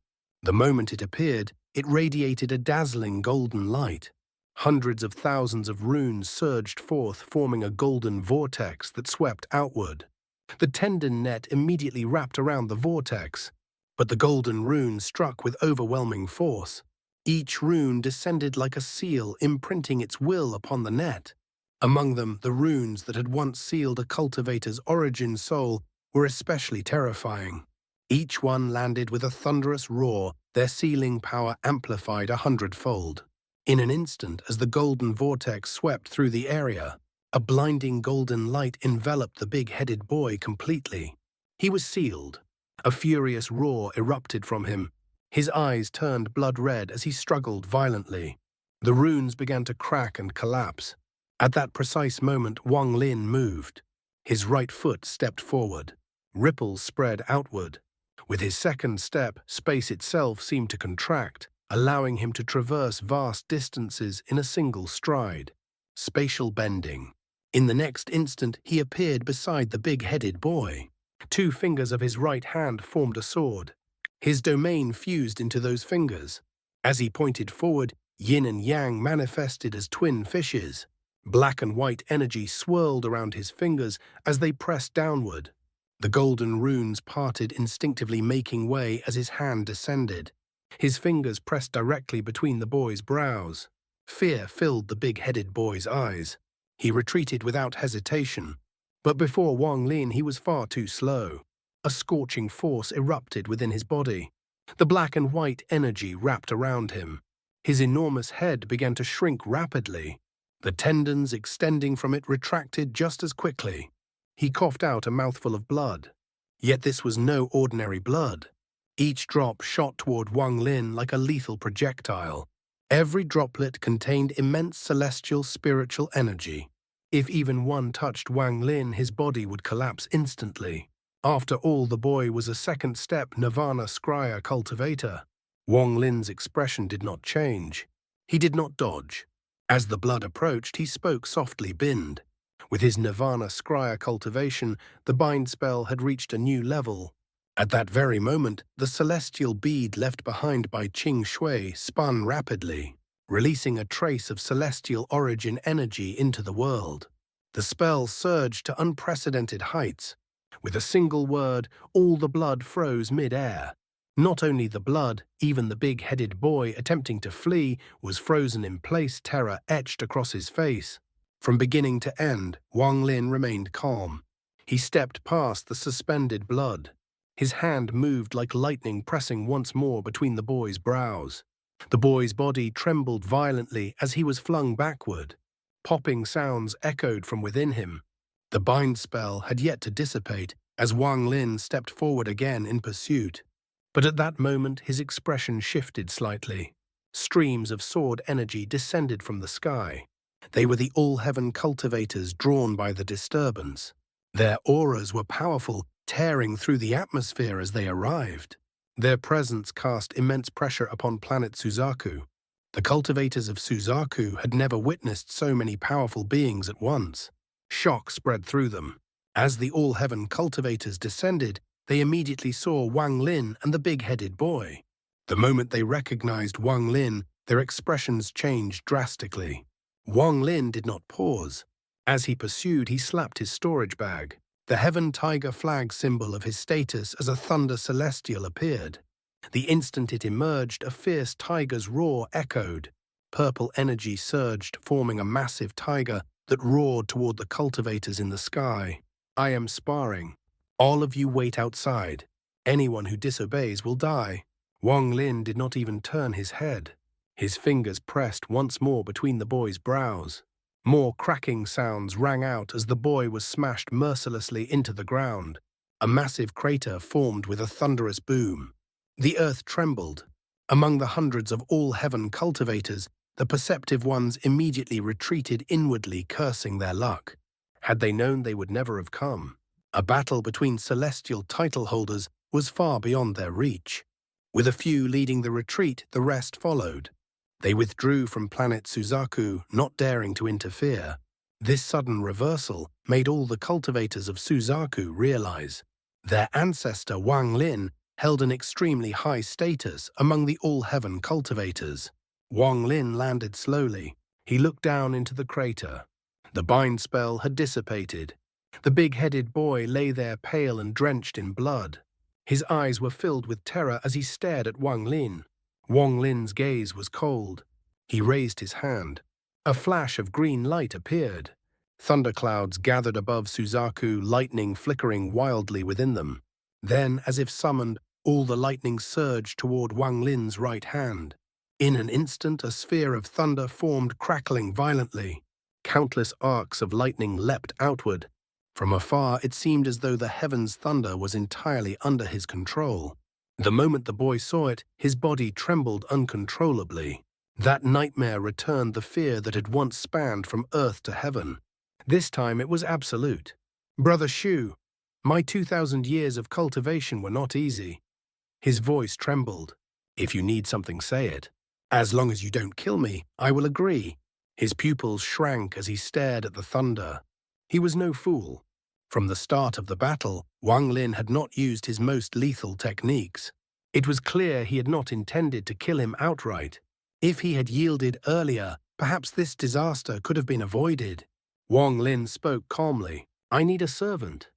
Speaker 1: The moment it appeared, it radiated a dazzling golden light. Hundreds of thousands of runes surged forth, forming a golden vortex that swept outward. The tendon net immediately wrapped around the vortex, but the golden rune struck with overwhelming force. Each rune descended like a seal, imprinting its will upon the net. Among them, the runes that had once sealed a cultivator's origin soul were especially terrifying. Each one landed with a thunderous roar, their sealing power amplified 100-fold. In an instant, as the golden vortex swept through the area, a blinding golden light enveloped the big-headed boy completely. He was sealed. A furious roar erupted from him. His eyes turned blood-red as he struggled violently. The runes began to crack and collapse. At that precise moment, Wang Lin moved. His right foot stepped forward. Ripples spread outward. With his second step, space itself seemed to contract, allowing him to traverse vast distances in a single stride. Spatial bending. In the next instant, he appeared beside the big-headed boy. 2 fingers of his right hand formed a sword. His domain fused into those fingers. As he pointed forward, yin and yang manifested as twin fishes. Black and white energy swirled around his fingers as they pressed downward. The golden runes parted instinctively, making way as his hand descended. His fingers pressed directly between the boy's brows. Fear filled the big-headed boy's eyes. He retreated without hesitation. But before Wang Lin, he was far too slow. A scorching force erupted within his body. The black and white energy wrapped around him. His enormous head began to shrink rapidly. The tendons extending from it retracted just as quickly. He coughed out a mouthful of blood. Yet this was no ordinary blood. Each drop shot toward Wang Lin like a lethal projectile. Every droplet contained immense celestial spiritual energy. If even one touched Wang Lin, his body would collapse instantly. After all, the boy was a second-step Nirvana Scryer cultivator. Wang Lin's expression did not change. He did not dodge. As the blood approached, he spoke softly, bind. With his Nirvana Scryer cultivation, the bind spell had reached a new level. At that very moment, the celestial bead left behind by Qing Shui spun rapidly, releasing a trace of celestial origin energy into the world. The spell surged to unprecedented heights. With a single word, all the blood froze mid-air. Not only the blood, even the big-headed boy attempting to flee was frozen in place, terror etched across his face. From beginning to end, Wang Lin remained calm. He stepped past the suspended blood. His hand moved like lightning, pressing once more between the boy's brows. The boy's body trembled violently as he was flung backward. Popping sounds echoed from within him. The bind spell had yet to dissipate as Wang Lin stepped forward again in pursuit. But at that moment, his expression shifted slightly. Streams of sword energy descended from the sky. They were the all-heaven cultivators drawn by the disturbance. Their auras were powerful, tearing through the atmosphere as they arrived. Their presence cast immense pressure upon planet Suzaku. The cultivators of Suzaku had never witnessed so many powerful beings at once. Shock spread through them. As the all-heaven cultivators descended, they immediately saw Wang Lin and the big-headed boy. The moment they recognized Wang Lin, their expressions changed drastically. Wang Lin did not pause. As he pursued, he slapped his storage bag. The heaven tiger flag symbol of his status as a thunder celestial appeared. The instant it emerged, a fierce tiger's roar echoed. Purple energy surged, forming a massive tiger that roared toward the cultivators in the sky. "I am sparring. All of you wait outside. Anyone who disobeys will die." Wang Lin did not even turn his head. His fingers pressed once more between the boy's brows. More cracking sounds rang out as the boy was smashed mercilessly into the ground. A massive crater formed with a thunderous boom. The earth trembled. Among the hundreds of all-heaven cultivators, the perceptive ones immediately retreated inwardly, cursing their luck. Had they known, they would never have come. A battle between celestial title holders was far beyond their reach. With a few leading the retreat, the rest followed. They withdrew from planet Suzaku, not daring to interfere. This sudden reversal made all the cultivators of Suzaku realize their ancestor Wang Lin held an extremely high status among the all-heaven cultivators. Wang Lin landed slowly. He looked down into the crater. The bind spell had dissipated. The big-headed boy lay there pale and drenched in blood. His eyes were filled with terror as he stared at Wang Lin. Wang Lin's gaze was cold. He raised his hand. A flash of green light appeared. Thunderclouds gathered above Suzaku, lightning flickering wildly within them. Then, as if summoned, all the lightning surged toward Wang Lin's right hand. In an instant, a sphere of thunder formed, crackling violently. Countless arcs of lightning leapt outward. From afar, it seemed as though the heavens' thunder was entirely under his control. The moment the boy saw it, his body trembled uncontrollably. That nightmare returned the fear that had once spanned from earth to heaven. This time it was absolute. "Brother Shu, my 2,000 years of cultivation were not easy." His voice trembled. "If you need something, say it. As long as you don't kill me, I will agree." His pupils shrank as he stared at the thunder. He was no fool. From the start of the battle, Wang Lin had not used his most lethal techniques. It was clear he had not intended to kill him outright. If he had yielded earlier, perhaps this disaster could have been avoided. Wang Lin spoke calmly. "I need a servant."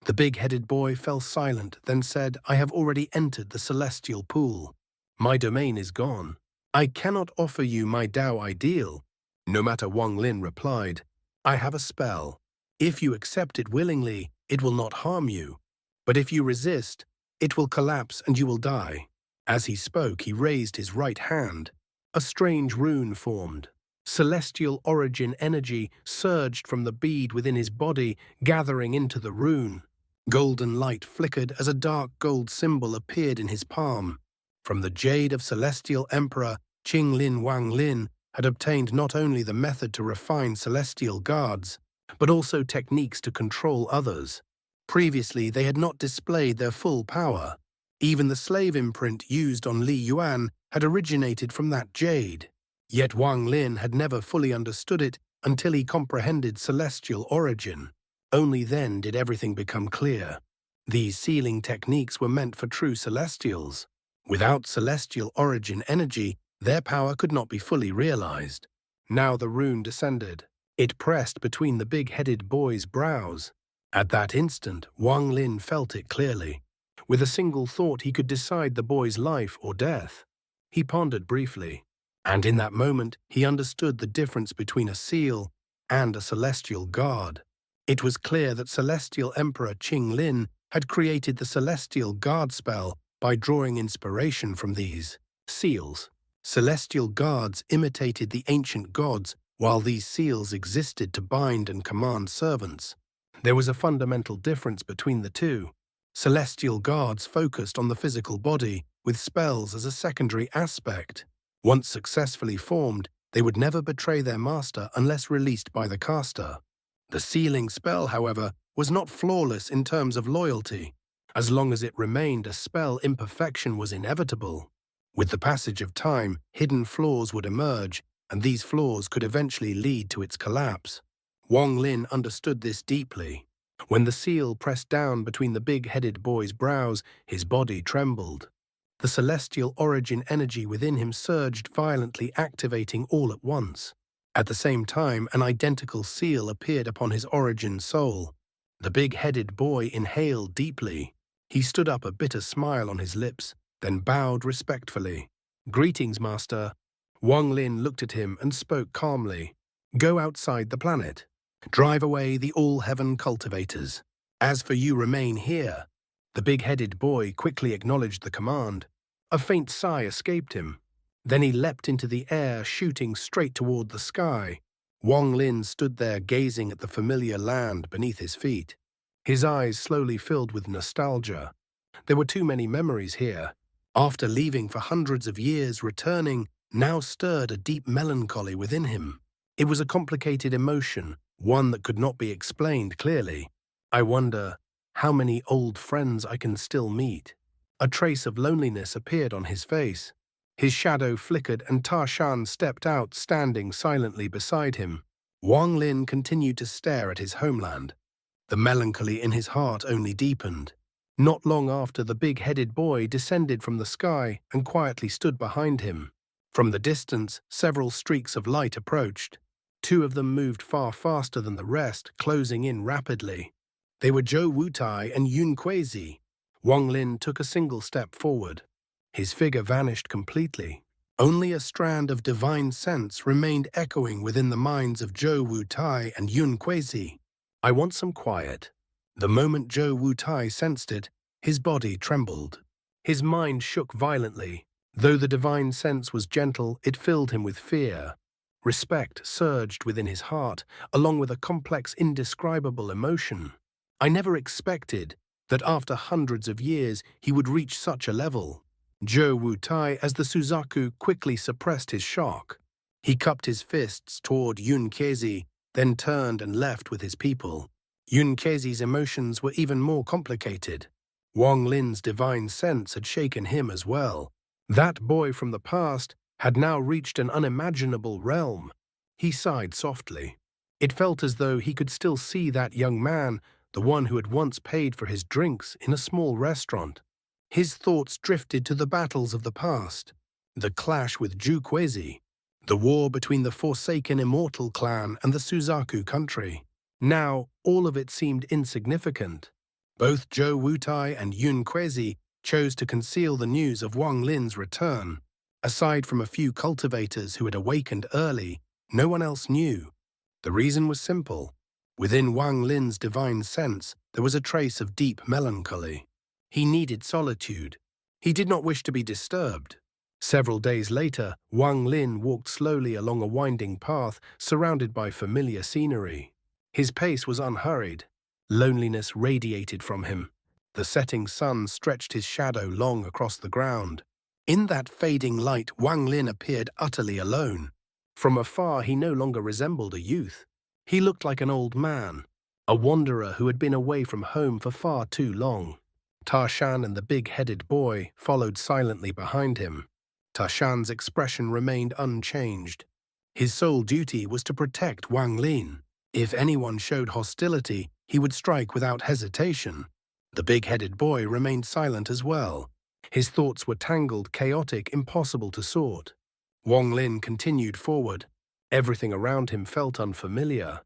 Speaker 1: The big-headed boy fell silent, then said, "I have already entered the celestial pool. My domain is gone. I cannot offer you my Tao ideal." "No matter," Wang Lin replied. "I have a spell. If you accept it willingly, it will not harm you. But if you resist, it will collapse and you will die." As he spoke, he raised his right hand. A strange rune formed. Celestial origin energy surged from the bead within his body, gathering into the rune. Golden light flickered as a dark gold symbol appeared in his palm. From the jade of Celestial Emperor Qinglin, Wang Lin had obtained not only the method to refine celestial guards, but also techniques to control others. Previously, they had not displayed their full power. Even the slave imprint used on Li Muwan had originated from that jade. Yet Wang Lin had never fully understood it until he comprehended celestial origin. Only then did everything become clear. These sealing techniques were meant for true celestials. Without celestial origin energy, their power could not be fully realized. Now the rune descended. It pressed between the big-headed boy's brows. At that instant, Wang Lin felt it clearly. With a single thought, he could decide the boy's life or death. He pondered briefly, and in that moment, he understood the difference between a seal and a celestial guard. It was clear that Celestial Emperor Qinglin had created the celestial guard spell by drawing inspiration from these seals. Celestial guards imitated the ancient gods, while these seals existed to bind and command servants. There was a fundamental difference between the two. Celestial guards focused on the physical body, with spells as a secondary aspect. Once successfully formed, they would never betray their master unless released by the caster. The sealing spell, however, was not flawless in terms of loyalty. As long as it remained a spell, imperfection was inevitable. With the passage of time, hidden flaws would emerge, and these flaws could eventually lead to its collapse. Wang Lin understood this deeply. When the seal pressed down between the big-headed boy's brows, his body trembled. The celestial origin energy within him surged violently, activating all at once. At the same time, an identical seal appeared upon his origin soul. The big-headed boy inhaled deeply. He stood up, a bitter smile on his lips. then bowed respectfully. "Greetings, master." Wang Lin looked at him and spoke calmly. "Go outside the planet. Drive away the all-heaven cultivators. As for you, remain here." The big-headed boy quickly acknowledged the command. A faint sigh escaped him. Then he leapt into the air, shooting straight toward the sky. Wang Lin stood there gazing at the familiar land beneath his feet. His eyes slowly filled with nostalgia. There were too many memories here. After leaving for hundreds of years, returning now stirred a deep melancholy within him. It was a complicated emotion, one that could not be explained clearly. "I wonder how many old friends I can still meet." A trace of loneliness appeared on his face. His shadow flickered and Tarshan stepped out, standing silently beside him. Wang Lin continued to stare at his homeland. The melancholy in his heart only deepened. Not long after, the big-headed boy descended from the sky and quietly stood behind him. From the distance, several streaks of light approached. Two of them moved far faster than the rest, closing in rapidly. They were Zhou Wutai and Yun Qixi. Wang Lin took a single step forward. His figure vanished completely. Only a strand of divine sense remained echoing within the minds of Zhou Wutai and Yun Qixi. "I want some quiet." The moment Zhou Wutai sensed it, his body trembled. His mind shook violently. Though the divine sense was gentle, it filled him with fear. Respect surged within his heart, along with a complex, indescribable emotion. "I never expected that after hundreds of years he would reach such a level." Zhou Wutai, as the Suzaku, quickly suppressed his shock. He cupped his fists toward Yun Qixi, then turned and left with his people. Yun Qixi's emotions were even more complicated. Wang Lin's divine sense had shaken him as well. That boy from the past had now reached an unimaginable realm. He sighed softly. It felt as though he could still see that young man, the one who had once paid for his drinks in a small restaurant. His thoughts drifted to the battles of the past, the clash with Zhu Qixi, the war between the Forsaken Immortal clan and the Suzaku country. Now, all of it seemed insignificant. Both Zhou Wutai and Yun Qixi chose to conceal the news of Wang Lin's return. Aside from a few cultivators who had awakened early, no one else knew. The reason was simple. Within Wang Lin's divine sense, there was a trace of deep melancholy. He needed solitude. He did not wish to be disturbed. Several days later, Wang Lin walked slowly along a winding path surrounded by familiar scenery. His pace was unhurried. Loneliness radiated from him. The setting sun stretched his shadow long across the ground. In that fading light, Wang Lin appeared utterly alone. From afar, he no longer resembled a youth. He looked like an old man, a wanderer who had been away from home for far too long. Tarshan and the big-headed boy followed silently behind him. Tarshan's expression remained unchanged. His sole duty was to protect Wang Lin. If anyone showed hostility, he would strike without hesitation. The big-headed boy remained silent as well. His thoughts were tangled, chaotic, impossible to sort. Wang Lin continued forward. Everything around him felt unfamiliar.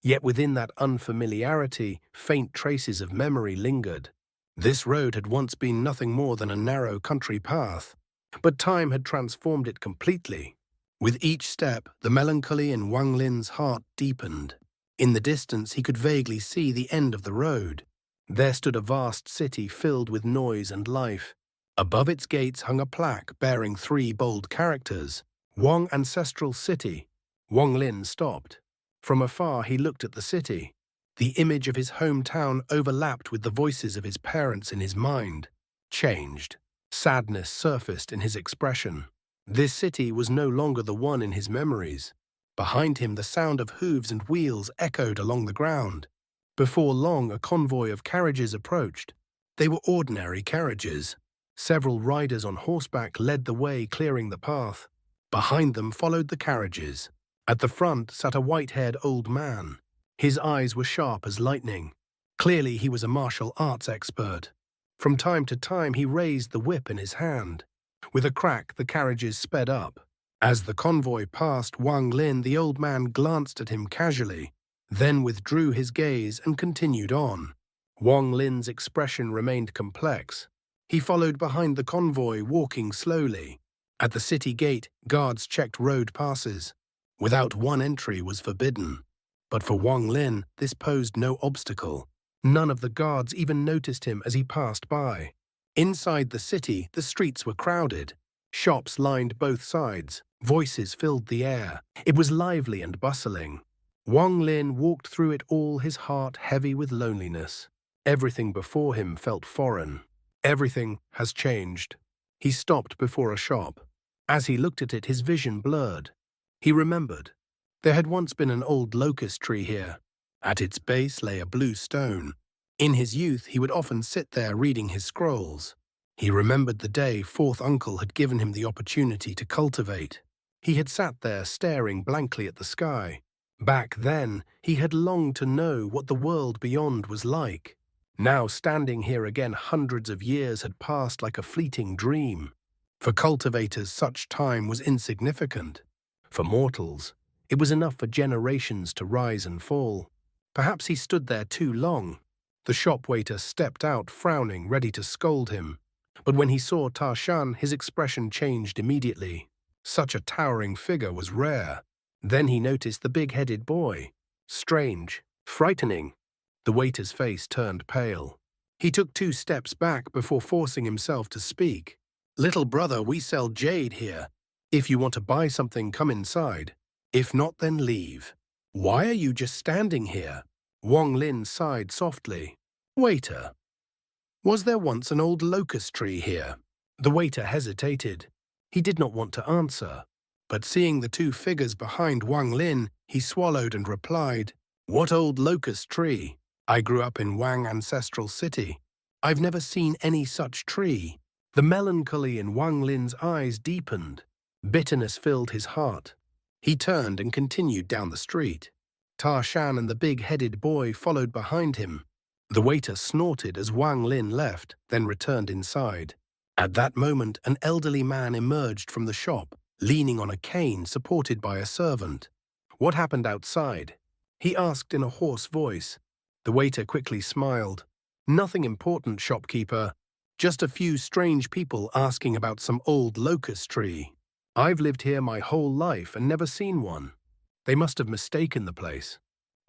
Speaker 1: Yet within that unfamiliarity, faint traces of memory lingered. This road had once been nothing more than a narrow country path, but time had transformed it completely. With each step, the melancholy in Wang Lin's heart deepened. In the distance, he could vaguely see the end of the road. There stood a vast city filled with noise and life. Above its gates hung a plaque bearing 3 bold characters: Wang Ancestral City. Wang Lin stopped. From afar, he looked at the city. The image of his hometown overlapped with the voices of his parents in his mind. Changed. Sadness surfaced in his expression. This city was no longer the one in his memories. Behind him, the sound of hooves and wheels echoed along the ground. Before long, a convoy of carriages approached. They were ordinary carriages. Several riders on horseback led the way, clearing the path. Behind them followed the carriages. At the front sat a white-haired old man. His eyes were sharp as lightning. Clearly, he was a martial arts expert. From time to time, he raised the whip in his hand. With a crack, the carriages sped up. As the convoy passed Wang Lin, the old man glanced at him casually, then withdrew his gaze and continued on. Wang Lin's expression remained complex. He followed behind the convoy, walking slowly. At the city gate, guards checked road passes. Without one entry was forbidden. But for Wang Lin, this posed no obstacle. None of the guards even noticed him as he passed by. Inside the city, the streets were crowded. Shops lined both sides. Voices filled the air. It was lively and bustling. Wang Lin walked through it all, his heart heavy with loneliness. Everything before him felt foreign. Everything has changed. He stopped before a shop. As he looked at it, his vision blurred. He remembered. There had once been an old locust tree here. At its base lay a blue stone. In his youth, he would often sit there reading his scrolls. He remembered the day fourth uncle had given him the opportunity to cultivate. He had sat there staring blankly at the sky. Back then, he had longed to know what the world beyond was like. Now, standing here again, hundreds of years had passed like a fleeting dream. For cultivators, such time was insignificant. For mortals, it was enough for generations to rise and fall. Perhaps he stood there too long. The shop waiter stepped out, frowning, ready to scold him. But when he saw Ta Shan, his expression changed immediately. Such a towering figure was rare. Then he noticed the big-headed boy. Strange, frightening. The waiter's face turned pale. He took 2 steps back before forcing himself to speak. "Little brother, we sell jade here. If you want to buy something, come inside. If not, then leave." "Why are you just standing here?" Wang Lin sighed softly. "Waiter, was there once an old locust tree here?" The waiter hesitated. He did not want to answer. But seeing the 2 figures behind Wang Lin, he swallowed and replied, "What old locust tree? I grew up in Wang ancestral city. I've never seen any such tree." The melancholy in Wang Lin's eyes deepened. Bitterness filled his heart. He turned and continued down the street. Ta Shan and the big-headed boy followed behind him. The waiter snorted as Wang Lin left, then returned inside. At that moment, an elderly man emerged from the shop, leaning on a cane supported by a servant. "What happened outside?" he asked in a hoarse voice. The waiter quickly smiled. "Nothing important, shopkeeper. Just a few strange people asking about some old locust tree. I've lived here my whole life and never seen one. They must have mistaken the place."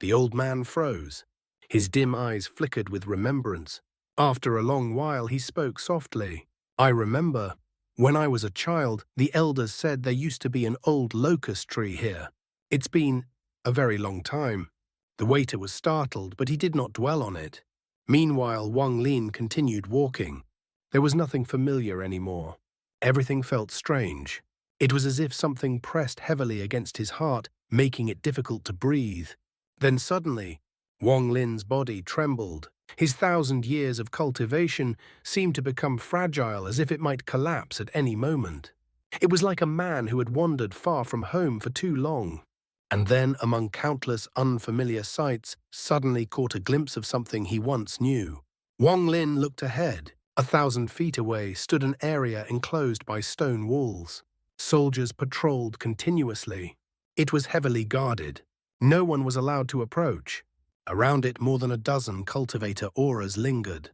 Speaker 1: The old man froze. His dim eyes flickered with remembrance. After a long while, he spoke softly. "I remember. When I was a child, the elders said there used to be an old locust tree here. It's been a very long time." The waiter was startled, but he did not dwell on it. Meanwhile, Wang Lin continued walking. There was nothing familiar anymore. Everything felt strange. It was as if something pressed heavily against his heart, making it difficult to breathe. Then suddenly, Wang Lin's body trembled. His 1,000 years of cultivation seemed to become fragile, as if it might collapse at any moment. It was like a man who had wandered far from home for too long. And then, among countless unfamiliar sights, suddenly caught a glimpse of something he once knew. Wang Lin looked ahead. 1,000 feet away stood an area enclosed by stone walls. Soldiers patrolled continuously. It was heavily guarded. No one was allowed to approach. Around it, more than a dozen cultivator auras lingered.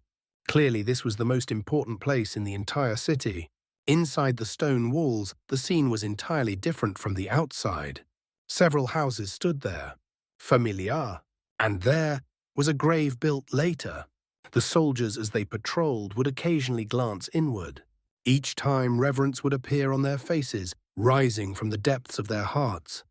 Speaker 1: Clearly, this was the most important place in the entire city. Inside the stone walls, the scene was entirely different from the outside. Several houses stood there, familiar, and there was a grave built later. The soldiers, as they patrolled, would occasionally glance inward. Each time, reverence would appear on their faces, rising from the depths of their hearts.